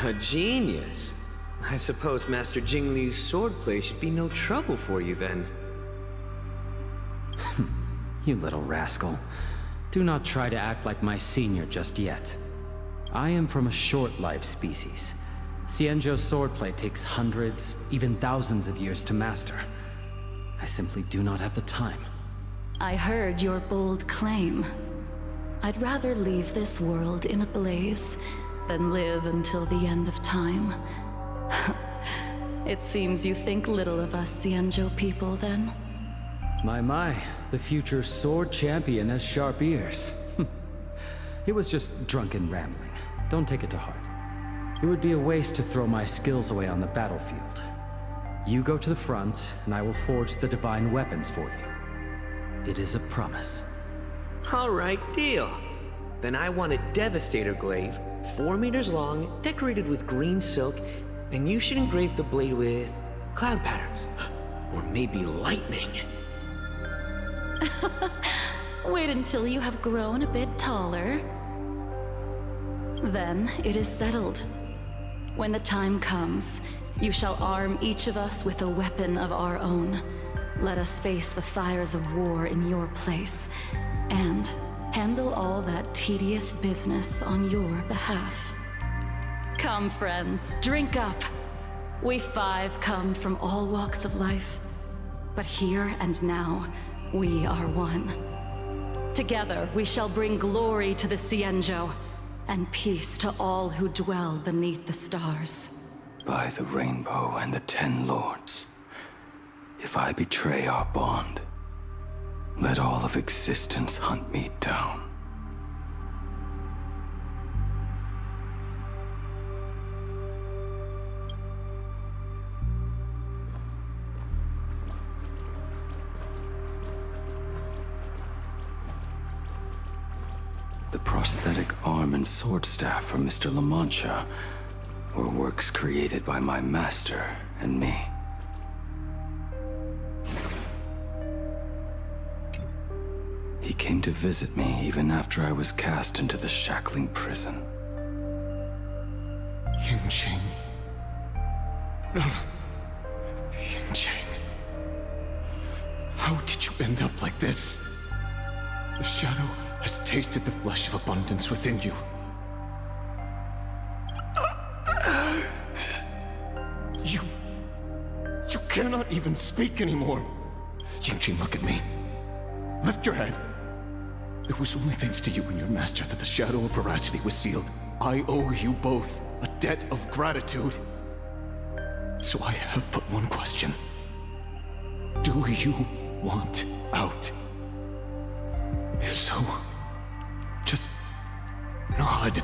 A genius. I suppose Master Jingli's swordplay should be no trouble for you then. You little rascal. Do not try to act like my senior just yet. I am from a short-lived species. Xianzhou's swordplay takes hundreds, even thousands of years to master. I simply do not have the time. I heard your bold claim. I'd rather leave this world in a blaze than live until the end of time. It seems you think little of us Xianzhou people, then? My, the future sword champion has sharp ears. It was just drunken rambling. Don't take it to heart. It would be a waste to throw my skills away on the battlefield. You go to the front, and I will forge the divine weapons for you. It is a promise. All right, deal. Then I want a Devastator glaive, 4 meters long, decorated with green silk, and you should engrave the blade with cloud patterns. Or maybe lightning. Wait until you have grown a bit taller. Then it is settled. When the time comes, you shall arm each of us with a weapon of our own. Let us face the fires of war in your place, and handle all that tedious business on your behalf. Come, friends, drink up. We 5 come from all walks of life, but here and now, we are one. Together, we shall bring glory to the Cienjo, and peace to all who dwell beneath the stars. By the rainbow and the 10 lords, if I betray our bond, let all of existence hunt me down. The prosthetic arm and sword staff from Mr. La Mancha were works created by my master and me. He came to visit me even after I was cast into the shackling prison. Ying-Ching. Ying-Ching. How did you end up like this? The shadow has tasted the flesh of abundance within you. You cannot even speak anymore. Ying-Ching, look at me. Lift your head. It was only thanks to you and your master that the shadow of veracity was sealed. I owe you both a debt of gratitude. So I have but one question. Do you want out? If so, just nod.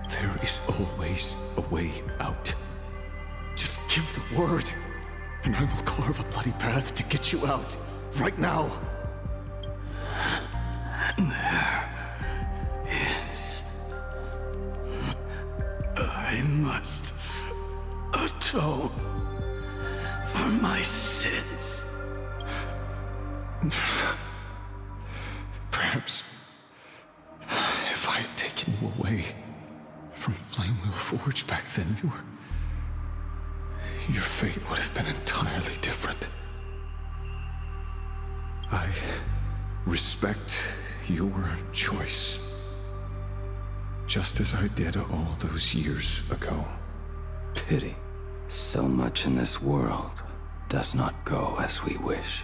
There is always a way out. Just give the word, and I will carve a bloody path to get you out, right now. There is. I must atone for my sins. Perhaps if I had taken you away from Flamewheel Forge back then, your fate would have been entirely different. I respect your choice, just as I did all those years ago. Pity. So much in this world does not go as we wish.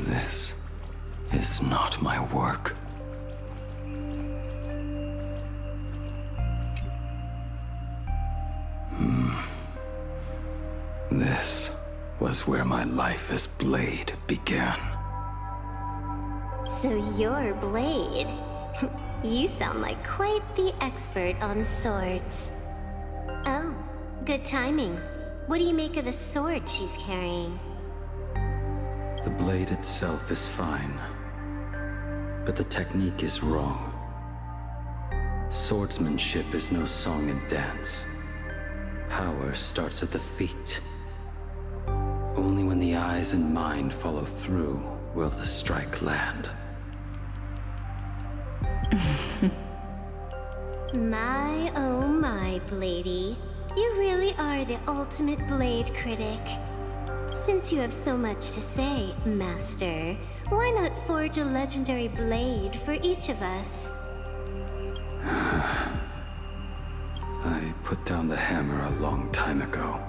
This is not my work. This was where my life as Blade began. So you're Blade. You sound like quite the expert on swords. Oh, good timing. What do you make of the sword she's carrying? The blade itself is fine, but the technique is wrong. Swordsmanship is no song and dance. Power starts at the feet. Only when the eyes and mind follow through will the strike land. My, oh my, Bladey. You really are the ultimate blade critic. Since you have so much to say, Master, why not forge a legendary blade for each of us? I put down the hammer a long time ago.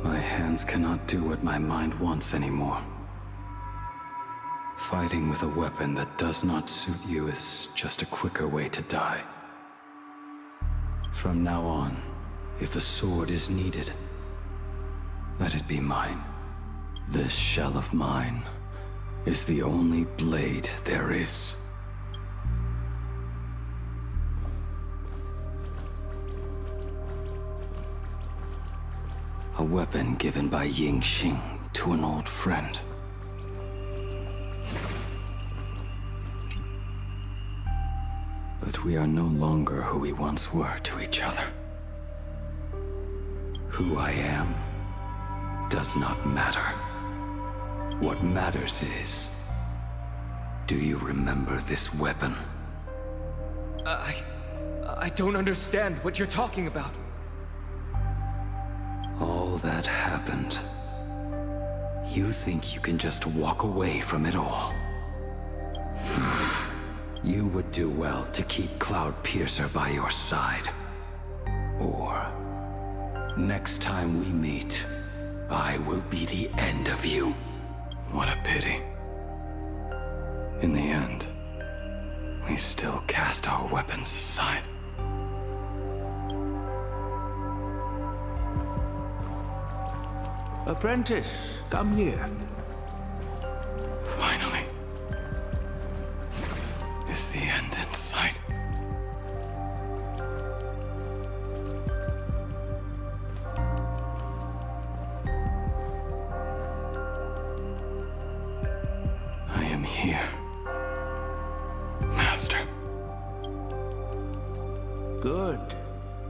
My hands cannot do what my mind wants anymore. Fighting with a weapon that does not suit you is just a quicker way to die. From now on, if a sword is needed, let it be mine. This shell of mine is the only blade there is. A weapon given by Ying Xing to an old friend. But we are no longer who we once were to each other. Who I am does not matter. What matters is, do you remember this weapon? I don't understand what you're talking about. All that happened. You think you can just walk away from it all? You would do well to keep Cloud Piercer by your side. Or, next time we meet, I will be the end of you. What a pity. In the end, we still cast our weapons aside. Apprentice, come here. Finally. Is the end in sight? I am here, Master. Good.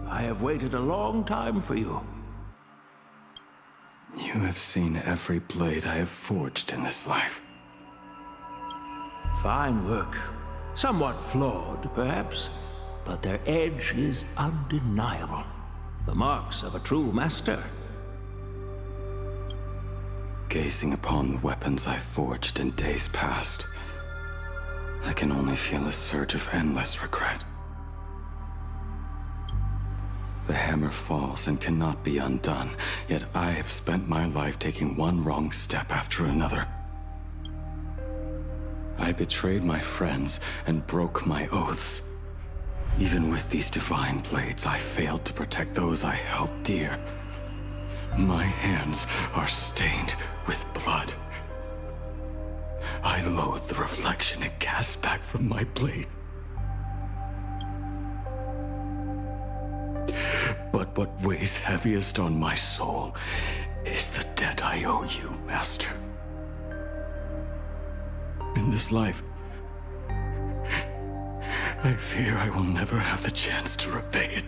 I have waited a long time for you. You have seen every blade I have forged in this life. Fine work. Somewhat flawed, perhaps, but their edge is undeniable. The marks of a true master. Gazing upon the weapons I forged in days past, I can only feel a surge of endless regret. The hammer falls and cannot be undone, yet I have spent my life taking one wrong step after another. I betrayed my friends and broke my oaths. Even with these divine blades, I failed to protect those I held dear. My hands are stained with blood. I loathe the reflection it casts back from my blade. But what weighs heaviest on my soul is the debt I owe you, Master. In this life, I fear I will never have the chance to repay it.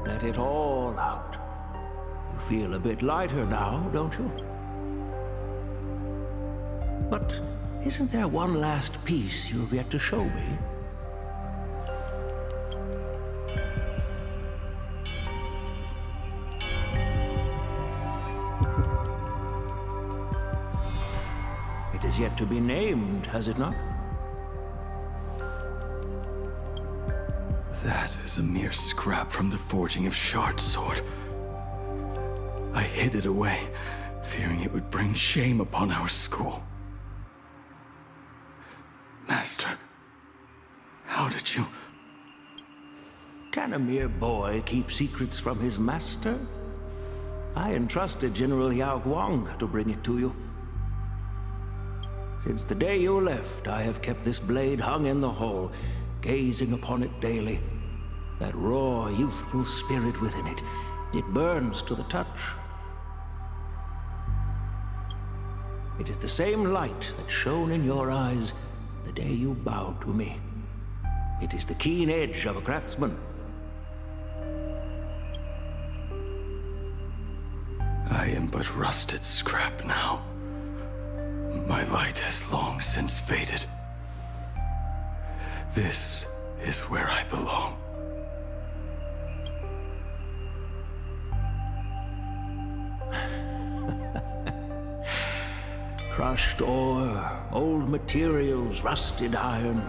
Let it all out. You feel a bit lighter now, don't you? But isn't there one last piece you've yet to show me? It is yet to be named, has it not? That is a mere scrap from the forging of Shard's sword. I hid it away, fearing it would bring shame upon our school. Master, how did you... Can a mere boy keep secrets from his master? I entrusted General Yao Guang to bring it to you. Since the day you left, I have kept this blade hung in the hall, gazing upon it daily. That raw, youthful spirit within it, it burns to the touch. It is the same light that shone in your eyes the day you bowed to me. It is the keen edge of a craftsman. I am but rusted scrap now. My light has long since faded. This is where I belong. Crushed ore, old materials, rusted iron.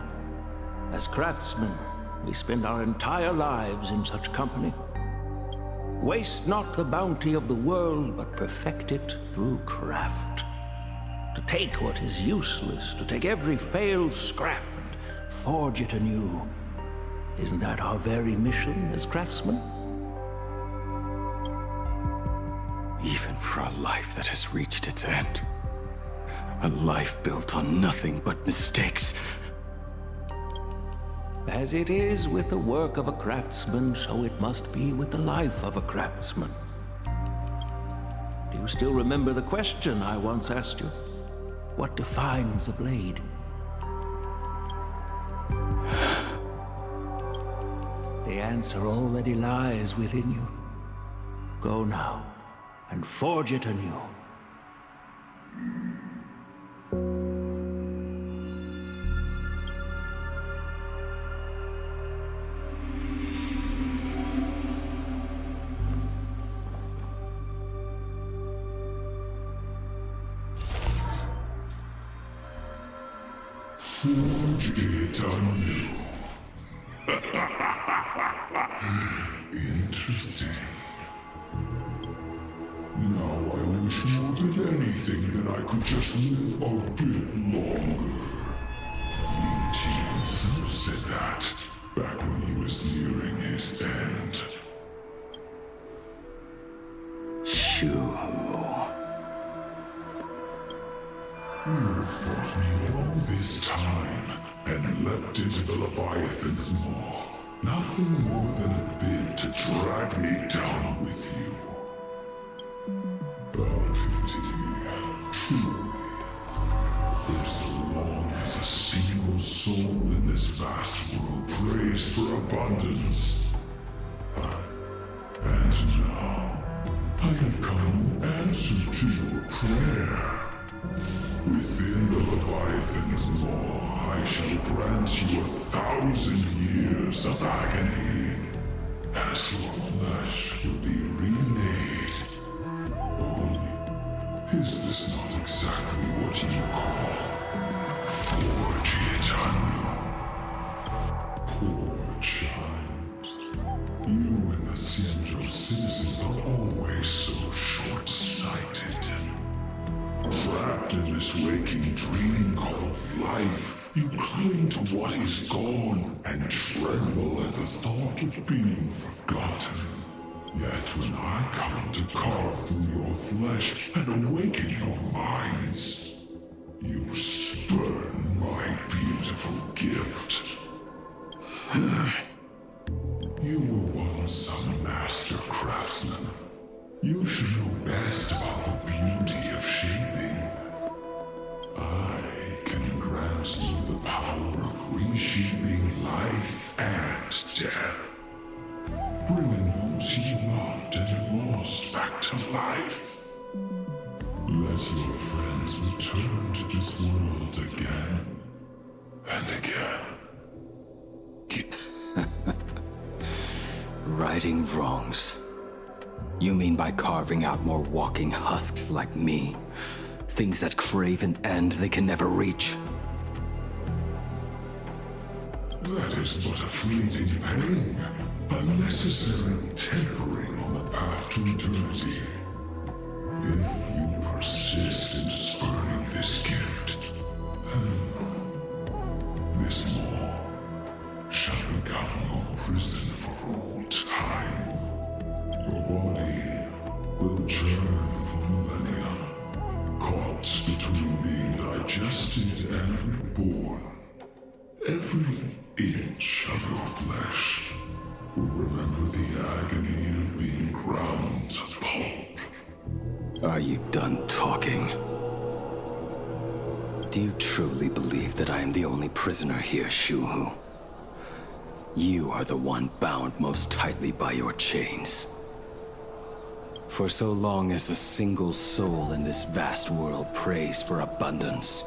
As craftsmen, we spend our entire lives in such company. Waste not the bounty of the world, but perfect it through craft. To take what is useless, to take every failed scrap and forge it anew. Isn't that our very mission as craftsmen? Even for a life that has reached its end. A life built on nothing but mistakes. As it is with the work of a craftsman, so it must be with the life of a craftsman. Do you still remember the question I once asked you? What defines a blade? The answer already lies within you. Go now, and forge it anew. Forge it anew. Interesting. Now I wish more than anything that I could just live a bit longer. Ying Qi himself said that back when he was nearing his end. Shu-Hu. You fought me all this time and leapt into the Leviathan's maw. Nothing more than a bid to drag me down with you. Pity, truly. For so long as a single soul in this vast world prays for abundance. And now, I have come in answer to your prayer. Within the Leviathan's maw, I shall grant you 1,000 years of agony, as your flesh will be remade. Only, is this not exactly what you call forge it anew? Poor child. You and the Xianzhou citizens are always so short-sighted. Trapped in this waking dream called life, you cling to what is gone and tremble at the thought of being forgotten. Yet when I come to carve through your flesh and awaken your minds, you spurn my beautiful gift. You were once a master craftsman. You should know best about the beauty of shaping. I can grant you the power of reshaping life and death. Bringing those you loved and lost back to life. Let your friends return to this world again and again. Righting wrongs. You mean by carving out more walking husks like me? Things that crave an end they can never reach? That is but a fleeting pang, a necessary tempering on the path to eternity. If you persist in spurning this gift, this maw shall become your prison for all time. Your body will churn for millennia, caught between being digested and reborn. Every inch of your flesh will remember the agony of being ground to pulp. Are you done talking? Do you truly believe that I am the only prisoner here, Shu-Hu? You are the one bound most tightly by your chains. For so long as a single soul in this vast world prays for abundance,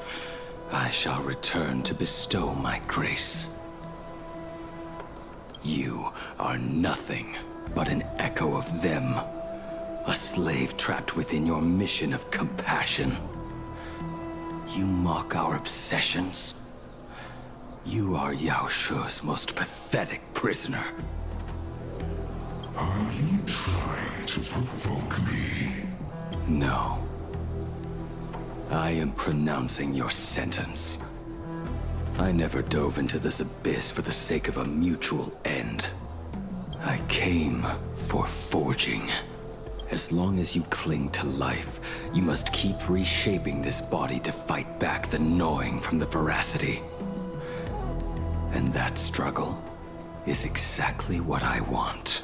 I shall return to bestow my grace. You are nothing but an echo of them, a slave trapped within your mission of compassion. You mock our obsessions. You are Yao Shu's most pathetic prisoner. Are you trying to provoke me? No. I am pronouncing your sentence. I never dove into this abyss for the sake of a mutual end. I came for forging. As long as you cling to life, you must keep reshaping this body to fight back the gnawing from the veracity. And that struggle is exactly what I want.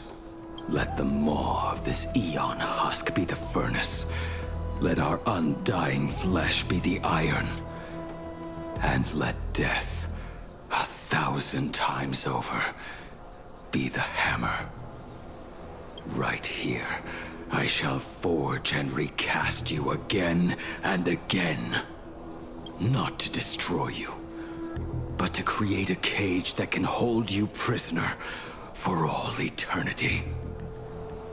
Let the maw of this Eon husk be the furnace. Let our undying flesh be the iron. And let death, 1,000 times over, be the hammer. Right here, I shall forge and recast you again and again. Not to destroy you, but to create a cage that can hold you prisoner for all eternity.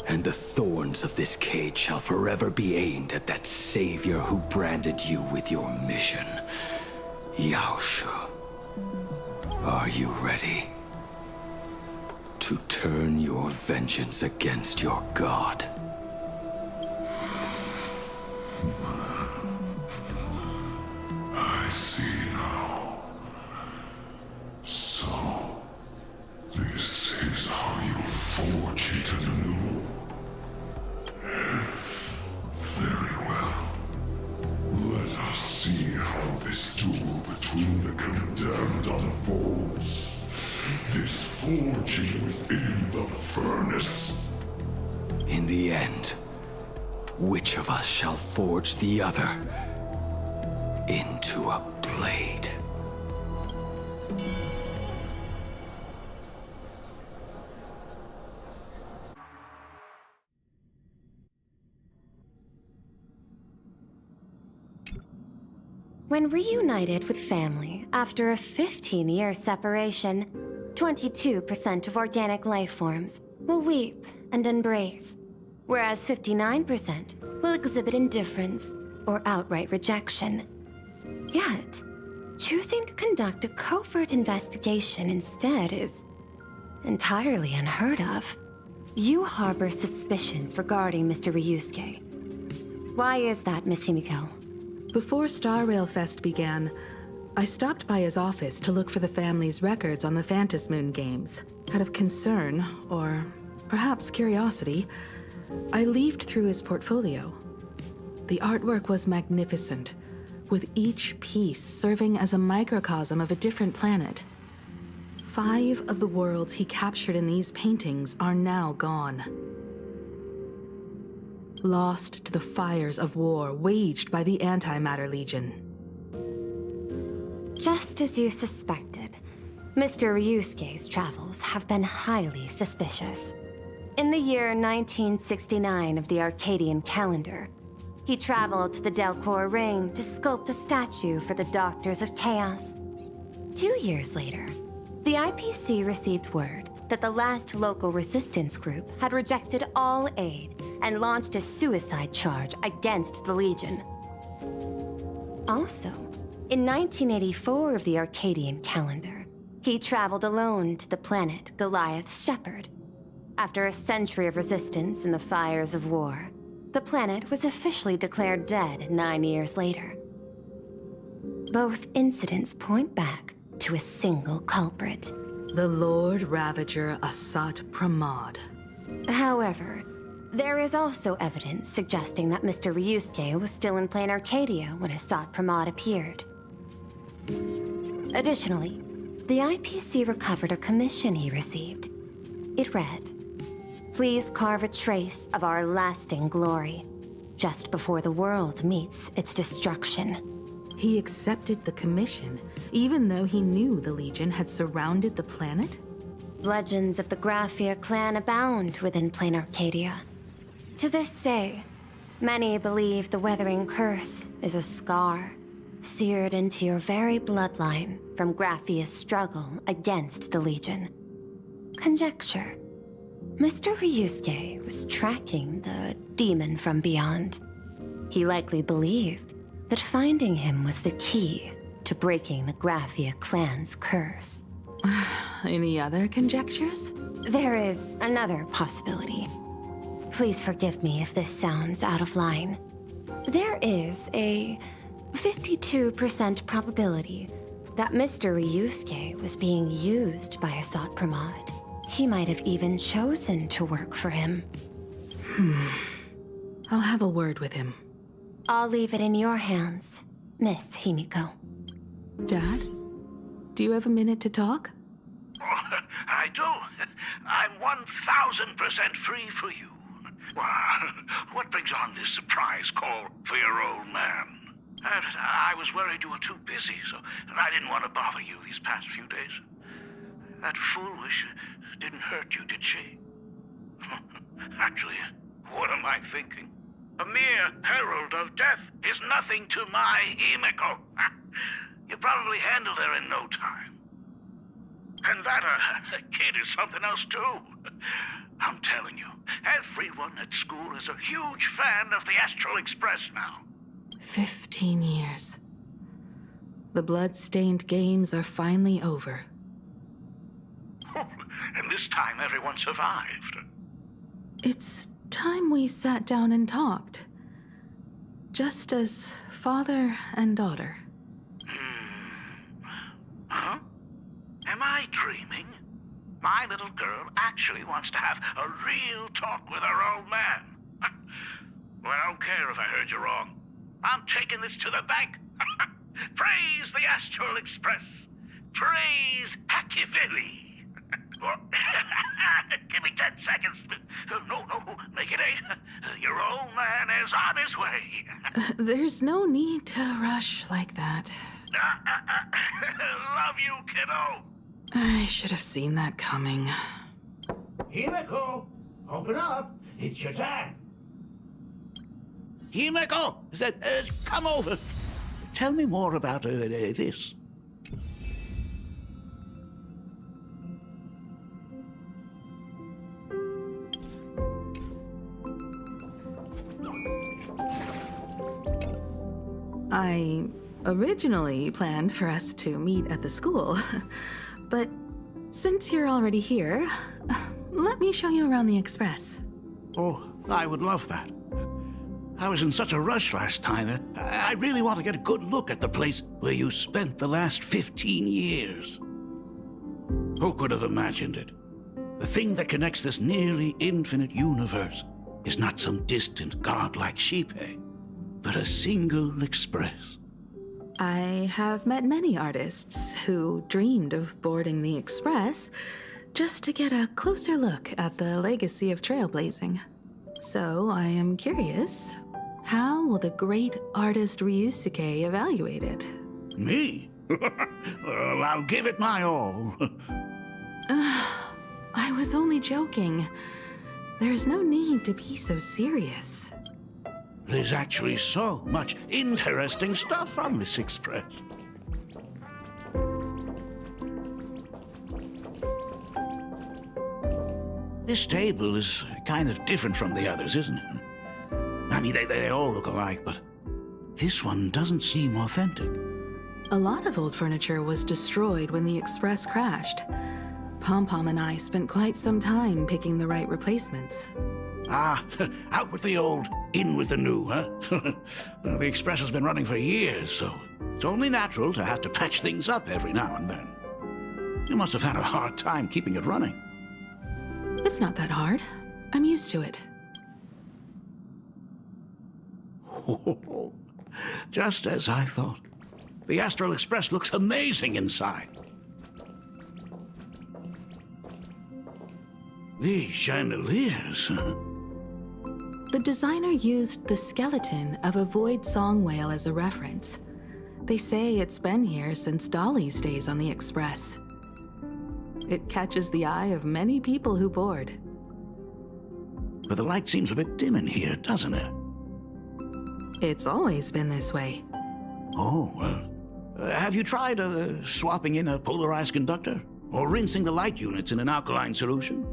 And the thorns of this cage shall forever be aimed at that savior who branded you with your mission. Yaosha. Are you ready? To turn your vengeance against your god. I see now. So, this is how you forge it anew. Very well. Let us see how this duel between the condemned unfolds. This forging within the furnace. In the end, which of us shall forge the other into a blade? When reunited with family after a 15-year separation, 22% of organic life forms will weep and embrace, whereas 59% will exhibit indifference or outright rejection. Yet, choosing to conduct a covert investigation instead is entirely unheard of. You harbor suspicions regarding Mr. Ryusuke. Why is that, Miss Himiko? Before Star Rail Fest began, I stopped by his office to look for the family's records on the Phantom Moon games. Out of concern, or perhaps curiosity, I leafed through his portfolio. The artwork was magnificent, with each piece serving as a microcosm of a different planet. 5 of the worlds he captured in these paintings are now gone. Lost to the fires of war waged by the Antimatter Legion. Just as you suspected, Mr. Ryusuke's travels have been highly suspicious. In the year 1969 of the Arcadian calendar, he traveled to the Delcor Ring to sculpt a statue for the Doctors of Chaos. 2 years later, the IPC received word that the last local resistance group had rejected all aid and launched a suicide charge against the Legion. Also, in 1984 of the Arcadian calendar, he traveled alone to the planet Goliath's Shepherd. After a century of resistance in the fires of war, the planet was officially declared dead 9 years later. Both incidents point back to a single culprit. The Lord Ravager Asat Pramod. However, there is also evidence suggesting that Mr. Ryusuke was still in Plain Arcadia when Asat Pramod appeared. Additionally, the IPC recovered a commission he received. It read, "Please carve a trace of our lasting glory, just before the world meets its destruction." He accepted the commission, even though he knew the Legion had surrounded the planet? Legends of the Graphia clan abound within Plain Arcadia. To this day, many believe the Weathering Curse is a scar, seared into your very bloodline from Graphia's struggle against the Legion. Conjecture. Mr. Ryusuke was tracking the demon from beyond. He likely believed that finding him was the key to breaking the Graphia clan's curse. Any other conjectures? There is another possibility. Please forgive me if this sounds out of line. There is a 52% probability that Mr. Ryusuke was being used by Asat Pramod. He might have even chosen to work for him. I'll have a word with him. I'll leave it in your hands, Miss Himiko. Dad? Do you have a minute to talk? I do. I'm 1,000% free for you. What brings on this surprise call for your old man? I was worried you were too busy, so I didn't want to bother you these past few days. That foolish didn't hurt you, did she? Actually, what am I thinking? A mere herald of death is nothing to my Himeko. You probably handled her in no time. And that kid is something else too. I'm telling you, everyone at school is a huge fan of the Astral Express now. 15 years. The blood-stained games are finally over. And this time everyone survived. It's time we sat down and talked. Just as father and daughter. Huh? Am I dreaming? My little girl actually wants to have a real talk with her old man. Well, I don't care if I heard you wrong. I'm taking this to the bank. Praise the Astral Express. Praise Hackivili. Give me 10 seconds. No, make it 8. Your old man is on his way. There's no need to rush like that. Love you, kiddo. I should have seen that coming. Himeko, open up. It's your dad. Himeko, come over. Tell me more about this. I originally planned for us to meet at the school, but since you're already here, let me show you around the Express. Oh, I would love that. I was in such a rush last time. I really want to get a good look at the place where you spent the last 15 years. Who could have imagined it? The thing that connects this nearly infinite universe is not some distant godlike Shipe, but a single express. I have met many artists who dreamed of boarding the Express just to get a closer look at the legacy of trailblazing. So I am curious, how will the great artist Ryusuke evaluate it? Me? Well, I'll give it my all. I was only joking. There's no need to be so serious. There's actually so much interesting stuff on this express. This table is kind of different from the others, isn't it? I mean, they all look alike, but this one doesn't seem authentic. A lot of old furniture was destroyed when the Express crashed. Pom-Pom and I spent quite some time picking the right replacements. Ah, out with the old, in with the new, huh? Well, the Express has been running for years, so it's only natural to have to patch things up every now and then. You must have had a hard time keeping it running. It's not that hard. I'm used to it. Just as I thought. The Astral Express looks amazing inside. These chandeliers, huh? The designer used the skeleton of a void song whale as a reference. They say it's been here since Dolly's days on the Express. It catches the eye of many people who board. But the light seems a bit dim in here, doesn't it? It's always been this way. Oh, well. Have you tried swapping in a polarized conductor? Or rinsing the light units in an alkaline solution?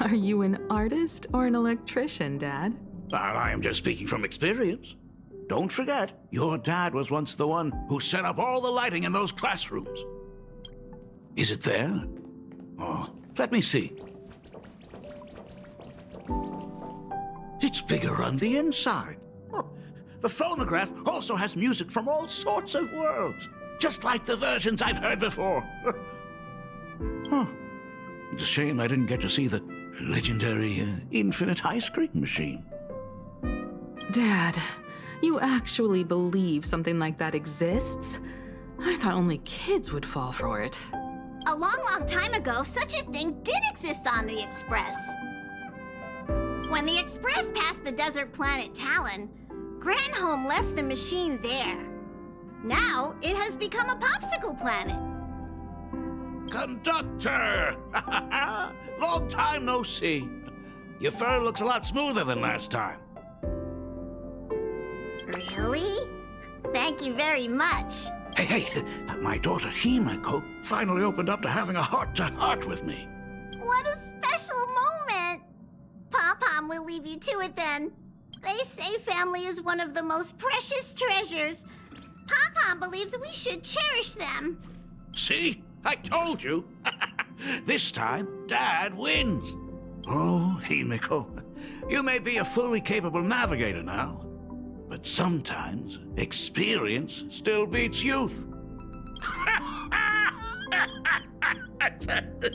Are you an artist or an electrician, Dad? I am just speaking from experience. Don't forget, your dad was once the one who set up all the lighting in those classrooms. Is it there? Oh, let me see. It's bigger on the inside. Oh, the phonograph also has music from all sorts of worlds, just like the versions I've heard before. Huh. It's a shame I didn't get to see the legendary infinite ice cream machine. Dad, you actually believe something like that exists? I thought only kids would fall for it. A long time ago, such a thing did exist on the Express. When the Express passed the desert planet Talon, Granholm left the machine there. Now, it has become a popsicle planet. Conductor! Long time no see. Your fur looks a lot smoother than last time. Really? Thank you very much. Hey, my daughter Himeko finally opened up to having a heart-to-heart with me. What a special moment! Pom-Pom will leave you to it then. They say family is one of the most precious treasures. Pom-Pom believes we should cherish them. See? I told you. This time, Dad wins. Oh, Himeko, you may be a fully capable navigator now, but sometimes experience still beats youth.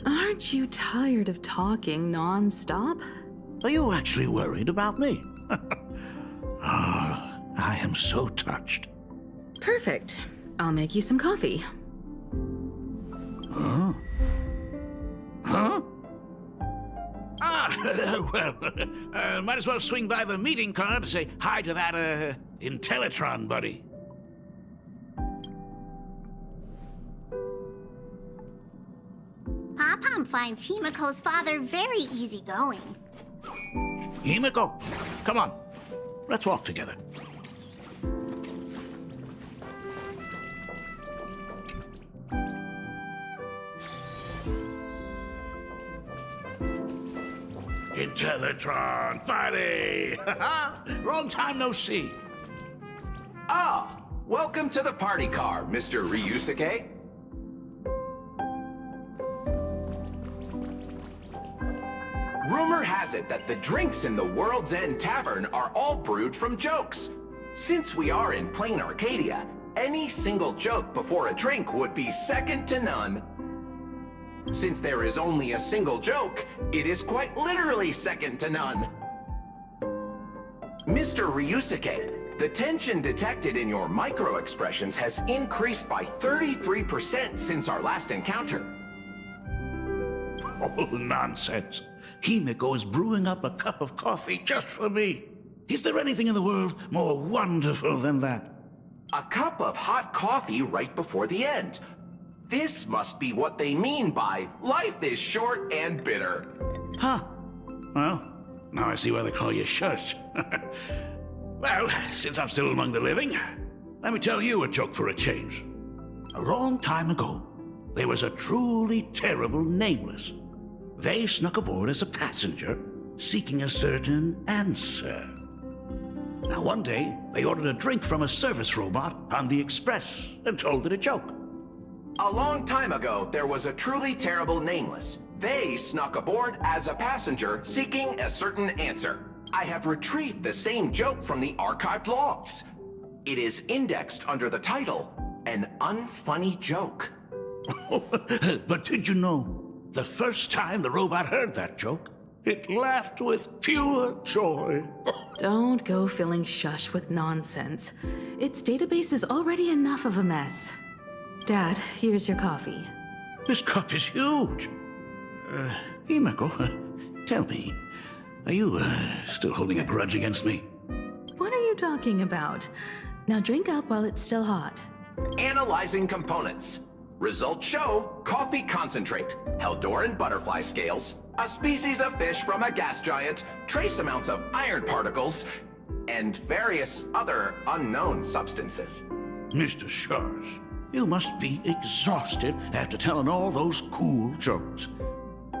Aren't you tired of talking non-stop? Are you actually worried about me? I am so touched. Perfect. I'll make you some coffee. Huh? Huh? Might as well swing by the meeting car to say hi to that, Intellitron buddy. Pom-Pom finds Himeko's father very easygoing. Himeko, come on. Let's walk together. Intellitron, buddy! Long time no see. Ah, welcome to the party car, Mr. Ryusuke. Rumor has it that the drinks in the World's End Tavern are all brewed from jokes. Since we are in plain Arcadia, any single joke before a drink would be second to none. Since there is only a single joke, it is quite literally second to none. Mr. Ryusuke, the tension detected in your micro-expressions has increased by 33% since our last encounter. Oh, nonsense. Himeko is brewing up a cup of coffee just for me. Is there anything in the world more wonderful than that? A cup of hot coffee right before the end. This must be what they mean by life is short and bitter. Huh. Well, now I see why they call you Shush. Well, since I'm still among the living, let me tell you a joke for a change. A long time ago, there was a truly terrible nameless. They snuck aboard as a passenger, seeking a certain answer. Now, one day, they ordered a drink from a service robot on the Express and told it a joke. A long time ago, there was a truly terrible nameless. They snuck aboard as a passenger, seeking a certain answer. I have retrieved the same joke from the archived logs. It is indexed under the title, An Unfunny Joke. But did you know, the first time the robot heard that joke, it laughed with pure joy. Don't go filling Shush with nonsense. Its database is already enough of a mess. Dad, here's your coffee. This cup is huge. Himeko, tell me, are you still holding a grudge against me? What are you talking about? Now drink up while it's still hot. Analyzing components. Results show coffee concentrate, Heldoran butterfly scales, a species of fish from a gas giant, trace amounts of iron particles, and various other unknown substances. Mr. Shush, you must be exhausted after telling all those cool jokes.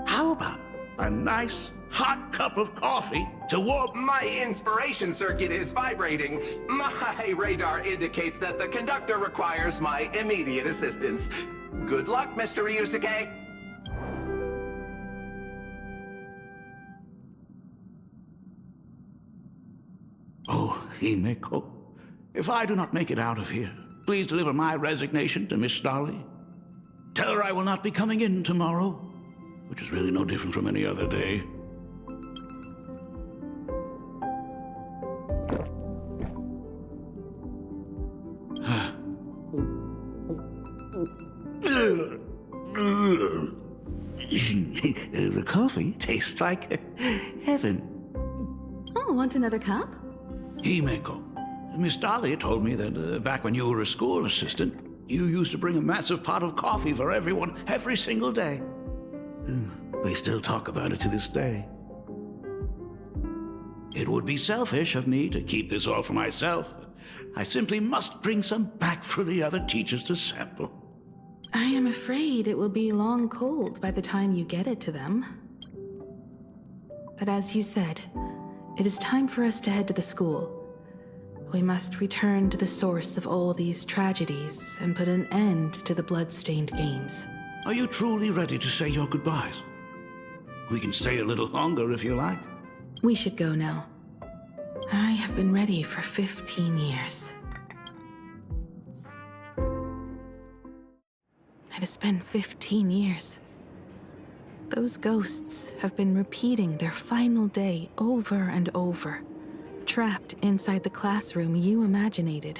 How about a nice hot cup of coffee to warm... My inspiration circuit is vibrating. My radar indicates that the conductor requires my immediate assistance. Good luck, Mr. Ryusuke. Oh, Himeko, if I do not make it out of here, please deliver my resignation to Miss Dolly. Tell her I will not be coming in tomorrow, which is really no different from any other day. coffee tastes like heaven. Oh, want another cup? Himeko, Miss Dahlia told me that back when you were a school assistant, you used to bring a massive pot of coffee for everyone every single day. They still talk about it to this day. It would be selfish of me to keep this all for myself. I simply must bring some back for the other teachers to sample. I am afraid it will be long cold by the time you get it to them. But as you said, it is time for us to head to the school. We must return to the source of all these tragedies and put an end to the blood-stained games. Are you truly ready to say your goodbyes? We can stay a little longer if you like. We should go now. I have been ready for 15 years. It has been 15 years. Those ghosts have been repeating their final day over and over, trapped inside the classroom you imaginated.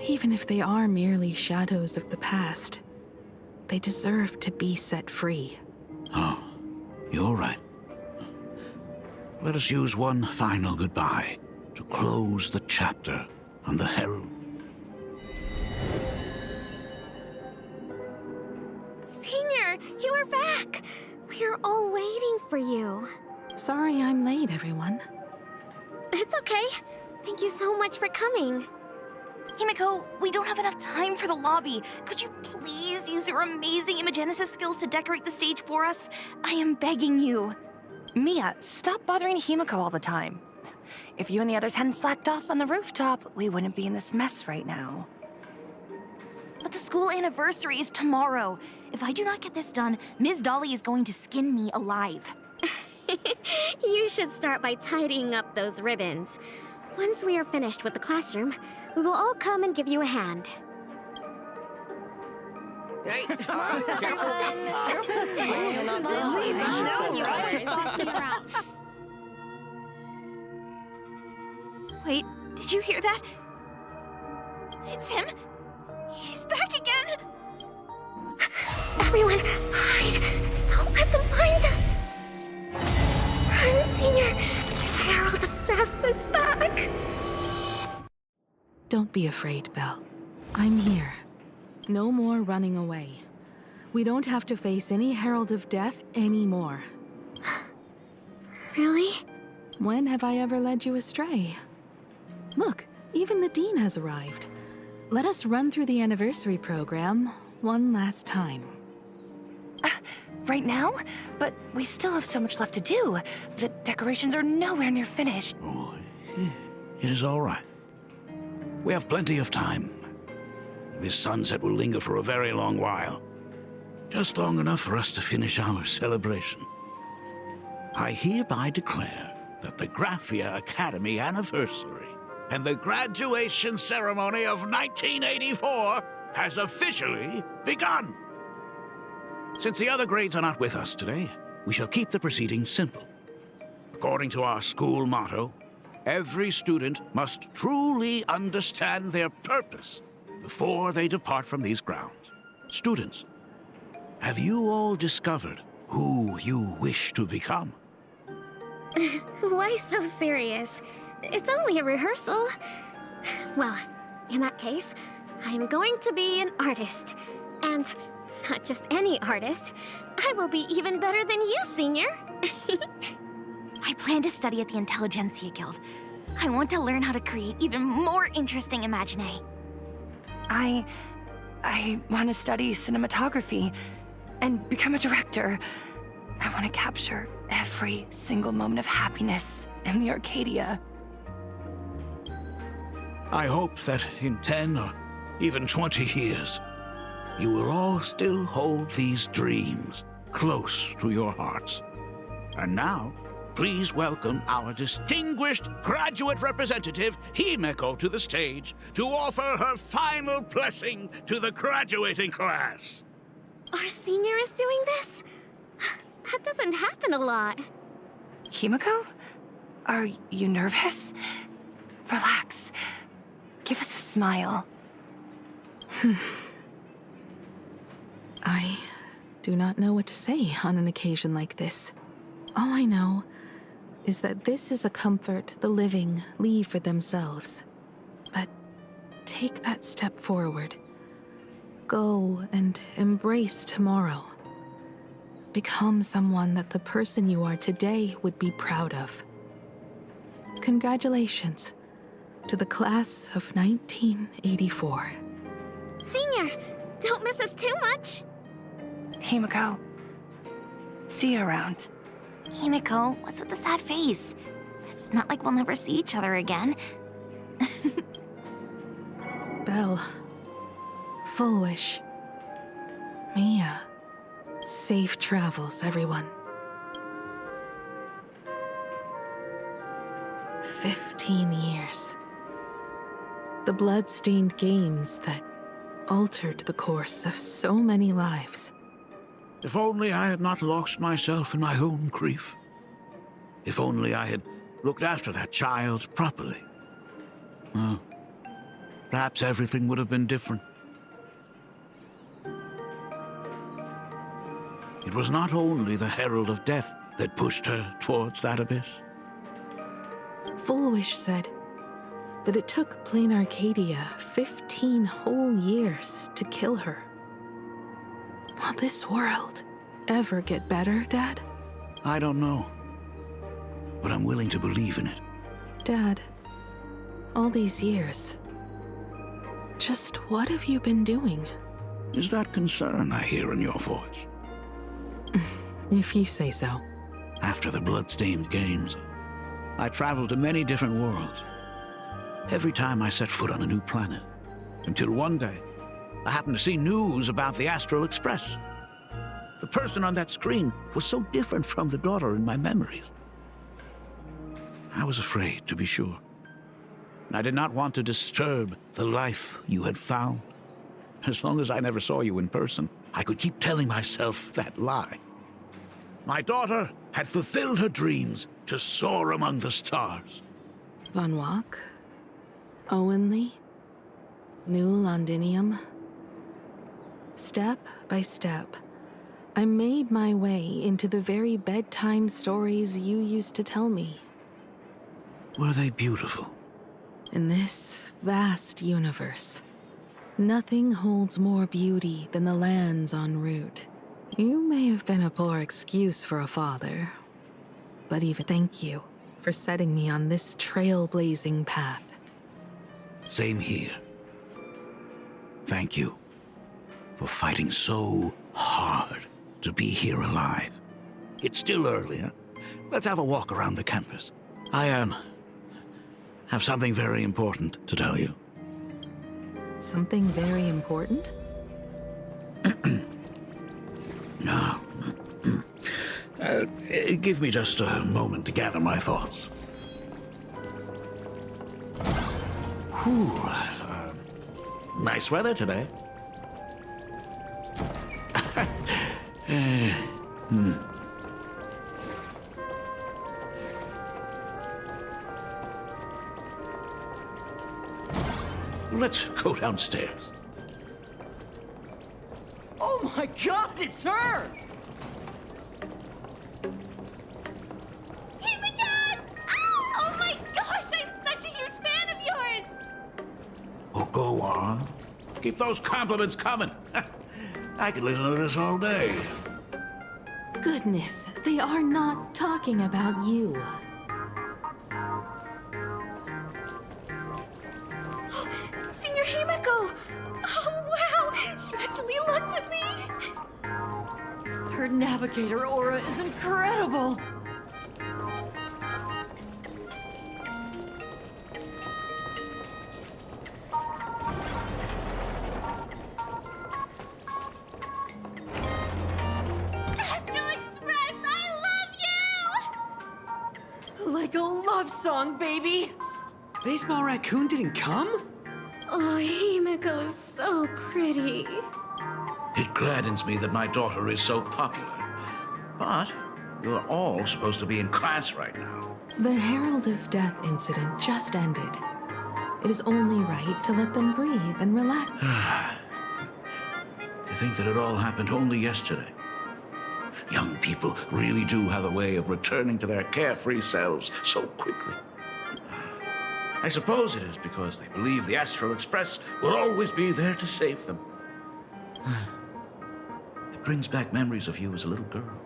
Even if they are merely shadows of the past, they deserve to be set free. Oh, you're right. Let us use one final goodbye to close the chapter on the Herald. Senior, you are back! We're all waiting for you. Sorry I'm late, everyone. It's okay. Thank you so much for coming. Himeko, we don't have enough time for the lobby. Could you please use your amazing Imagenesis skills to decorate the stage for us? I am begging you. Mia, stop bothering Himeko all the time. If you and the others hadn't slacked off on the rooftop, we wouldn't be in this mess right now. But the school anniversary is tomorrow. If I do not get this done, Ms. Dolly is going to skin me alive. You should start by tidying up those ribbons. Once we are finished with the classroom, we will all come and give you a hand. Hey, Wait, did you hear that? It's him. He's back again. Everyone, hide! Don't let them find us! Run, Senior! The Herald of Death is back! Don't be afraid, Belle. I'm here. No more running away. We don't have to face any Herald of Death anymore. Really? When have I ever led you astray? Look, even the Dean has arrived. Let us run through the anniversary program one last time. Right now? But we still have so much left to do. The decorations are nowhere near finished. Oh, it is all right. We have plenty of time. This sunset will linger for a very long while. Just long enough for us to finish our celebration. I hereby declare that the Graphia Academy anniversary and the graduation ceremony of 1984 has officially begun. Since the other grades are not with us today, we shall keep the proceedings simple. According to our school motto, every student must truly understand their purpose before they depart from these grounds. Students, have you all discovered who you wish to become? Why so serious? It's only a rehearsal. Well, in that case, I'm going to be an artist. And not just any artist. I will be even better than you, Senior. I plan to study at the Intelligentsia Guild. I want to learn how to create even more interesting imaginae. I want to study cinematography and become a director. I want to capture every single moment of happiness in the Arcadia. I hope that in 10 or even 20 years, you will all still hold these dreams close to your hearts. And now, please welcome our distinguished graduate representative, Himeko, to the stage to offer her final blessing to the graduating class. Our Senior is doing this? That doesn't happen a lot. Himeko? Are you nervous? Relax. Give us a smile. I do not know what to say on an occasion like this. All I know is that this is a comfort the living leave for themselves. But take that step forward. Go and embrace tomorrow. Become someone that the person you are today would be proud of. Congratulations to the class of 1984. Senior, don't miss us too much. Himiko, see you around. Himiko, what's with the sad face? It's not like we'll never see each other again. Belle, Full Wish, Mia, safe travels, everyone. 15 years. The blood-stained games that altered the course of so many lives. If only I had not lost myself in my own grief. If only I had looked after that child properly. Well, perhaps everything would have been different. It was not only the Herald of Death that pushed her towards that abyss. Full Wish said that it took Plain Arcadia 15 whole years to kill her. Will this world ever get better, Dad? I don't know, but I'm willing to believe in it. Dad, all these years, just what have you been doing? Is that concern I hear in your voice? If you say so. After the blood-stained games, I traveled to many different worlds. Every time I set foot on a new planet, until one day, I happened to see news about the Astral Express. The person on that screen was so different from the daughter in my memories. I was afraid, to be sure. I did not want to disturb the life you had found. As long as I never saw you in person, I could keep telling myself that lie. My daughter had fulfilled her dreams to soar among the stars. Von Walk, Owenly, New Londinium. Step by step, I made my way into the very bedtime stories you used to tell me. Were they beautiful? In this vast universe, nothing holds more beauty than the lands en route. You may have been a poor excuse for a father, but even thank you for setting me on this trailblazing path. Same here. Thank you for fighting so hard to be here alive. It's still early, huh? Let's have a walk around the campus. I have something very important to tell you. Something very important? No. Give me just a moment to gather my thoughts. Whew, nice weather today. Let's go downstairs. Oh my god, it's her! Hey, my dad! Oh my gosh, I'm such a huge fan of yours! Oh, go on. Keep those compliments coming. I could listen to this all day. Goodness, they are not talking about you. Senior Himiko! Oh wow, she actually looked at me! Her navigator aura is incredible! Astral Express, I love you! Like a love song, baby! Baseball Raccoon didn't come? Oh, Himiko is so pretty. It gladdens me that my daughter is so popular. But you're all supposed to be in class right now. The Herald of Death incident just ended. It is only right to let them breathe and relax. To think that it all happened only yesterday. Young people really do have a way of returning to their carefree selves so quickly. I suppose it is because they believe the Astral Express will always be there to save them. It brings back memories of you as a little girl.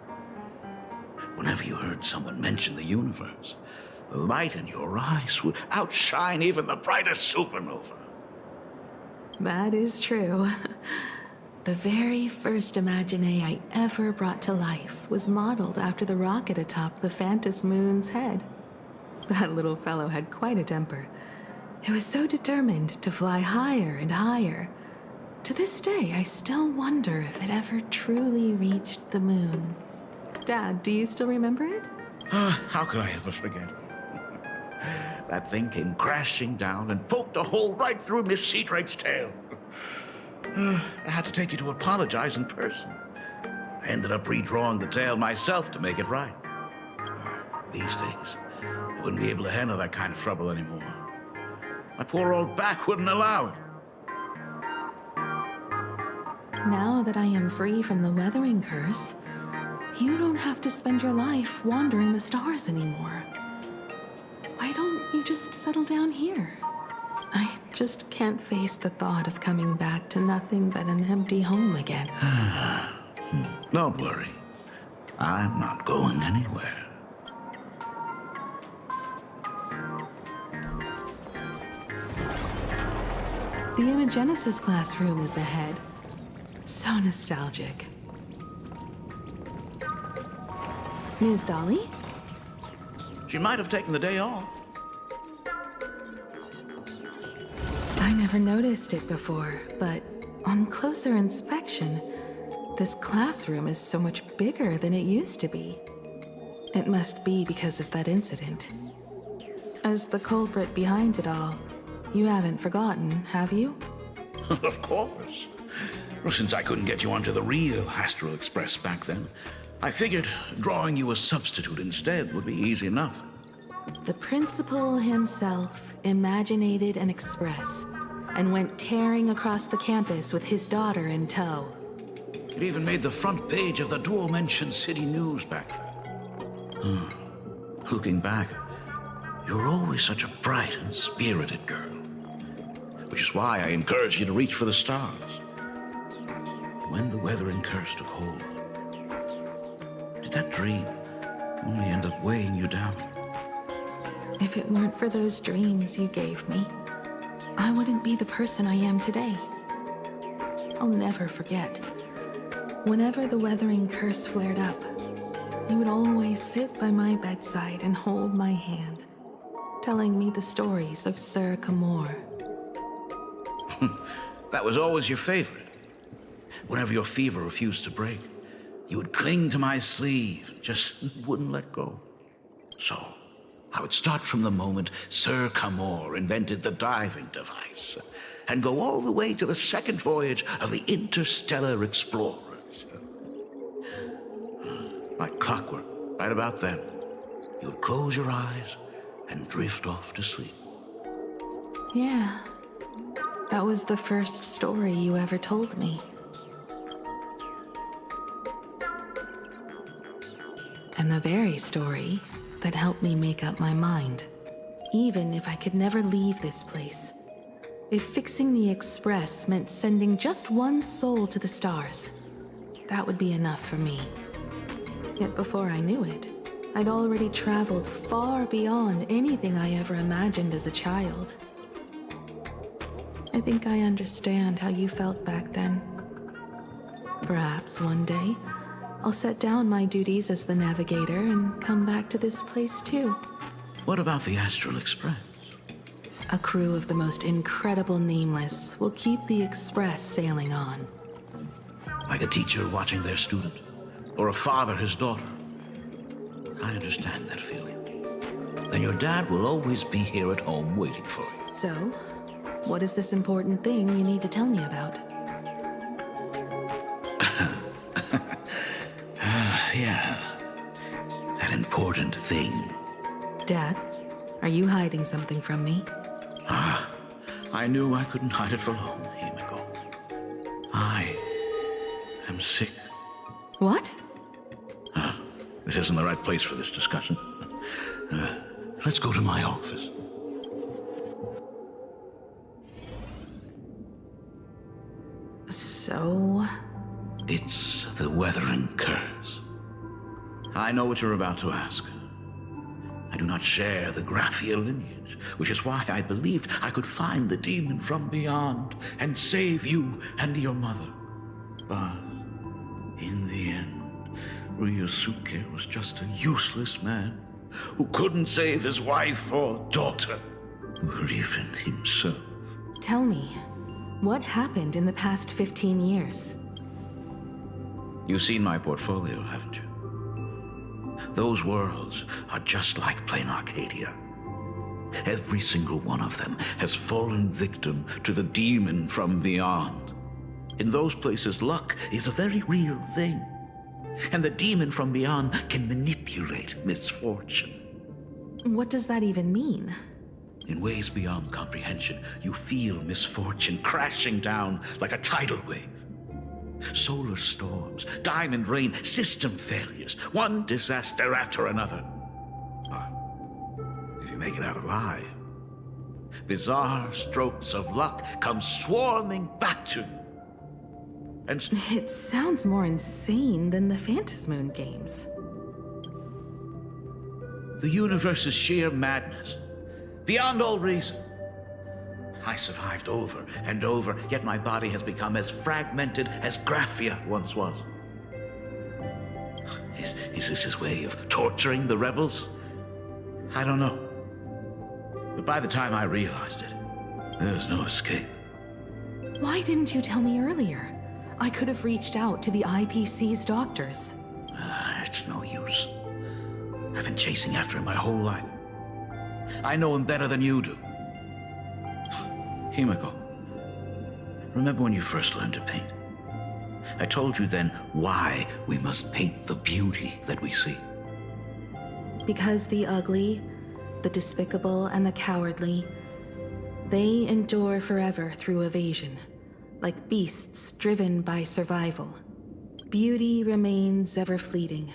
Whenever you heard someone mention the universe, the light in your eyes would outshine even the brightest supernova. That is true. The very first Imagine I ever brought to life was modeled after the rocket atop the Phantom Moon's head. That little fellow had quite a temper. It was so determined to fly higher and higher. To this day, I still wonder if it ever truly reached the moon. Dad, do you still remember it? How could I ever forget? That thing came crashing down and poked a hole right through Miss Seadrake's tail. I had to take you to apologize in person. I ended up redrawing the tail myself to make it right. These days, I wouldn't be able to handle that kind of trouble anymore. My poor old back wouldn't allow it. Now that I am free from the weathering curse, you don't have to spend your life wandering the stars anymore. Why don't you just settle down here? I just can't face the thought of coming back to nothing but an empty home again. Don't worry. I'm not going anywhere. The Imogenesis classroom is ahead. So nostalgic. Ms. Dolly? She might have taken the day off. I never noticed it before, but on closer inspection, this classroom is so much bigger than it used to be. It must be because of that incident. As the culprit behind it all, you haven't forgotten, have you? Of course. Well, since I couldn't get you onto the real Astral Express back then, I figured drawing you a substitute instead would be easy enough. The principal himself imaginated an express and went tearing across the campus with his daughter in tow. It even made the front page of the Dual-Mention City News back then. Looking back, you were always such a bright and spirited girl. Which is why I encouraged you to reach for the stars. When the weathering curse took hold, did that dream only end up weighing you down? If it weren't for those dreams you gave me, I wouldn't be the person I am today. I'll never forget. Whenever the weathering curse flared up, you would always sit by my bedside and hold my hand, telling me the stories of Sir Camor. That was always your favorite. Whenever your fever refused to break, you would cling to my sleeve, just wouldn't let go. So, I would start from the moment Sir Camor invented the diving device, and go all the way to the second voyage of the interstellar explorers. Like clockwork, right about then, you would close your eyes and drift off to sleep. Yeah, that was the first story you ever told me. And the very story that helped me make up my mind. Even if I could never leave this place. If fixing the Express meant sending just one soul to the stars, that would be enough for me. Yet before I knew it, I'd already traveled far beyond anything I ever imagined as a child. I think I understand how you felt back then. Perhaps one day, I'll set down my duties as the navigator and come back to this place too. What about the Astral Express? A crew of the most incredible nameless will keep the Express sailing on. Like a teacher watching their student, or a father his daughter. I understand that feeling. Then your dad will always be here at home waiting for you. So, what is this important thing you need to tell me about? Yeah. That important thing. Dad, are you hiding something from me? I knew I couldn't hide it for long, Himiko. I am sick. What? This isn't the right place for this discussion. Let's go to my office. So... It's the Weathering Curse. I know what you're about to ask. I do not share the Graphia lineage, which is why I believed I could find the demon from beyond and save you and your mother. But in the end, Ryosuke was just a useless man who couldn't save his wife or daughter, or even himself. Tell me, what happened in the past 15 years? You've seen my portfolio, haven't you? Those worlds are just like plain Arcadia. Every single one of them has fallen victim to the demon from beyond. In those places, luck is a very real thing. And the demon from beyond can manipulate misfortune. What does that even mean? In ways beyond comprehension, you feel misfortune crashing down like a tidal wave. Solar storms, diamond rain, system failures, one disaster after another. But if you make it out alive, bizarre strokes of luck come swarming back to you. And it sounds more insane than the Phantasmoon games. The universe is sheer madness, beyond all reason. I survived over and over, yet my body has become as fragmented as Graphia once was. Is this his way of torturing the rebels? I don't know. But by the time I realized it, there was no escape. Why didn't you tell me earlier? I could have reached out to the IPC's doctors. It's no use. I've been chasing after him my whole life. I know him better than you do. Himiko, remember when you first learned to paint? I told you then why we must paint the beauty that we see. Because the ugly, the despicable, and the cowardly, they endure forever through evasion, like beasts driven by survival. Beauty remains ever fleeting.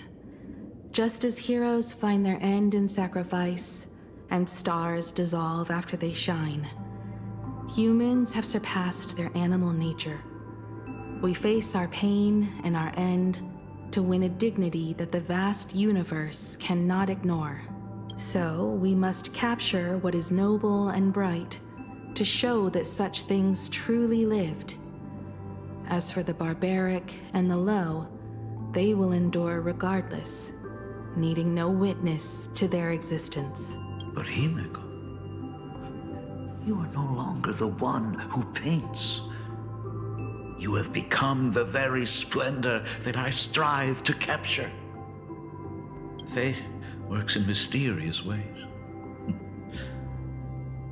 Just as heroes find their end in sacrifice, and stars dissolve after they shine, humans have surpassed their animal nature. We face our pain and our end to win a dignity that the vast universe cannot ignore. So we must capture what is noble and bright to show that such things truly lived. As for the barbaric and the low, they will endure regardless, needing no witness to their existence. But Himiko, you are no longer the one who paints. You have become the very splendor that I strive to capture. Fate works in mysterious ways.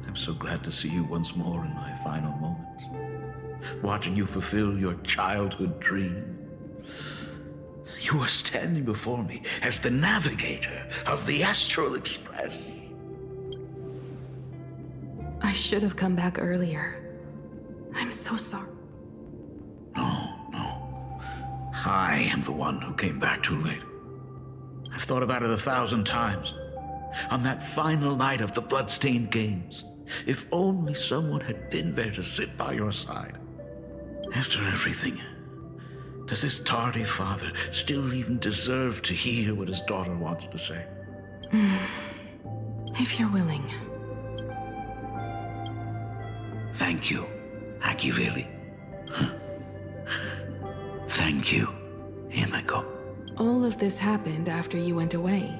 I'm so glad to see you once more in my final moments, watching you fulfill your childhood dream. You are standing before me as the navigator of the Astral Express. I should have come back earlier. I'm so sorry. No. I am the one who came back too late. I've thought about it 1,000 times. On that final night of the Bloodstained Games, if only someone had been there to sit by your side. After everything, does this tardy father still even deserve to hear what his daughter wants to say? If you're willing. Thank you, Akivili. Thank you, Himiko. All of this happened after you went away.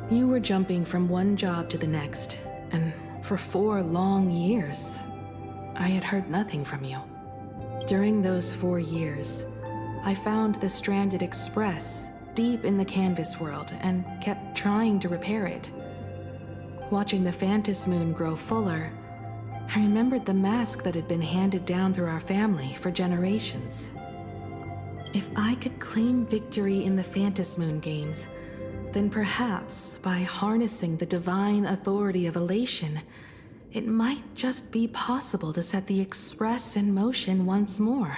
You were jumping from one job to the next, and for 4 long years, I had heard nothing from you. During those 4 years, I found the Stranded Express deep in the canvas world and kept trying to repair it. Watching the Phantasmoon grow fuller, I remembered the mask that had been handed down through our family for generations. If I could claim victory in the Phantasmoon games, then perhaps by harnessing the divine authority of elation, it might just be possible to set the Express in motion once more.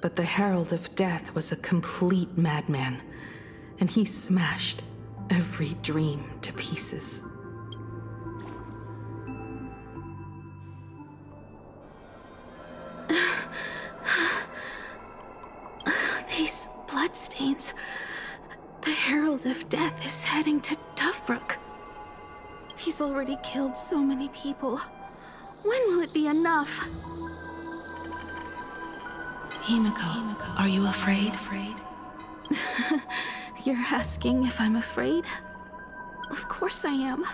But the Herald of Death was a complete madman, and he smashed every dream to pieces. These bloodstains. The Herald of Death is heading to Dovebrook. He's already killed so many people. When will it be enough? Himiko, are you afraid? You're asking if I'm afraid? Of course I am.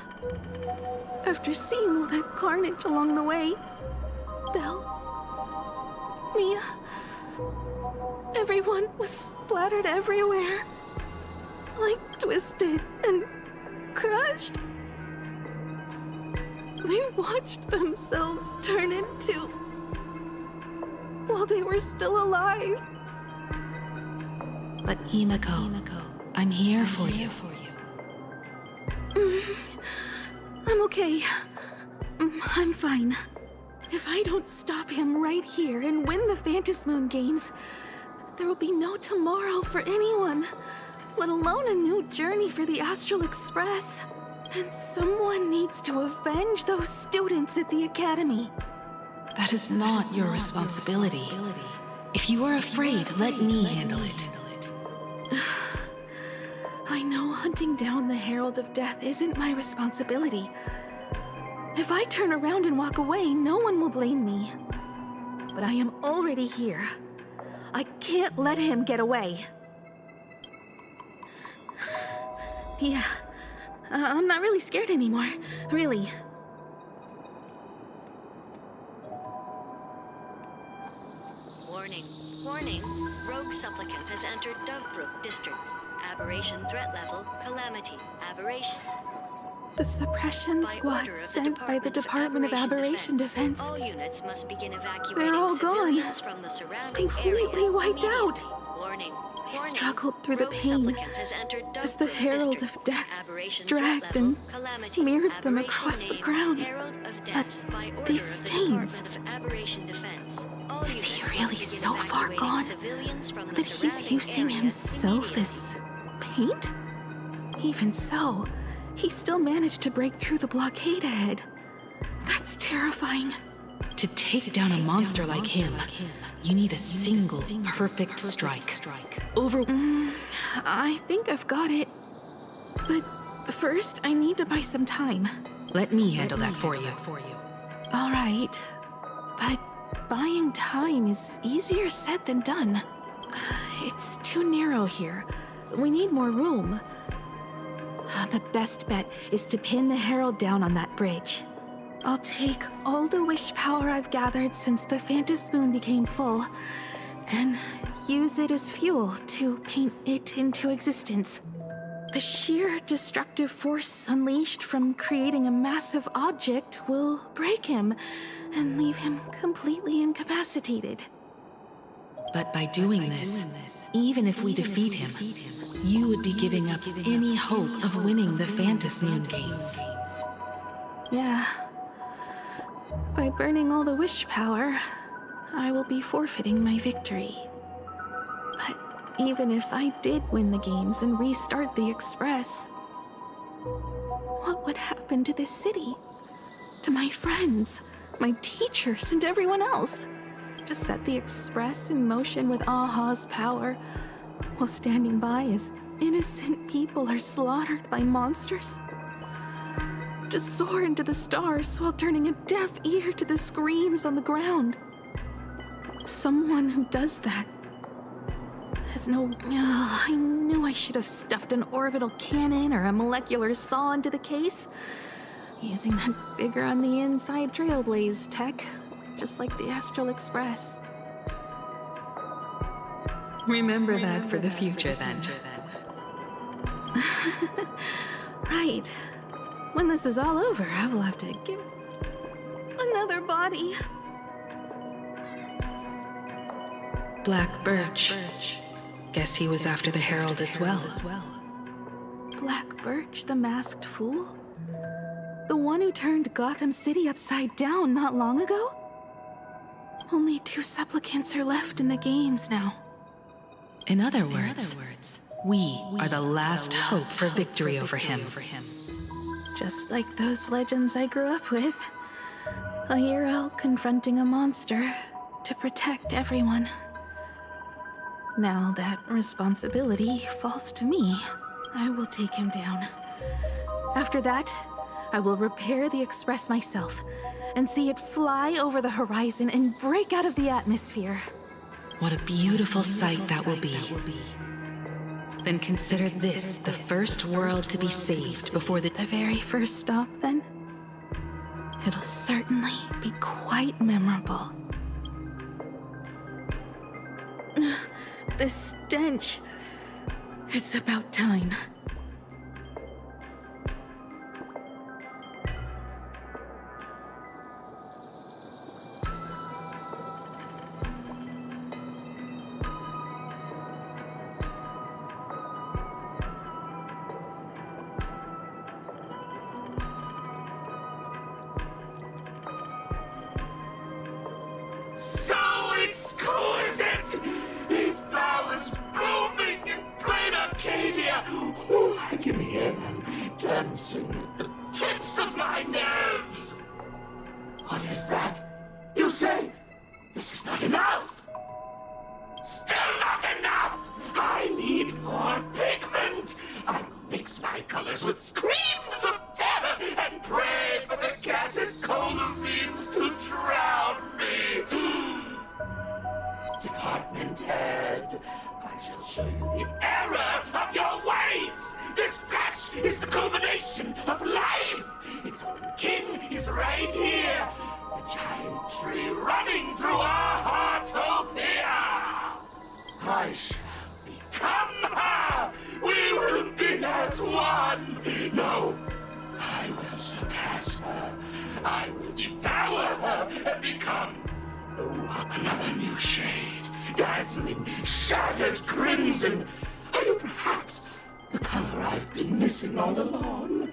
After seeing all that carnage along the way, Belle, Mia, everyone was splattered everywhere. Like twisted and crushed. They watched themselves turn into... while they were still alive. But Himiko, I'm here for you. I'm okay. I'm fine. If I don't stop him right here and win the Phantasmoon Games, there will be no tomorrow for anyone, let alone a new journey for the Astral Express. And someone needs to avenge those students at the Academy. That is not your responsibility. If you are afraid, let me handle it. I know hunting down the Herald of Death isn't my responsibility. If I turn around and walk away, no one will blame me. But I am already here. I can't let him get away. Yeah, I'm not really scared anymore, really. Warning, warning. Rogue supplicant has entered Dovebrook District. Aberration threat level, calamity, aberration. The suppression squad sent by the Department of Aberration Defense. All units must begin evacuating They're all gone. civilians from the surrounding Completely area wiped out. Warning. I struggled through the pain as the Herald of Death dragged and smeared them across the ground. But these stains... Is he really so far gone that he's using himself as paint? Even so, he still managed to break through the blockade ahead. That's terrifying. To take down a monster like him, you need a single perfect strike. I think I've got it. But first, I need to buy some time. Let me handle that for you. All right. But buying time is easier said than done. It's too narrow here. We need more room. The best bet is to pin the Herald down on that bridge. I'll take all the wish power I've gathered since the Phantasmoon became full, and use it as fuel to paint it into existence. The sheer destructive force unleashed from creating a massive object will break him and leave him completely incapacitated. But by doing this, even if we defeat him, you would be giving up any hope of winning the Phantasmoon Games. Yeah. By burning all the wish power, I will be forfeiting my victory. But even if I did win the games and restart the Express, what would happen to this city? To my friends, my teachers, and everyone else? To set the Express in motion with Aha's power, while standing by as innocent people are slaughtered by monsters? To soar into the stars while turning a deaf ear to the screams on the ground? Someone who does that has no... I knew I should have stuffed an orbital cannon or a molecular saw into the case. Using that bigger on the inside Trailblaze tech, just like the Astral Express. Remember that for the future, then. Right. When this is all over, I will have to give another body. Black Birch. Guess he was after the Herald as well. Black Birch, the masked fool? The one who turned Gotham City upside down not long ago? Only 2 supplicants are left in the games now. In other words, We are the last hope for victory over him. Just like those legends I grew up with. A hero confronting a monster to protect everyone. Now that responsibility falls to me, I will take him down. After that, I will repair the Express myself and see it fly over the horizon and break out of the atmosphere. What a beautiful sight that will be. Then consider this the first world to be saved before the very first stop, then? It'll certainly be quite memorable. The stench. It's about time. So exquisite! These flowers blooming in plain Arcadia! Ooh, I can hear them dancing at the tips of my nerves! What is that? You say this is not enough? Still not enough! I need more pigment! I will mix my colors with screams of terror and pray for the catecholamines means to drown me! Department head, I shall show you the error of your ways! This flesh is the culmination of life! Its own kin is right here! The giant tree running through our heartopia! I shall become her! We will be as one! No, I will surpass her! I will devour her and become another new shade, dazzling, shattered crimson. Are you perhaps the color I've been missing all along?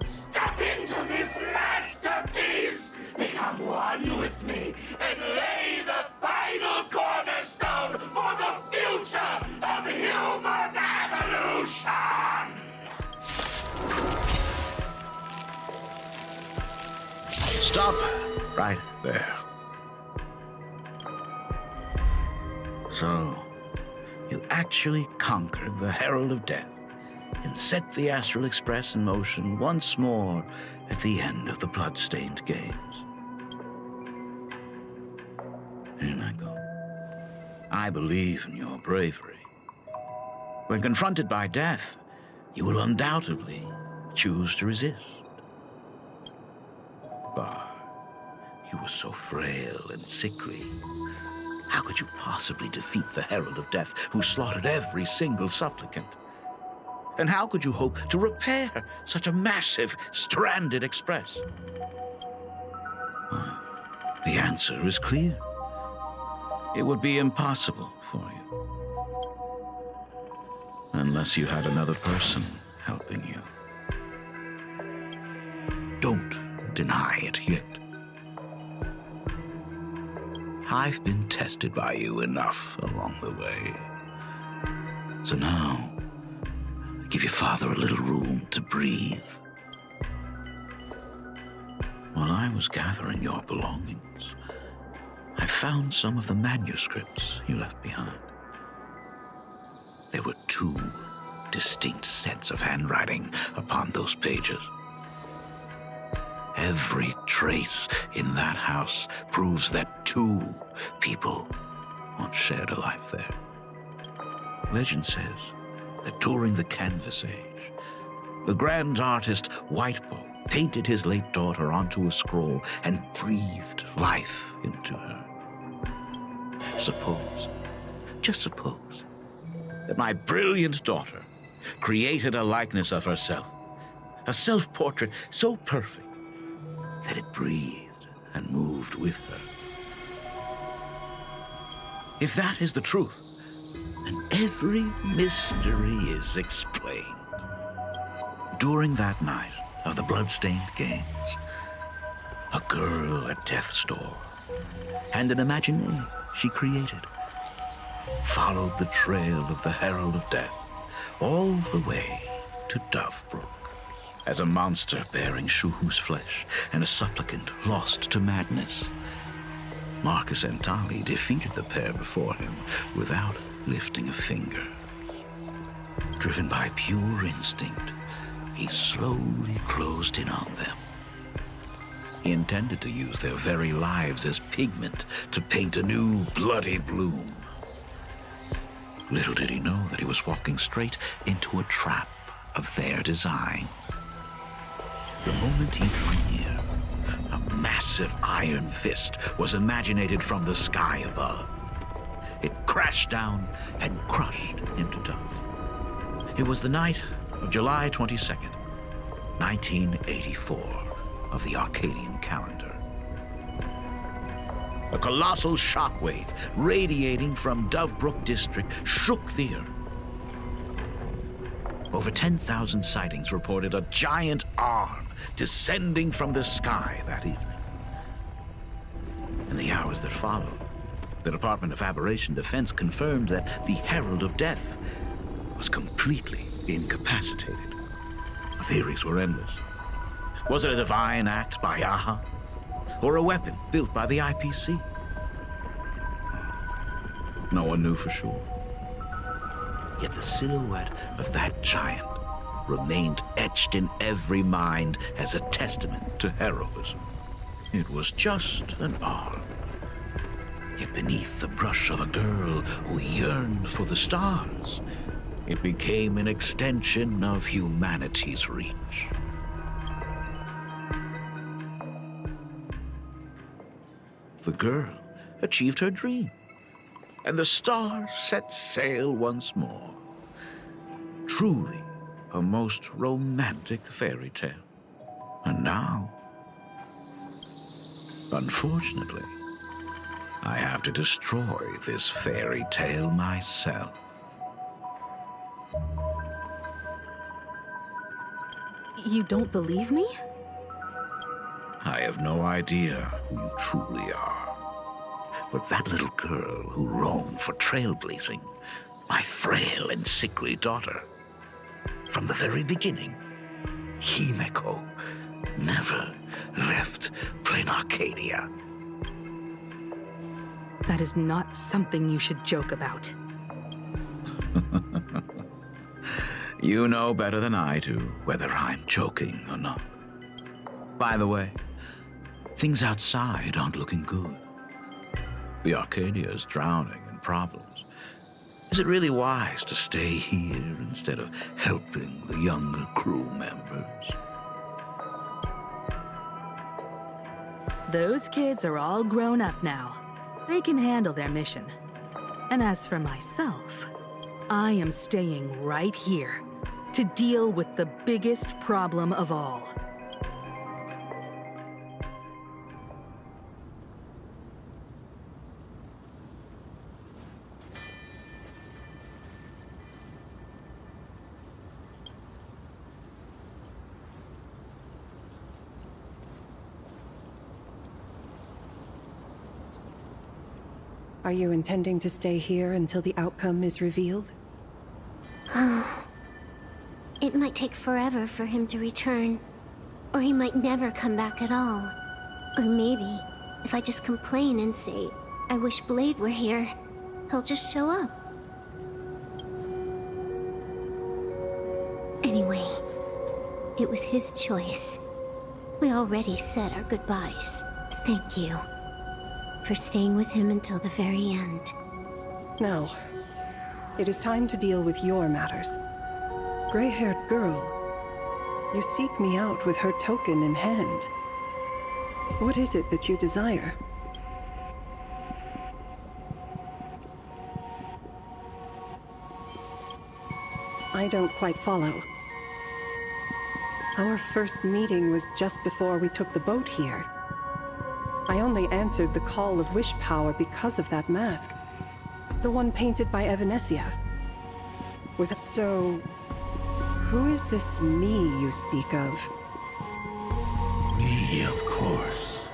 Step into this masterpiece! Become one with me and lay the final cornerstone for the future of human evolution! Stop right there. So, you actually conquered the Herald of Death and set the Astral Express in motion once more at the end of the blood-stained games. Here I go. I believe in your bravery. When confronted by death, you will undoubtedly choose to resist. But you were so frail and sickly. How could you possibly defeat the Herald of Death, who slaughtered every single supplicant? And how could you hope to repair such a massive, stranded express? Well, the answer is clear. It would be impossible for you. Unless you had another person helping you. Don't deny it yet. I've been tested by you enough along the way. So now, give your father a little room to breathe. While I was gathering your belongings, I found some of the manuscripts you left behind. There were 2 distinct sets of handwriting upon those pages. Every trace in that house proves that 2 people once shared a life there. Legend says that during the Canvas Age, the grand artist Whitebow painted his late daughter onto a scroll and breathed life into her. Suppose, just suppose, that my brilliant daughter created a likeness of herself, a self-portrait so perfect that it breathed and moved with her. If that is the truth, then every mystery is explained. During that night of the blood-stained games, a girl at death's door and an imagination she created followed the trail of the Herald of Death all the way to Dovebrook. As a monster bearing Shuhu's flesh and a supplicant lost to madness, Marcus and Tali defeated the pair before him without lifting a finger. Driven by pure instinct, he slowly closed in on them. He intended to use their very lives as pigment to paint a new bloody bloom. Little did he know that he was walking straight into a trap of their design. The moment he drew near, a massive iron fist was imaginated from the sky above. It crashed down and crushed into dust. It was the night of July 22nd, 1984, of the Arcadian calendar. A colossal shockwave radiating from Dovebrook District shook the earth. Over 10,000 sightings reported a giant arm descending from the sky that evening. In the hours that followed, the Department of Aberration Defense confirmed that the Herald of Death was completely incapacitated. The theories were endless. Was it a divine act by Aha? Or a weapon built by the IPC? No one knew for sure. Yet the silhouette of that giant remained etched in every mind as a testament to heroism. It was just an arm. Yet beneath the brush of a girl who yearned for the stars, it became an extension of humanity's reach. The girl achieved her dream, and the stars set sail once more. Truly a most romantic fairy tale. And now, unfortunately, I have to destroy this fairy tale myself. You don't believe me? I have no idea who you truly are. But that little girl who longed for trailblazing, my frail and sickly daughter, from the very beginning, Himeko never left plain Arcadia. That is not something you should joke about. You know better than I do whether I'm joking or not. By the way, things outside aren't looking good. The Arcadia is drowning in problems. Is it really wise to stay here instead of helping the younger crew members? Those kids are all grown up now. They can handle their mission. And as for myself, I am staying right here to deal with the biggest problem of all. Are you intending to stay here until the outcome is revealed? It might take forever for him to return. Or he might never come back at all. Or maybe, if I just complain and say, I wish Blade were here, he'll just show up. Anyway, it was his choice. We already said our goodbyes. Thank you for staying with him until the very end. Now, it is time to deal with your matters. Gray-haired girl, you seek me out with her token in hand. What is it that you desire? I don't quite follow. Our first meeting was just before we took the boat here. I only answered the call of wish power because of that mask. The one painted by Evanesia. So, who is this me you speak of? Me, of course.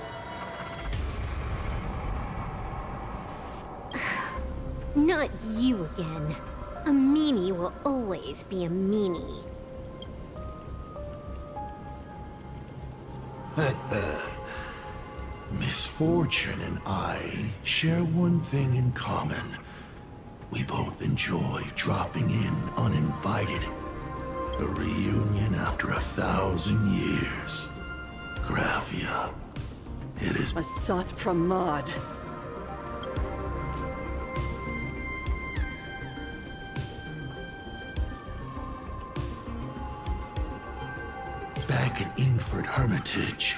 Not you again. A meanie will always be a meanie. Misfortune and I share one thing in common. We both enjoy dropping in uninvited. A reunion after 1,000 years. Graphia, it is... Asat Pramad. Back at Ingford Hermitage,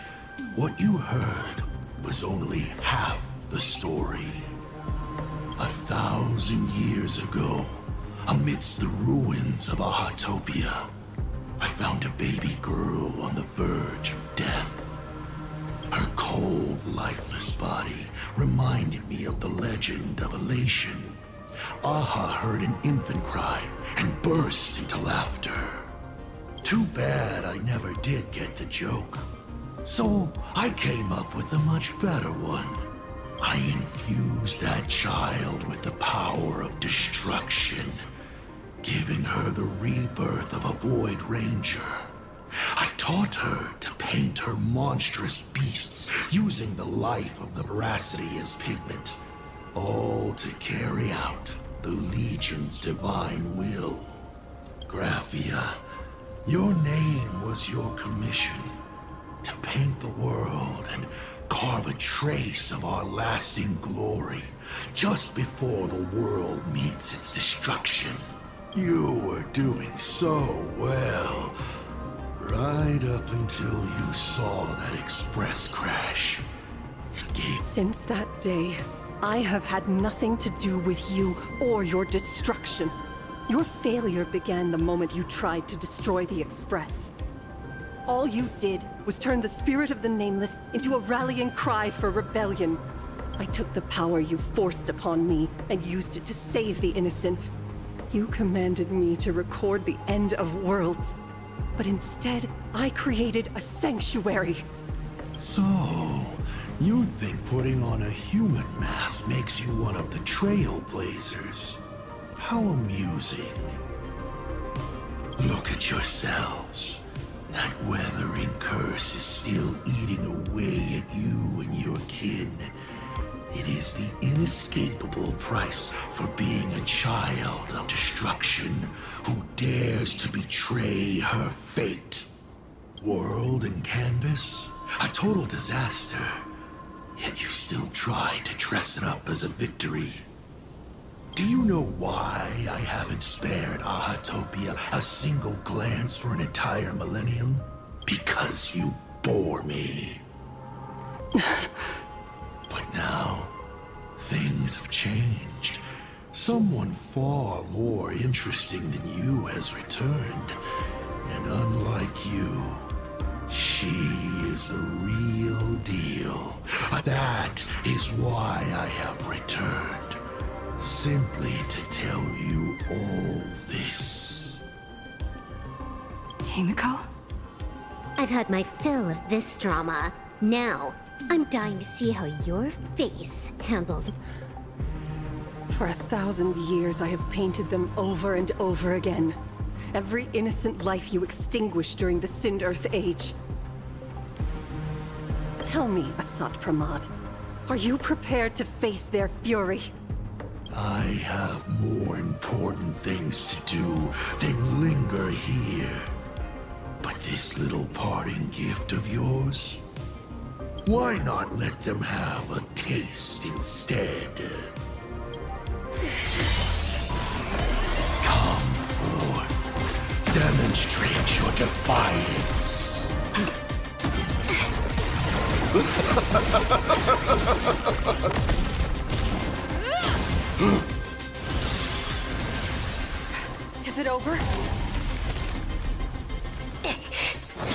what you heard was only half the story. 1,000 years ago, amidst the ruins of Ahatopia, I found a baby girl on the verge of death. Her cold, lifeless body reminded me of the legend of Elation. Aha heard an infant cry and burst into laughter. Too bad I never did get the joke. So I came up with a much better one. I infused that child with the power of destruction, giving her the rebirth of a Void Ranger. I taught her to paint her monstrous beasts using the life of the veracity as pigment, all to carry out the Legion's divine will. Graphia, your name was your commission, to paint the world and carve a trace of our lasting glory just before the world meets its destruction. You were doing so well, right up until you saw that express crash. Since that day, I have had nothing to do with you or your destruction. Your failure began the moment you tried to destroy the Express. All you did was turn the spirit of the Nameless into a rallying cry for rebellion. I took the power you forced upon me and used it to save the innocent. You commanded me to record the end of worlds, but instead, I created a sanctuary. So, you think putting on a human mask makes you one of the Trailblazers? How amusing. Look at yourselves. That weathering curse is still eating away at you and your kin. It is the inescapable price for being a child of destruction who dares to betray her fate. World and canvas, a total disaster. Yet you still try to dress it up as a victory. Do you know why I haven't spared Ahatopia a single glance for an entire millennium? Because you bore me. But now, things have changed. Someone far more interesting than you has returned. And unlike you, she is the real deal. That is why I have returned. Simply to tell you all this. Himiko? I've had my fill of this drama. Now, I'm dying to see how your face handles... For 1,000 years, I have painted them over and over again. Every innocent life you extinguished during the Sind Earth Age. Tell me, Asat Pramad, are you prepared to face their fury? I have more important things to do than linger here. But this little parting gift of yours? Why not let them have a taste instead? Come forth. Demonstrate your defiance. Is it over?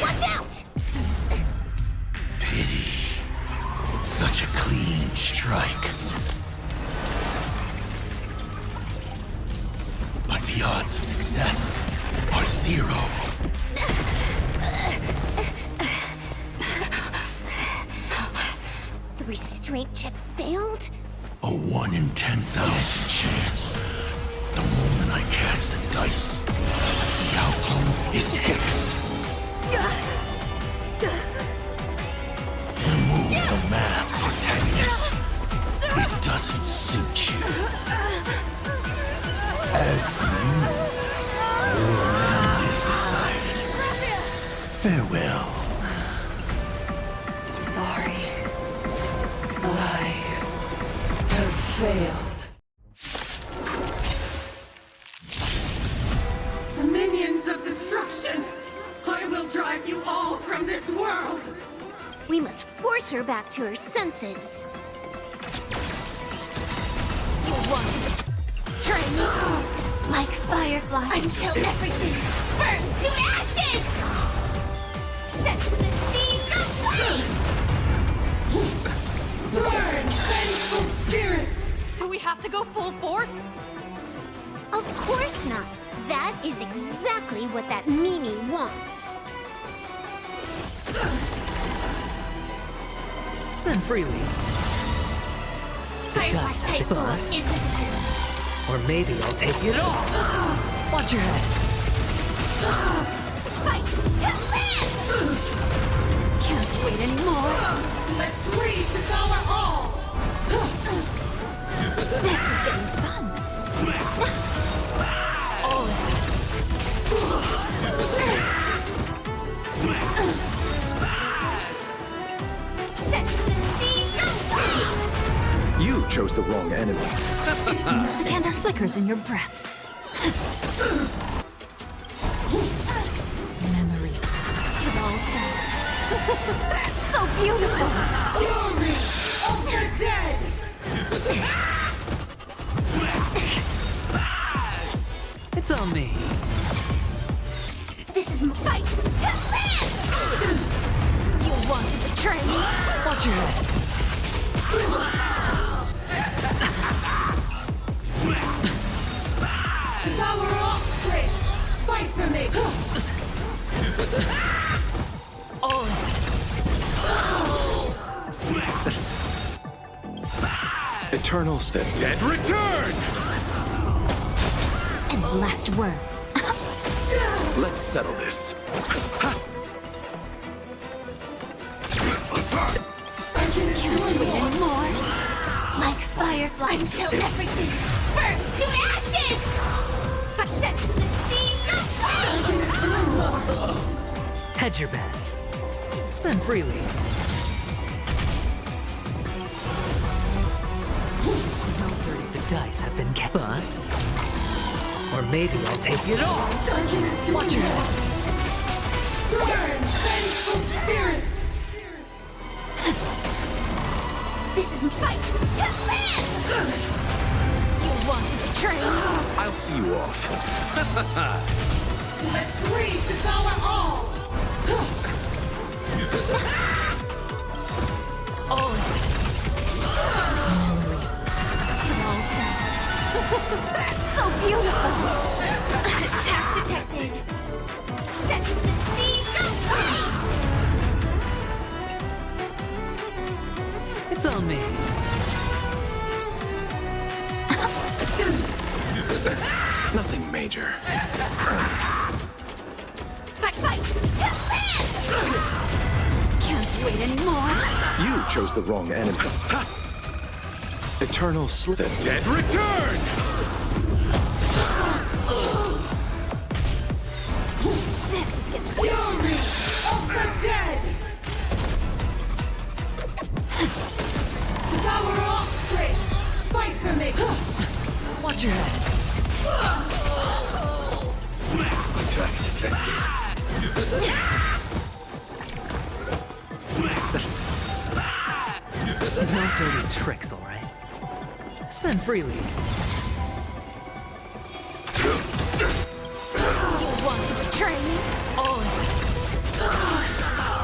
Watch out! Pity. Such a clean strike. But the odds of success are 0. The restraint check failed? A 1 in 10,000 chance. The moment when I cast the dice. The outcome is fixed. Remove the mask, protagonist. It doesn't suit you. As for you, your end is decided. Farewell. Sorry. I have failed. The minions of destruction! I will drive you all from this world! We must force her back to her senses. You want to train me like firefly until everything burns to ashes! Set the seas aflame! Burn, vengeful spirits! Do we have to go full force? Of course not. That is exactly what that Mimi wants. Spend freely. The dice have been bust. In position. Or maybe I'll take it all. Watch your head. Fight to live! Can't wait anymore. Let's bleed to devour all! This is getting fun. Set the seas aflame! You chose the wrong enemy. The candle flickers in your breath. Memories. Well done. So beautiful. Glory of the dead! It's on me. This is my fight to live! You want to betray me? Watch your head. Devour offspring! Fight for me! Eternal Step. Dead return! And last words. Let's settle this. Can't wait anymore. Like firefly until everything burns to ashes! Set the seas aflame! Hedge your bets. Spend freely. How dirty the dice have been kept. Bust. Or maybe I'll take it all. Watch your head. Burn, vengeful spirits! This isn't fight to live! You want to betray me? I'll see you off. Let's bleed to devour all! Memories. Well done. So beautiful. Attack detected. Set the seas aflame! It's on me. Nothing major. Fight to live! Can't wait anymore. You chose the wrong enemy. Eternal Slip. The dead return! This is getting Fury of the dead! Devour offspring! Fight for me! Watch your head. Attack detected. No dirty tricks, all right? Spend freely. You want to betray me?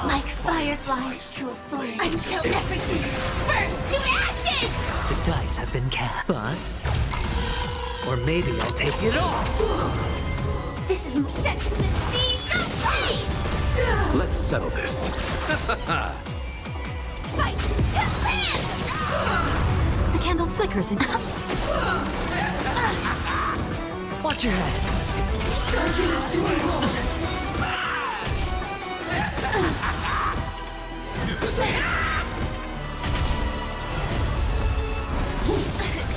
Like fireflies to a flame until everything burns to ashes! The dice have been cast. Bust. Or maybe I'll take it all. This is set to the seas aflame! Let's settle this. Fight to live! The candle flickers in. Watch your head.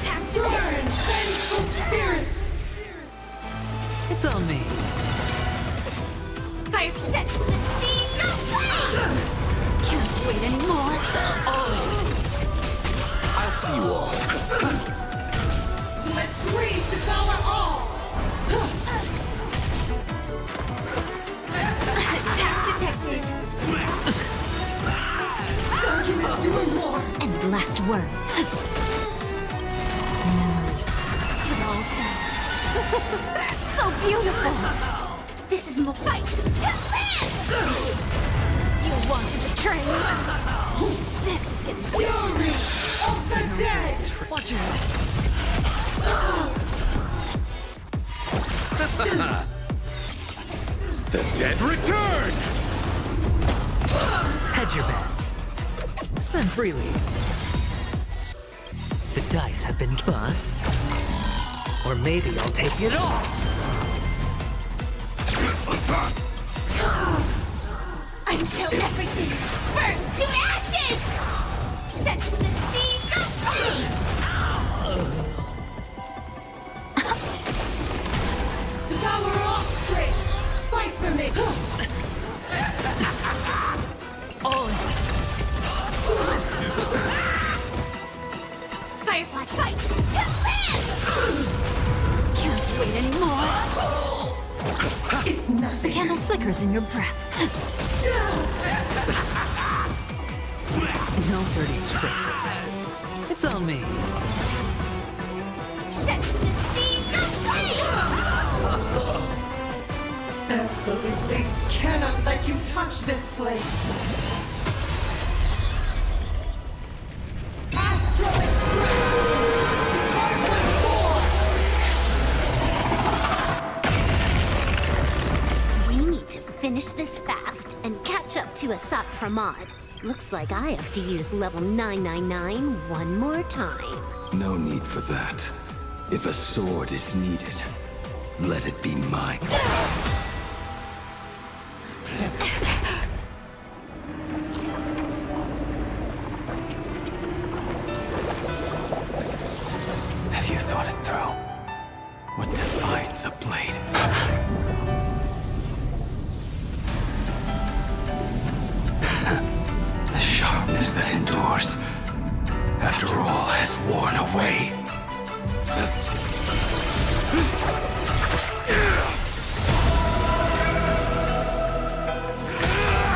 Time to burn! Vengeful spirits! It's on me. Fire set from the sea, no way! Can't wait anymore. I'll see you off. Let greed devour all! Attack detected. Argument to a war! And last word. Memories. It all done. So beautiful. This is my fight to live! You want to betray me? This is getting Fury of the dead! Watch your head. The dead return! Hedge your bets. Spend freely. The dice have been bust. Or maybe I'll take it all. until everything burns to ashes! Set the seas aflame! Devour offspring! Fight for me! Firefly fight to live! Can't wait anymore. It's nothing. Candle flickers in your breath. No dirty tricks. It's on me. Set the seas aflame! Absolutely cannot let you touch this place. Astro Express! Department 4! We need to finish this fast and catch up to Asat Pramod. Looks like I have to use level 999 one more time. No need for that. If a sword is needed, let it be mine. Have you thought it through? What defines a blade? The sharpness that endures, after all has worn away.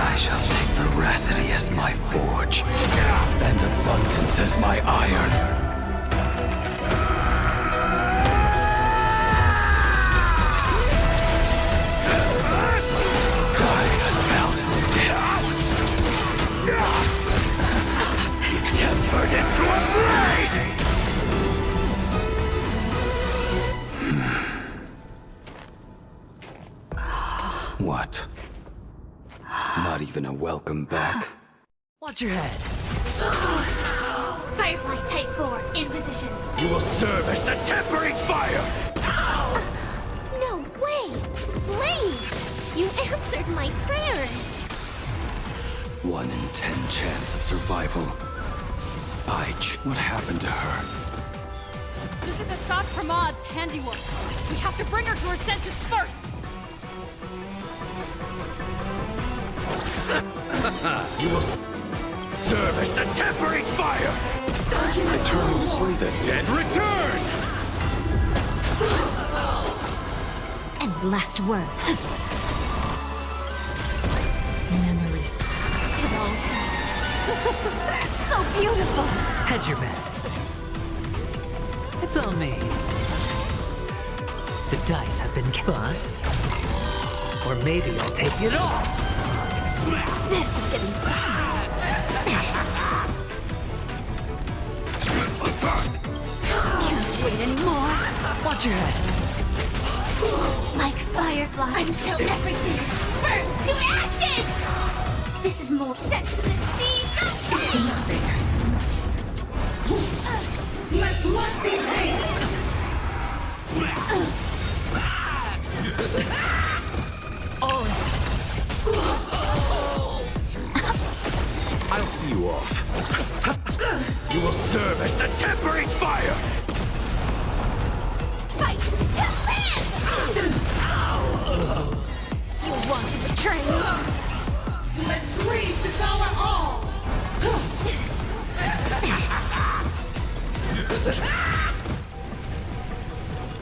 I shall take veracity as my forge, and abundance as my iron. Die a thousand deaths. Tempered into a blade! What? Not even a welcome back? Watch your head. Firefly Type 4 in position. You will serve as the tempering fire! No way! Blade! You answered my prayers! 1 in 10 chance of survival. Aich, what happened to her? This is Asat Pramod's handiwork. We have to bring her to her senses first! You will serve as the tempering fire! Eternal sleep. The dead return! And last word. Memories. It all done. So beautiful. Hedge your bets. It's on me. The dice have been bust. Or maybe I'll take it all. This is getting fun. Can't wait anymore. Watch your head. Like firefly until everything burns to ashes. This is more set to the seas of pain. Let blood be hate! I'll see you off. You will serve as the tempering fire! Fight to live! You want to betray me? Let greed devour all!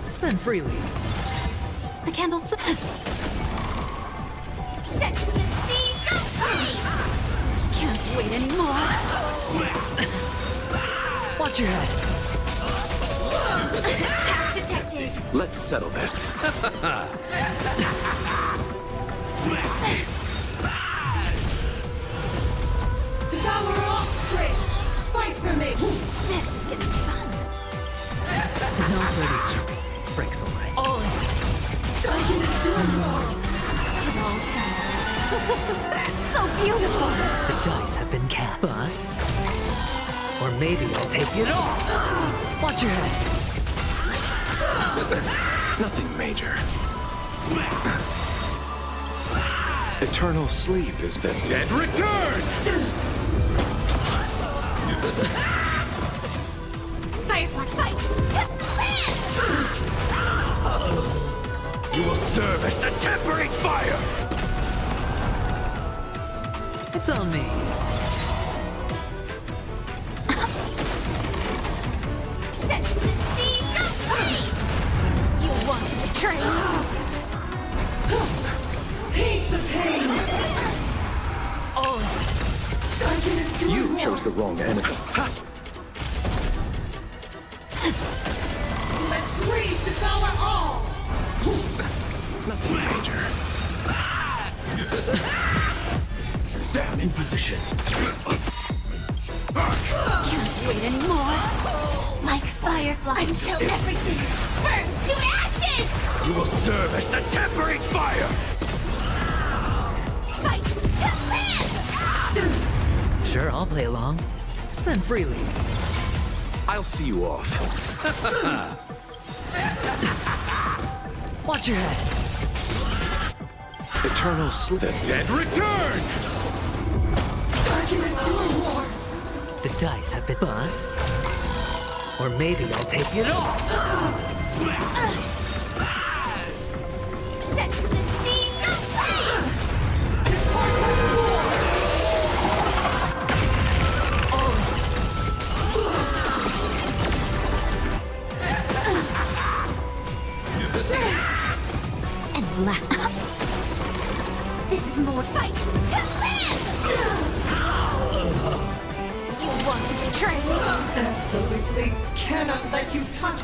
Spend freely. The candle. Set the seas aflame! Can't wait anymore. Watch your head. Attack detected! Let's settle this. Devour offspring! Fight for me! This is getting fun. No dirty tricks away. I can endure yours! Well done. So beautiful! The dice have been cast. Bust. Or maybe I'll take it all. Watch your head. Nothing major. Eternal sleep is the dead return! Firefly fight! You will serve as the tempering fire! It's on me. Set the seas aflame! You want to betray me? Paint the pain! I can endure You more. chose the wrong enemy. Let greed devour all! Nothing major. Sam in position. Can't wait anymore. Like firefly until everything burns to ashes! You will serve as the tempering fire! Fight to live! Sure, I'll play along. Spend freely. I'll see you off. Watch your head. Eternal sleep. The dead return! I can endure more! The dice have been bust. Or maybe I'll take it all. Set the seas aflame! And last one. This is more fight to live! You want to betray me? Absolutely cannot let you touch.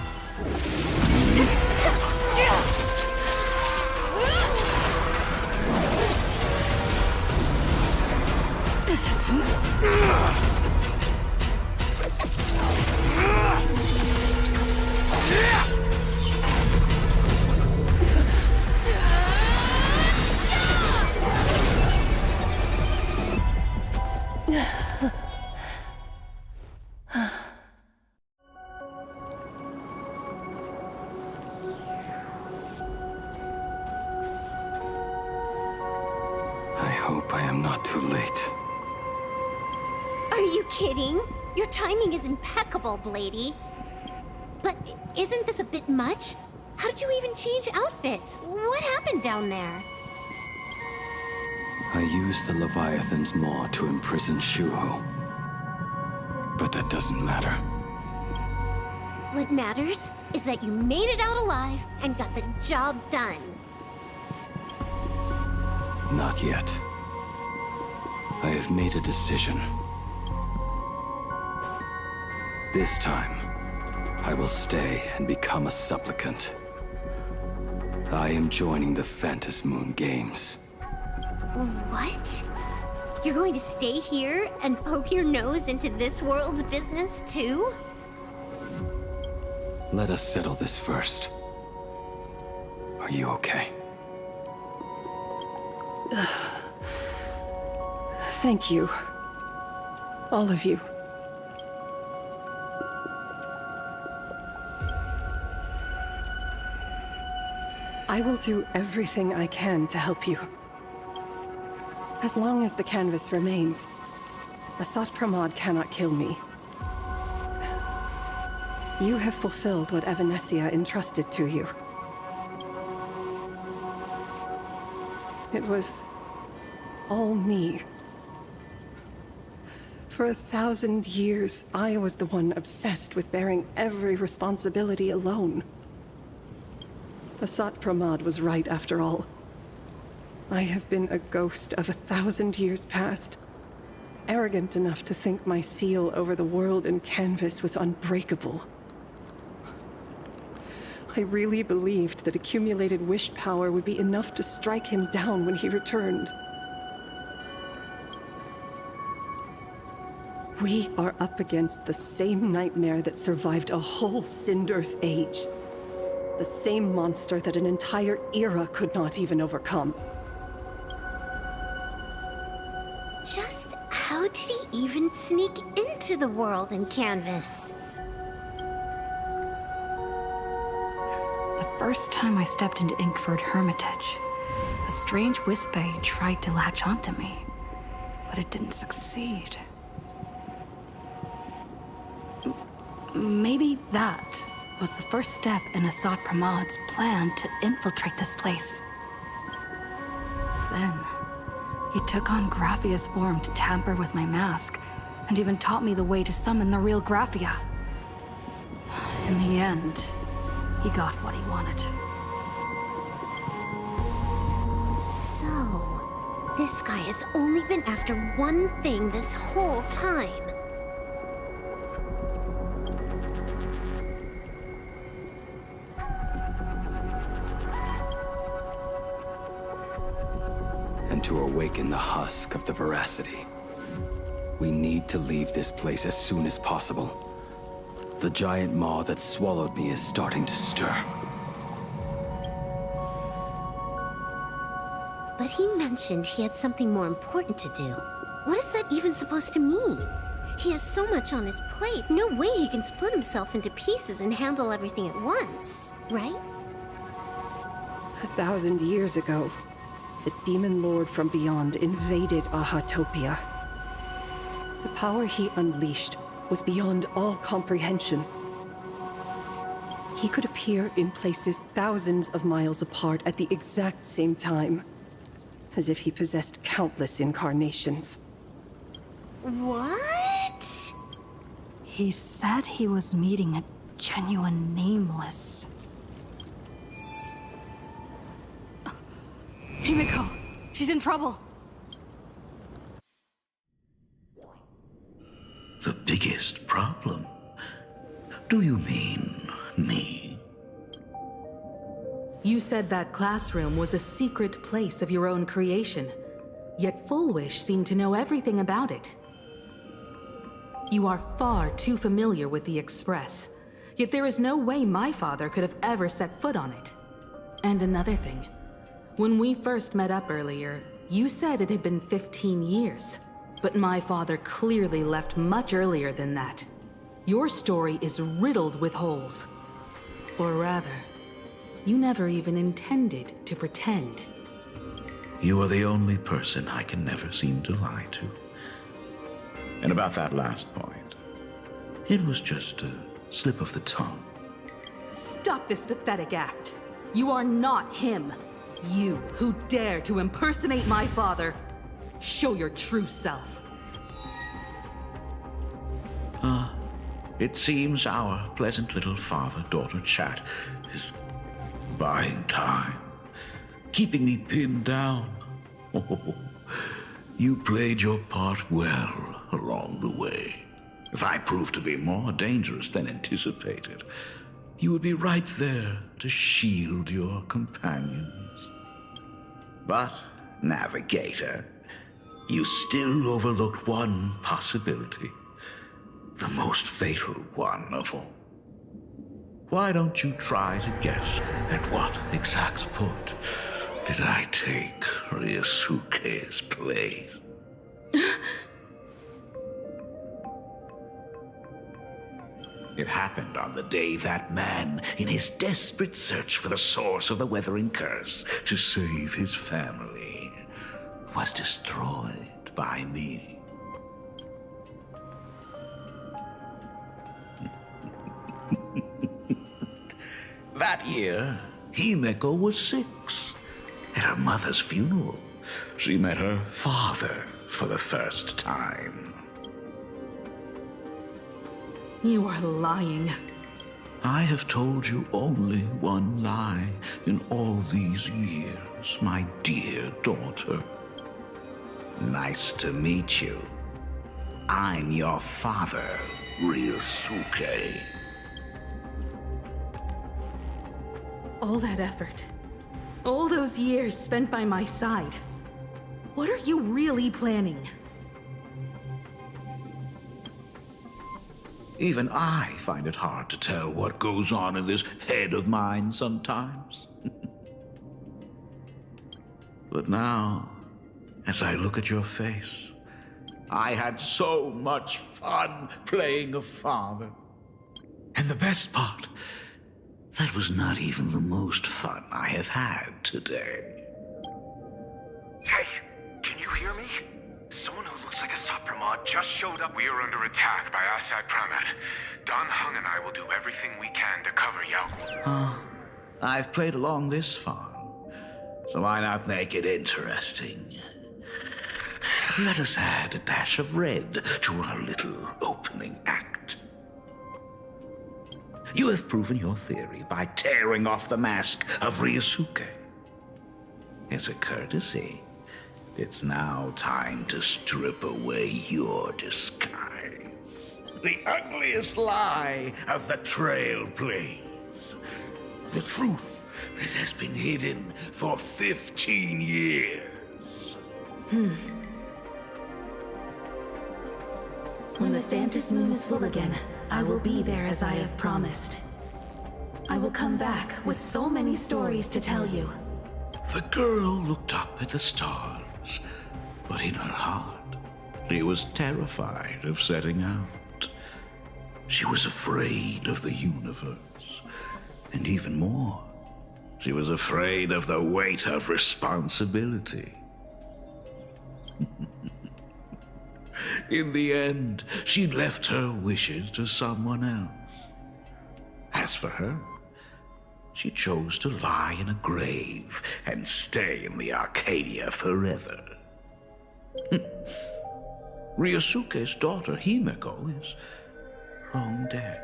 I hope I am not too late. Are you kidding? Your timing is impeccable, Blady. But isn't this a bit much? How did you even change outfits? What happened down there? I used the Leviathan's maw to imprison Shuho. But that doesn't matter. What matters is that you made it out alive and got the job done. Not yet. I have made a decision. This time, I will stay and become a supplicant. I am joining the Phantom Moon Games. What? You're going to stay here and poke your nose into this world's business, too? Let us settle this first. Are you okay? Thank you. All of you. I will do everything I can to help you. As long as the canvas remains, Asat Pramod cannot kill me. You have fulfilled what Evanescia entrusted to you. It was all me. For 1,000 years, I was the one obsessed with bearing every responsibility alone. Asat Pramod was right after all. I have been a ghost of 1,000 years past, arrogant enough to think my seal over the world and canvas was unbreakable. I really believed that accumulated wish power would be enough to strike him down when he returned. We are up against the same nightmare that survived a whole Sindearth age. The same monster that an entire era could not even overcome. Just how did he even sneak into the world in Canvas? The first time I stepped into Inkford Hermitage, a strange Wispe tried to latch onto me, but it didn't succeed. Maybe that was the first step in Asat Pramod's plan to infiltrate this place. Then, he took on Graphia's form to tamper with my mask, and even taught me the way to summon the real Graphia. In the end, he got what he wanted. So, this guy has only been after one thing this whole time. And to awaken the husk of the veracity, we need to leave this place as soon as possible. The giant maw that swallowed me is starting to stir. But he mentioned he had something more important to do. What is that even supposed to mean? He has so much on his plate, no way he can split himself into pieces and handle everything at once, right? 1,000 years ago, the demon lord from beyond invaded Ahatopia. The power he unleashed was beyond all comprehension. He could appear in places thousands of miles apart at the exact same time, as if he possessed countless incarnations. What? He said he was meeting a genuine nameless. Himiko! She's in trouble! The biggest problem? Do you mean me? You said that classroom was a secret place of your own creation, yet Fullwish seemed to know everything about it. You are far too familiar with the Express, yet there is no way my father could have ever set foot on it. And another thing, when we first met up earlier, you said it had been 15 years. But my father clearly left much earlier than that. Your story is riddled with holes. Or rather, you never even intended to pretend. You are the only person I can never seem to lie to. And about that last point, it was just a slip of the tongue. Stop this pathetic act. You are not him. You who dare to impersonate my father. Show your true self. It seems our pleasant little father-daughter chat is buying time, keeping me pinned down. Oh, you played your part well along the way. If I proved to be more dangerous than anticipated, you would be right there to shield your companions. But, Navigator, you still overlooked one possibility. The most fatal one of all. Why don't you try to guess at what exact point did I take Ryusuke's place? It happened on the day that man, in his desperate search for the source of the weathering curse to save his family, was destroyed by me. That year, Himeko was 6. At her mother's funeral, she met her father for the first time. You are lying. I have told you only one lie in all these years, my dear daughter. Nice to meet you. I'm your father, Ryosuke. All that effort, all those years spent by my side. What are you really planning? Even I find it hard to tell what goes on in this head of mine sometimes. But now, as I look at your face, I had so much fun playing a father. And the best part, that was not even the most fun I have had today. Hey, can you hear me? Someone who looks like a Sapramod just showed up. We are under attack by Assad Pramad. Don Hung and I will do everything we can to cover Yao. I've played along this far, so why not make it interesting? Let us add a dash of red to our little opening act. You have proven your theory by tearing off the mask of Ryosuke. As a courtesy, it's now time to strip away your disguise. The ugliest lie of the Trailblaze. The truth that has been hidden for 15 years. When the Phantom Moon is full again, I will be there as I have promised. I will come back with so many stories to tell you. The girl looked up at the stars, but in her heart, she was terrified of setting out. She was afraid of the universe, and even more, she was afraid of the weight of responsibility. In the end, she'd left her wishes to someone else. As for her, she chose to lie in a grave and stay in the Arcadia forever. Ryosuke's daughter, Himeko, is long dead.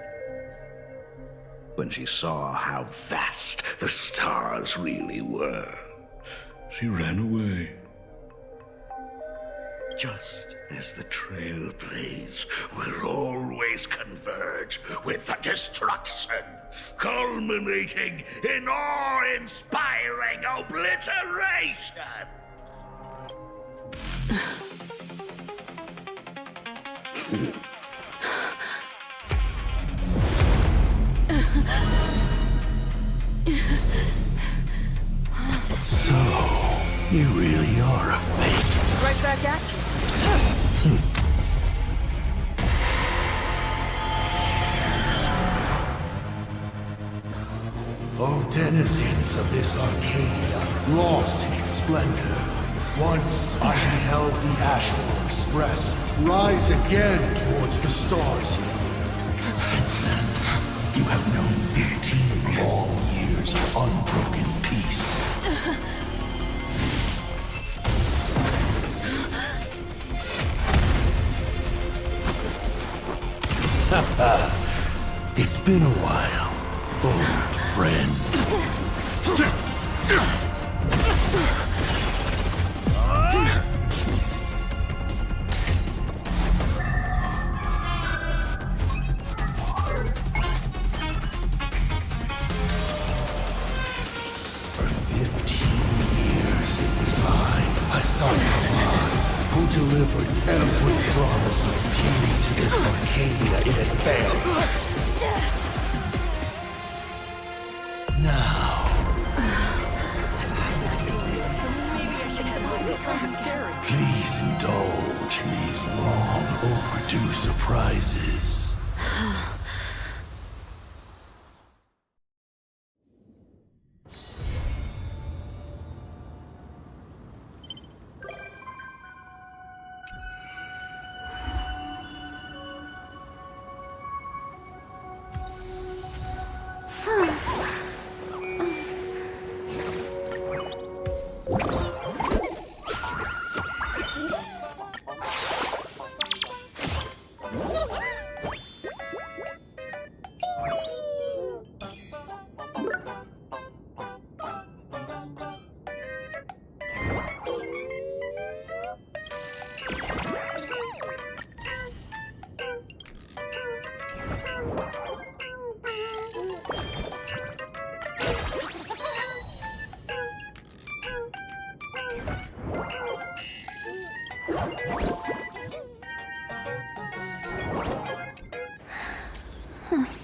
When she saw how vast the stars really were, she ran away. Just as the Trailblaze will always converge with the destruction, culminating in awe-inspiring obliteration. So, you really are a fake. Right back at you. O denizens of this Arcadia, lost in its splendor, once I beheld the Astral Express rise again towards the stars. Since then, you have known 15 long years of unbroken peace. It's been a while, old friend. For 15 years it was I, Hassan Khan, who delivered every promise of beauty to this Arcadia in advance. Now... Please indulge in these long overdue surprises. Huh.